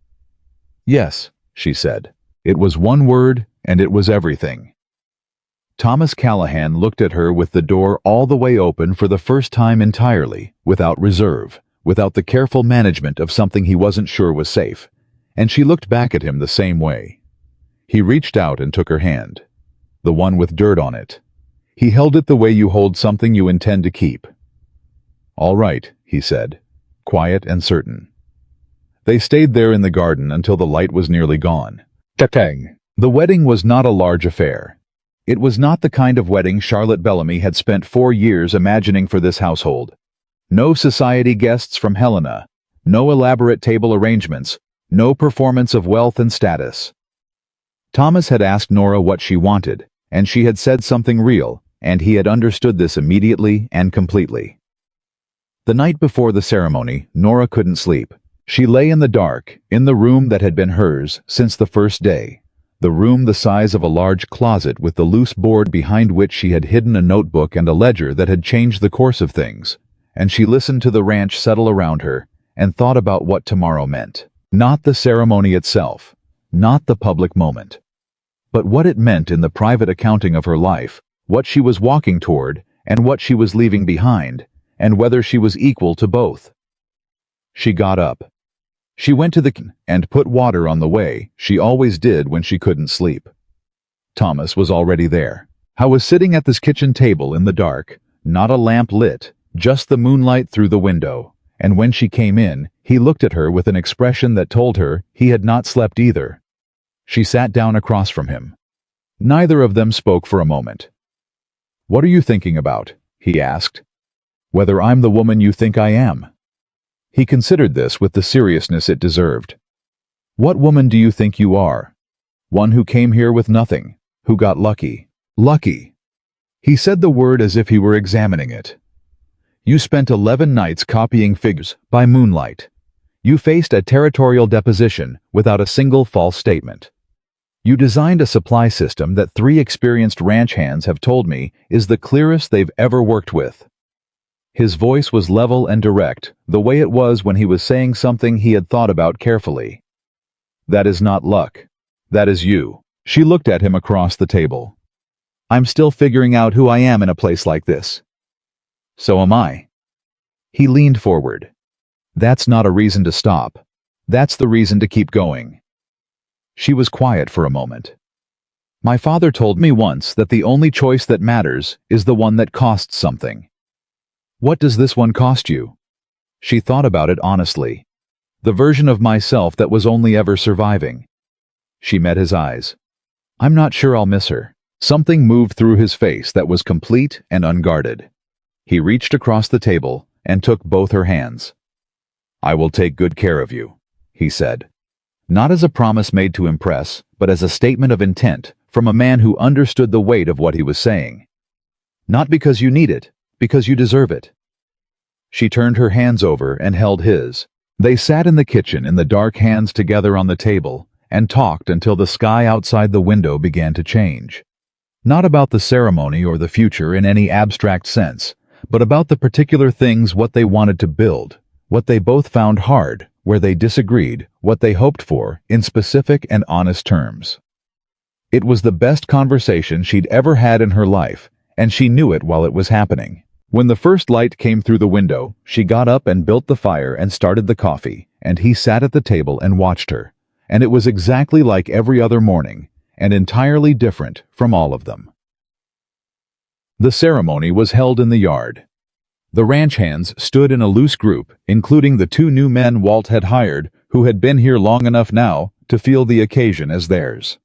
"Yes," she said. It was one word, and it was everything. Thomas Callahan looked at her with the door all the way open for the first time entirely, without reserve, without the careful management of something he wasn't sure was safe, and she looked back at him the same way. He reached out and took her hand, the one with dirt on it. He held it the way you hold something you intend to keep. "All right," he said, quiet and certain. They stayed there in the garden until the light was nearly gone. Ta-tang. The wedding was not a large affair. It was not the kind of wedding Charlotte Bellamy had spent 4 years imagining for this household. No society guests from Helena, no elaborate table arrangements, no performance of wealth and status. Thomas had asked Nora what she wanted, and she had said something real, and he had understood this immediately and completely. The night before the ceremony, Nora couldn't sleep. She lay in the dark, in the room that had been hers since the first day. The room the size of a large closet with the loose board behind which she had hidden a notebook and a ledger that had changed the course of things, and she listened to the ranch settle around her and thought about what tomorrow meant. Not the ceremony itself, not the public moment, but what it meant in the private accounting of her life, what she was walking toward and what she was leaving behind, and whether she was equal to both. She got up. She went to the kitchen and put water on the way she always did when she couldn't sleep. Thomas was already there. I was sitting at this kitchen table in the dark, not a lamp lit, just the moonlight through the window, and when she came in, he looked at her with an expression that told her he had not slept either. She sat down across from him. Neither of them spoke for a moment. "What are you thinking about?" he asked. "Whether I'm the woman you think I am." He considered this with the seriousness it deserved. "What woman do you think you are? One who came here with nothing, who got lucky." Lucky. He said the word as if he were examining it. "You spent 11 nights copying figures by moonlight. You faced a territorial deposition without a single false statement. You designed a supply system that 3 experienced ranch hands have told me is the clearest they've ever worked with." His voice was level and direct, the way it was when he was saying something he had thought about carefully. "That is not luck. That is you." She looked at him across the table. "I'm still figuring out who I am in a place like this." "So am I." He leaned forward. "That's not a reason to stop. That's the reason to keep going." She was quiet for a moment. "My father told me once that the only choice that matters is the one that costs something." "What does this one cost you?" She thought about it honestly. The version of myself that was only ever surviving. She met his eyes. "I'm not sure I'll miss her." Something moved through his face that was complete and unguarded. He reached across the table and took both her hands. "I will take good care of you," he said. Not as a promise made to impress, but as a statement of intent, from a man who understood the weight of what he was saying. Not because you need it, because you deserve it. She turned her hands over and held his. They sat in the kitchen in the dark, hands together on the table, and talked until the sky outside the window began to change. Not about the ceremony or the future in any abstract sense, but about the particular things, what they wanted to build, what they both found hard, where they disagreed, what they hoped for, in specific and honest terms. It was the best conversation she'd ever had in her life, and she knew it while it was happening. When the first light came through the window, she got up and built the fire and started the coffee, and he sat at the table and watched her. And it was exactly like every other morning, and entirely different from all of them. The ceremony was held in the yard. The ranch hands stood in a loose group, including the 2 new men Walt had hired, who had been here long enough now to feel the occasion as theirs.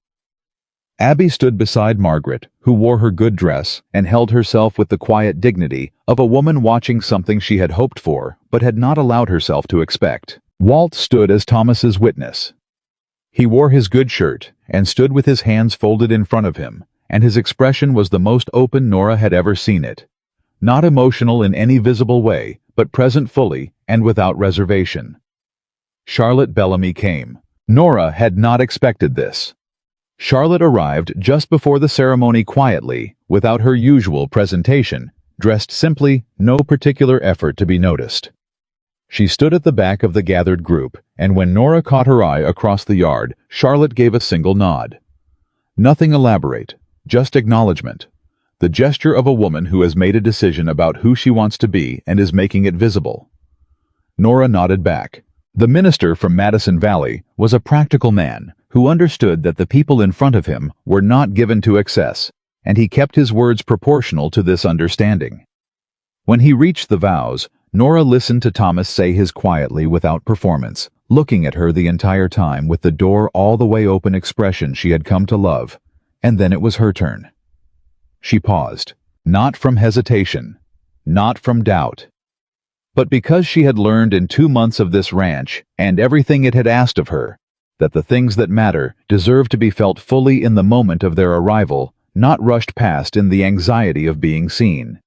Abby stood beside Margaret, who wore her good dress and held herself with the quiet dignity of a woman watching something she had hoped for but had not allowed herself to expect. Walt stood as Thomas's witness. He wore his good shirt and stood with his hands folded in front of him, and his expression was the most open Nora had ever seen it. Not emotional in any visible way, but present fully and without reservation. Charlotte Bellamy came. Nora had not expected this. Charlotte arrived just before the ceremony quietly, without her usual presentation, dressed simply, no particular effort to be noticed. She stood at the back of the gathered group, and when Nora caught her eye across the yard, Charlotte gave a single nod. Nothing elaborate, just acknowledgement. The gesture of a woman who has made a decision about who she wants to be and is making it visible. Nora nodded back. The minister from Madison Valley was a practical man who understood that the people in front of him were not given to excess, and he kept his words proportional to this understanding. When he reached the vows, Nora listened to Thomas say his quietly without performance, looking at her the entire time with the door all the way open expression she had come to love, and then it was her turn. She paused, not from hesitation, not from doubt, but because she had learned in 2 months of this ranch, and everything it had asked of her, that the things that matter deserve to be felt fully in the moment of their arrival, not rushed past in the anxiety of being seen.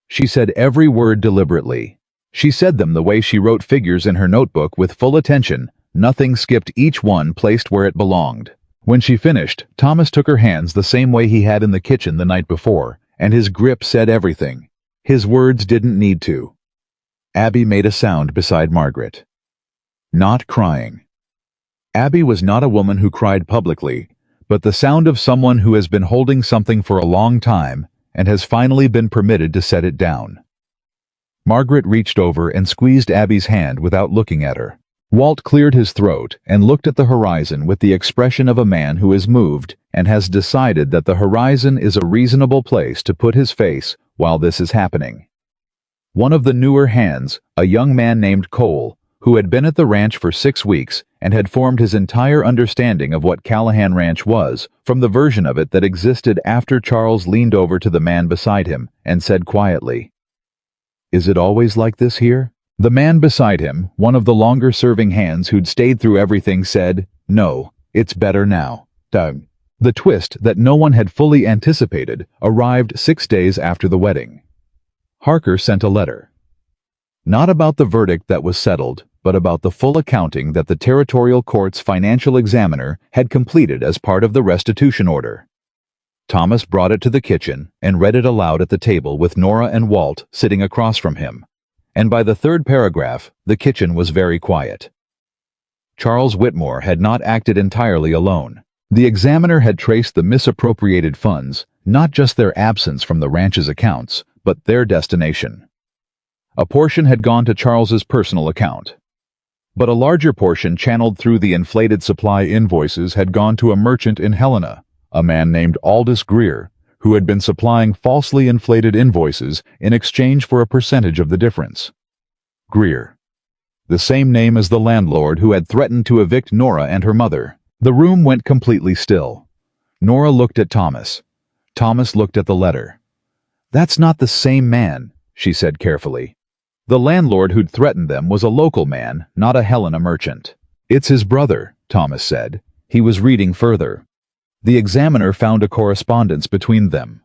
She said every word deliberately. She said them the way she wrote figures in her notebook with full attention, nothing skipped, each one placed where it belonged. When she finished, Thomas took her hands the same way he had in the kitchen the night before, and his grip said everything. His words didn't need to. Abby made a sound beside Margaret. Not crying. Abby was not a woman who cried publicly, but the sound of someone who has been holding something for a long time and has finally been permitted to set it down. Margaret reached over and squeezed Abby's hand without looking at her. Walt cleared his throat and looked at the horizon with the expression of a man who is moved and has decided that the horizon is a reasonable place to put his face while this is happening. One of the newer hands, a young man named Cole, who had been at the ranch for 6 weeks and had formed his entire understanding of what Callahan Ranch was from the version of it that existed after Charles leaned over to the man beside him and said quietly, "Is it always like this here?" The man beside him, one of the longer-serving hands who'd stayed through everything, said, "No, it's better now." Doug. The twist that no one had fully anticipated arrived 6 days after the wedding. Harker sent a letter. Not about the verdict that was settled, but about the full accounting that the Territorial Court's financial examiner had completed as part of the restitution order. Thomas brought it to the kitchen and read it aloud at the table with Nora and Walt sitting across from him. And by the 3rd paragraph, the kitchen was very quiet. Charles Whitmore had not acted entirely alone. The examiner had traced the misappropriated funds, not just their absence from the ranch's accounts, but their destination. A portion had gone to Charles's personal account, but a larger portion channeled through the inflated supply invoices had gone to a merchant in Helena, a man named Aldous Greer, who had been supplying falsely inflated invoices in exchange for a percentage of the difference. Greer. The same name as the landlord who had threatened to evict Nora and her mother. The room went completely still. Nora looked at Thomas. Thomas looked at the letter. "That's not the same man," she said carefully. The landlord who'd threatened them was a local man, not a Helena merchant. "It's his brother," Thomas said. He was reading further. The examiner found a correspondence between them.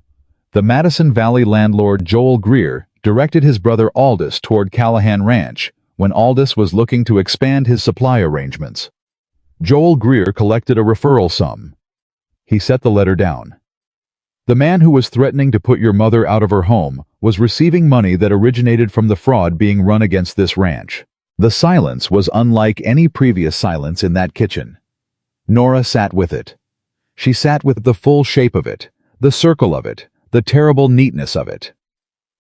The Madison Valley landlord Joel Greer directed his brother Aldous toward Callahan Ranch when Aldous was looking to expand his supply arrangements. Joel Greer collected a referral sum. He set the letter down. The man who was threatening to put your mother out of her home was receiving money that originated from the fraud being run against this ranch. The silence was unlike any previous silence in that kitchen. Nora sat with it. She sat with the full shape of it, the circle of it, the terrible neatness of it.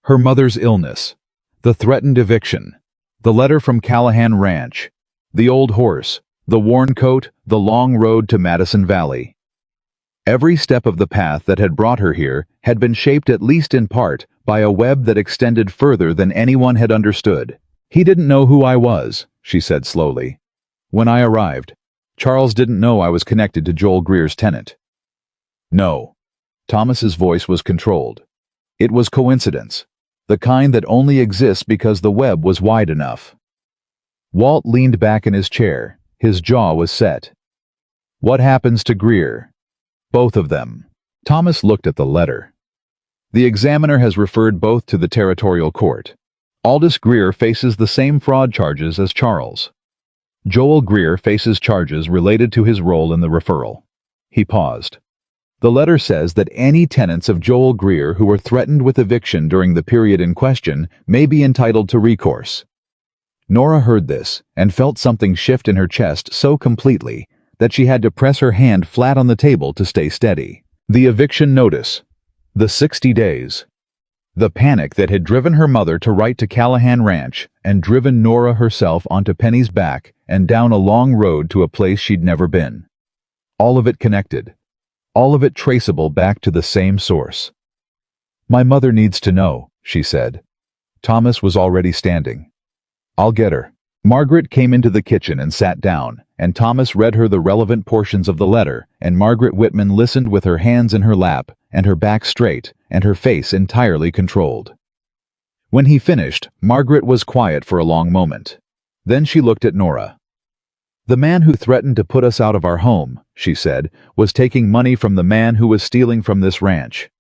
Her mother's illness, the threatened eviction, the letter from Callahan Ranch, the old horse, the worn coat, the long road to Madison Valley. Every step of the path that had brought her here had been shaped at least in part by a web that extended further than anyone had understood. "He didn't know who I was," she said slowly. "When I arrived, Charles didn't know I was connected to Joel Greer's tenant." "No." Thomas's voice was controlled. "It was coincidence, the kind that only exists because the web was wide enough." Walt leaned back in his chair. His jaw was set. "What happens to Greer?" "Both of them." Thomas looked at the letter. "The examiner has referred both to the territorial court. Aldous Greer faces the same fraud charges as Charles. Joel Greer faces charges related to his role in the referral." He paused. "The letter says that any tenants of Joel Greer who were threatened with eviction during the period in question may be entitled to recourse." Nora heard this and felt something shift in her chest so completely that she had to press her hand flat on the table to stay steady. The eviction notice. The 60 days. The panic that had driven her mother to write to Callahan Ranch and driven Nora herself onto Penny's back and down a long road to a place she'd never been. All of it connected. All of it traceable back to the same source. "My mother needs to know," she said. Thomas was already standing. "I'll get her." Margaret came into the kitchen and sat down, and Thomas read her the relevant portions of the letter, and Margaret Whitman listened with her hands in her lap, and her back straight, and her face entirely controlled. When he finished, Margaret was quiet for a long moment. Then she looked at Nora. "The man who threatened to put us out of our home," she said, "was taking money from the man who was stealing from this ranch."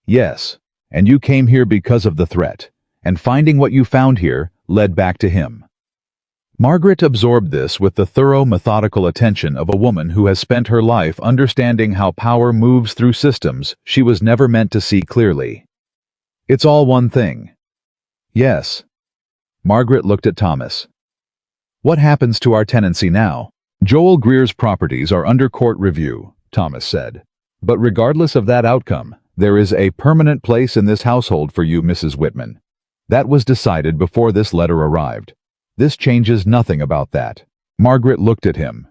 "Yes, and you came here because of the threat, and finding what you found here led back to him." Margaret absorbed this with the thorough, methodical attention of a woman who has spent her life understanding how power moves through systems she was never meant to see clearly. "It's all one thing." "Yes." Margaret looked at Thomas. "What happens to our tenancy now?" "Joel Greer's properties are under court review," Thomas said. "But regardless of that outcome, there is a permanent place in this household for you, Mrs. Whitman. That was decided before this letter arrived. This changes nothing about that." Margaret looked at him.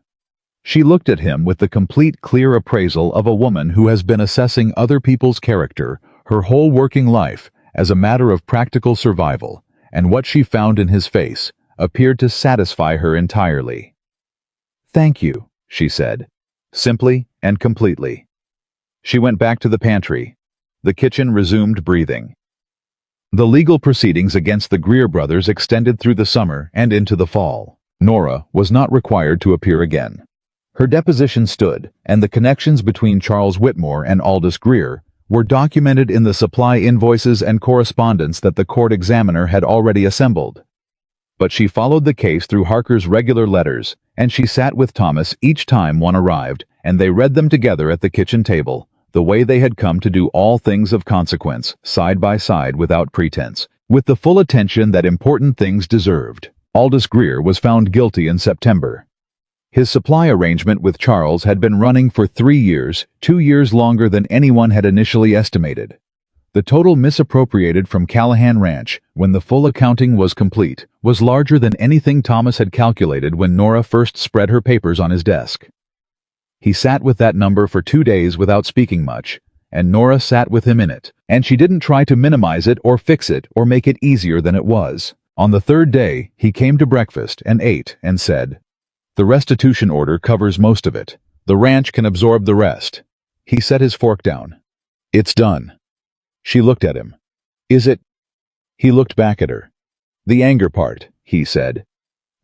She looked at him with the complete, clear appraisal of a woman who has been assessing other people's character her whole working life as a matter of practical survival, and what she found in his face appeared to satisfy her entirely. "Thank you," she said, simply and completely. She went back to the pantry. The kitchen resumed breathing. The legal proceedings against the Greer brothers extended through the summer and into the fall. Nora was not required to appear again. Her deposition stood, and the connections between Charles Whitmore and Aldous Greer were documented in the supply invoices and correspondence that the court examiner had already assembled. But she followed the case through Harker's regular letters, and she sat with Thomas each time one arrived, and they read them together at the kitchen table, the way they had come to do all things of consequence, side by side without pretense, with the full attention that important things deserved. Aldous Greer was found guilty in September. His supply arrangement with Charles had been running for 3 years, 2 years longer than anyone had initially estimated. The total misappropriated from Callahan Ranch, when the full accounting was complete, was larger than anything Thomas had calculated when Nora first spread her papers on his desk. He sat with that number for 2 days without speaking much, and Nora sat with him in it, and she didn't try to minimize it or fix it or make it easier than it was. On the 3rd day, he came to breakfast and ate and said, "The restitution order covers most of it. The ranch can absorb the rest." He set his fork down. "It's done." She looked at him. "Is it?" He looked back at her. "The anger part," he said.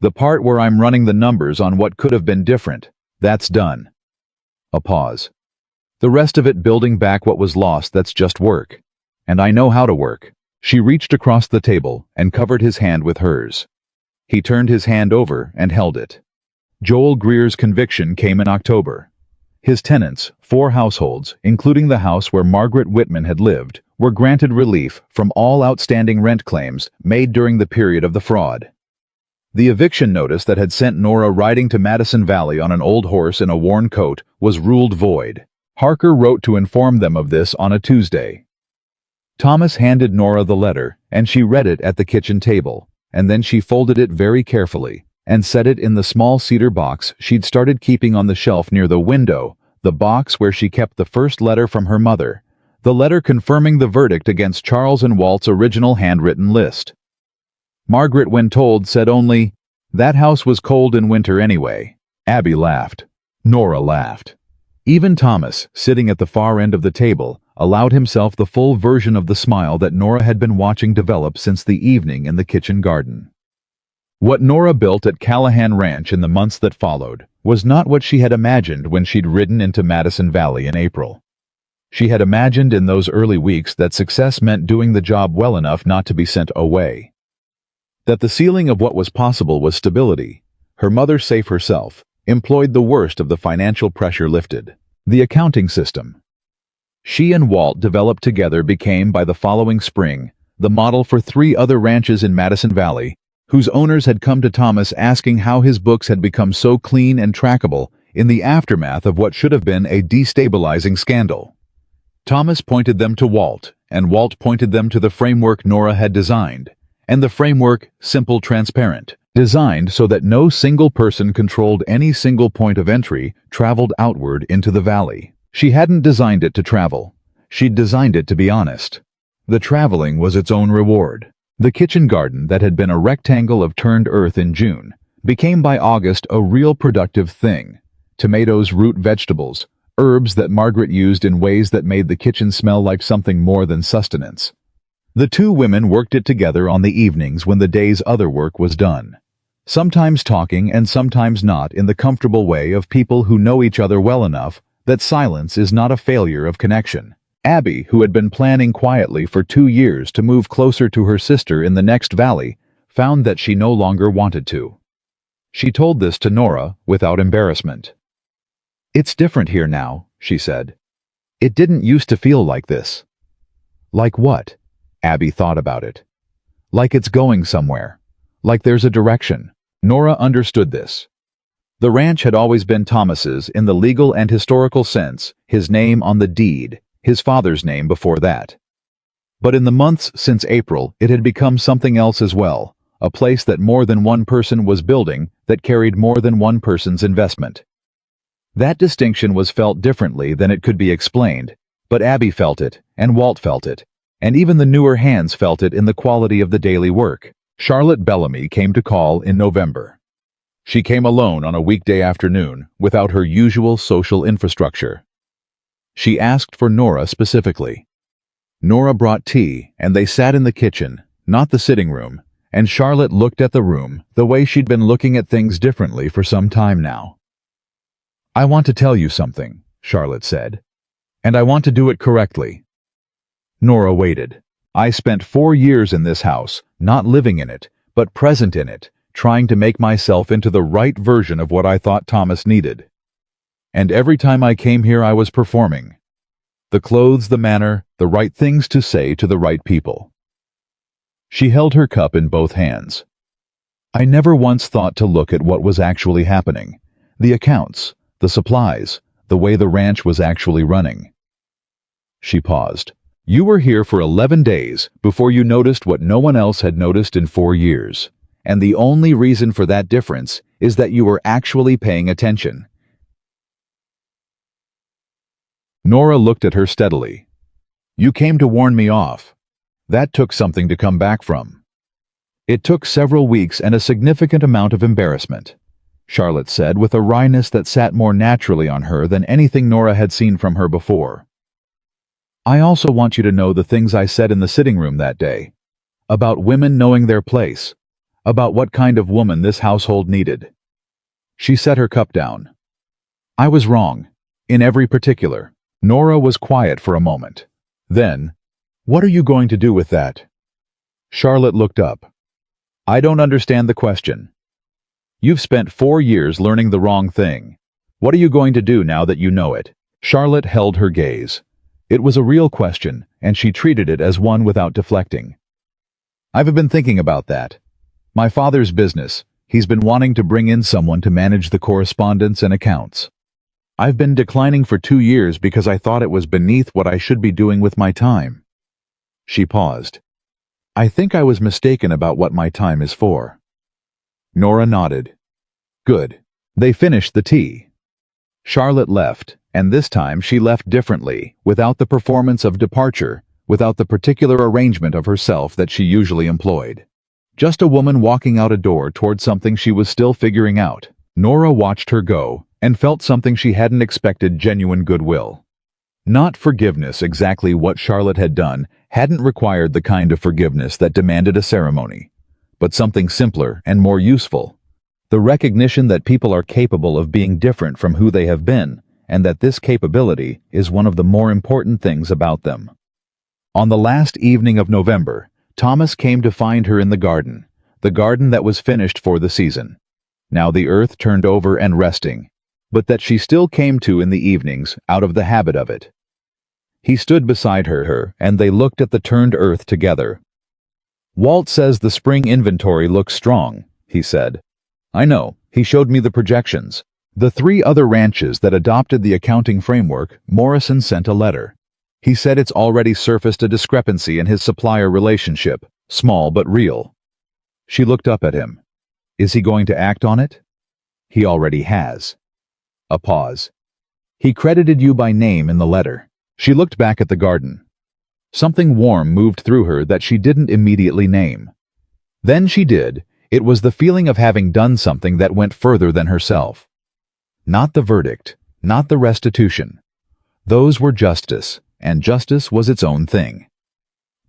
"The part where I'm running the numbers on what could have been different. That's done." A pause. The rest of it building back what was lost. That's just work. And I know how to work." She reached across the table and covered his hand with hers. He turned his hand over and held it. Joel Greer's conviction came in October. His tenants, 4 households, including the house where Margaret Whitman had lived, were granted relief from all outstanding rent claims made during the period of the fraud. The eviction notice that had sent Nora riding to Madison Valley on an old horse in a worn coat was ruled void. Harker wrote to inform them of this on a Tuesday. Thomas handed Nora the letter, and she read it at the kitchen table, and then she folded it very carefully and set it in the small cedar box she'd started keeping on the shelf near the window, the box where she kept the first letter from her mother, the letter confirming the verdict against Charles and Walt's original handwritten list. Margaret, when told, said only, "That house was cold in winter anyway." Abby laughed. Nora laughed. Even Thomas, sitting at the far end of the table, allowed himself the full version of the smile that Nora had been watching develop since the evening in the kitchen garden. What Nora built at Callahan Ranch in the months that followed was not what she had imagined when she'd ridden into Madison Valley in April. She had imagined in those early weeks that success meant doing the job well enough not to be sent away. That the ceiling of what was possible was stability. Her mother, safe herself, employed the worst of the financial pressure lifted. The accounting system she and Walt developed together became, by the following spring, the model for 3 other ranches in Madison Valley, whose owners had come to Thomas asking how his books had become so clean and trackable in the aftermath of what should have been a destabilizing scandal. Thomas pointed them to Walt, and Walt pointed them to the framework Nora had designed, and the framework, simple, transparent, designed so that no single person controlled any single point of entry traveled outward into the valley. She hadn't designed it to travel. She'd designed it to be honest. The traveling was its own reward. The kitchen garden that had been a rectangle of turned earth in June became by August a real productive thing. Tomatoes, root vegetables, herbs that Margaret used in ways that made the kitchen smell like something more than sustenance. The 2 women worked it together on the evenings when the day's other work was done. Sometimes talking and sometimes not, in the comfortable way of people who know each other well enough that silence is not a failure of connection. Abby, who had been planning quietly for 2 years to move closer to her sister in the next valley, found that she no longer wanted to. She told this to Nora without embarrassment. "It's different here now," she said. "It didn't used to feel like this." Like what? Abby thought about it. Like it's going somewhere. Like there's a direction. Nora understood this. The ranch had always been Thomas's in the legal and historical sense, his name on the deed, his father's name before that. But in the months since April, it had become something else as well, a place that more than one person was building, that carried more than one person's investment. That distinction was felt differently than it could be explained, but Abby felt it, and Walt felt it, and even the newer hands felt it in the quality of the daily work. Charlotte Bellamy came to call in November. She came alone on a weekday afternoon, without her usual social infrastructure. She asked for Nora specifically. Nora brought tea, and they sat in the kitchen, not the sitting room, and Charlotte looked at the room the way she'd been looking at things differently for some time now. "I want to tell you something," Charlotte said, "and I want to do it correctly." Nora waited. "I spent 4 years in this house, not living in it, but present in it, trying to make myself into the right version of what I thought Thomas needed. And every time I came here I was performing. The clothes, the manner, the right things to say to the right people." She held her cup in both hands. "I never once thought to look at what was actually happening, the accounts, the supplies, the way the ranch was actually running." She paused. "You were here for 11 days before you noticed what no one else had noticed in 4 years. And the only reason for that difference is that you were actually paying attention." Nora looked at her steadily. "You came to warn me off. That took something to come back from." "It took several weeks and a significant amount of embarrassment," Charlotte said with a wryness that sat more naturally on her than anything Nora had seen from her before. "I also want you to know the things I said in the sitting room that day. About women knowing their place. About what kind of woman this household needed." She set her cup down. "I was wrong. In every particular. Nora was quiet for a moment. Then, "What are you going to do with that?" Charlotte looked up. "I don't understand the question." "You've spent 4 years learning the wrong thing. What are you going to do now that you know it?" Charlotte held her gaze. It was a real question, and she treated it as one without deflecting. "I've been thinking about that. My father's business. He's been wanting to bring in someone to manage the correspondence and accounts. I've been declining for 2 years because I thought it was beneath what I should be doing with my time." She paused. "I think I was mistaken about what my time is for." Nora nodded. "Good." They finished the tea. Charlotte left, and this time she left differently, without the performance of departure, without the particular arrangement of herself that she usually employed. Just a woman walking out a door toward something she was still figuring out. Nora watched her go, and felt something she hadn't expected: genuine goodwill. Not forgiveness. Exactly what Charlotte had done hadn't required the kind of forgiveness that demanded a ceremony, but something simpler and more useful. The recognition that people are capable of being different from who they have been, and that this capability is one of the more important things about them. On the last evening of November, Thomas came to find her in the garden that was finished for the season. Now the earth turned over and resting, but that she still came to in the evenings, out of the habit of it. He stood beside her, and they looked at the turned earth together. "Walt says the spring inventory looks strong," he said. "I know, he showed me the projections." The 3 other ranches that adopted the accounting framework, Morrison sent a letter. He said it's already surfaced a discrepancy in his supplier relationship, small but real. She looked up at him. "Is he going to act on it?" "He already has." A pause. "He credited you by name in the letter." She looked back at the garden. Something warm moved through her that she didn't immediately name. Then she did. It was the feeling of having done something that went further than herself. Not the verdict, not the restitution. Those were justice, and justice was its own thing.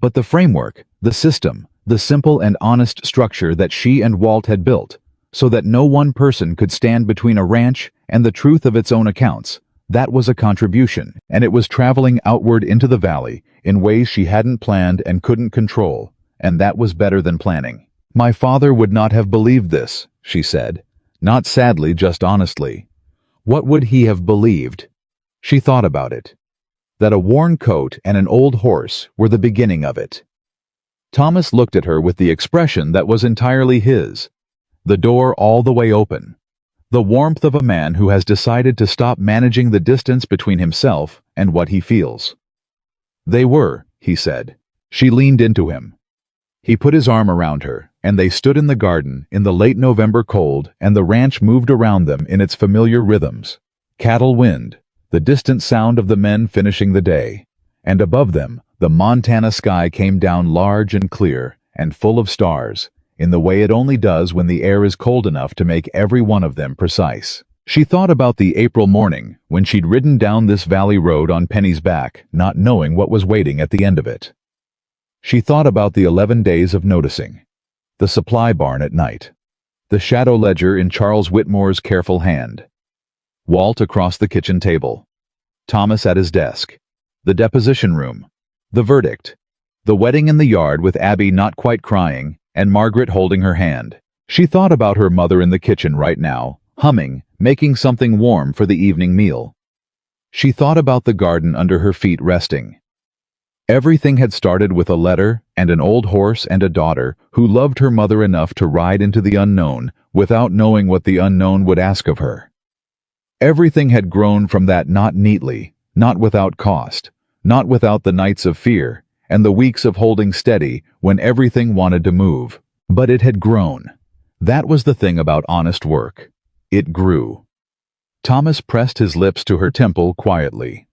But the framework, the system, the simple and honest structure that she and Walt had built, so that no one person could stand between a ranch and the truth of its own accounts, that was a contribution, and it was traveling outward into the valley in ways she hadn't planned and couldn't control, and that was better than planning. "My father would not have believed this," she said, not sadly, just honestly. What would he have believed? She thought about it. That a worn coat and an old horse were the beginning of it. Thomas looked at her with the expression that was entirely his. The door all the way open. The warmth of a man who has decided to stop managing the distance between himself and what he feels. "They were," he said. She leaned into him. He put his arm around her, and they stood in the garden in the late November cold, and the ranch moved around them in its familiar rhythms. Cattle wind, the distant sound of the men finishing the day, and above them, the Montana sky came down large and clear and full of stars, in the way it only does when the air is cold enough to make every one of them precise. She thought about the April morning when she'd ridden down this valley road on Penny's back, not knowing what was waiting at the end of it. She thought about the 11 days of noticing. The supply barn at night. The shadow ledger in Charles Whitmore's careful hand. Walt across the kitchen table. Thomas at his desk. The deposition room. The verdict. The wedding in the yard with Abby not quite crying, and Margaret holding her hand. She thought about her mother in the kitchen right now, humming, making something warm for the evening meal. She thought about the garden under her feet resting. Everything had started with a letter and an old horse and a daughter who loved her mother enough to ride into the unknown without knowing what the unknown would ask of her. Everything had grown from that, not neatly, not without cost, not without the nights of fear and the weeks of holding steady when everything wanted to move. But it had grown. That was the thing about honest work. It grew. Thomas pressed his lips to her temple quietly.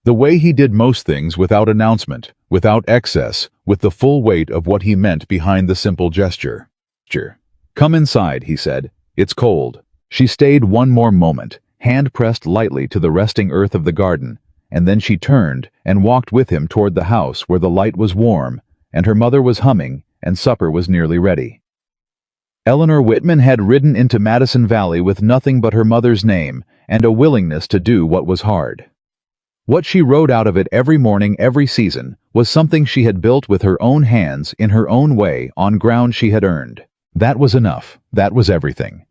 The way he did most things, without announcement, without excess, with the full weight of what he meant behind the simple gesture. "Come inside," he said. "It's cold." She stayed one more moment, hand pressed lightly to the resting earth of the garden, and then she turned and walked with him toward the house where the light was warm, and her mother was humming, and supper was nearly ready. Eleanor Whitman had ridden into Madison Valley with nothing but her mother's name and a willingness to do what was hard. What she wrote out of it every morning, every season, was something she had built with her own hands, in her own way, on ground she had earned. That was enough. That was everything.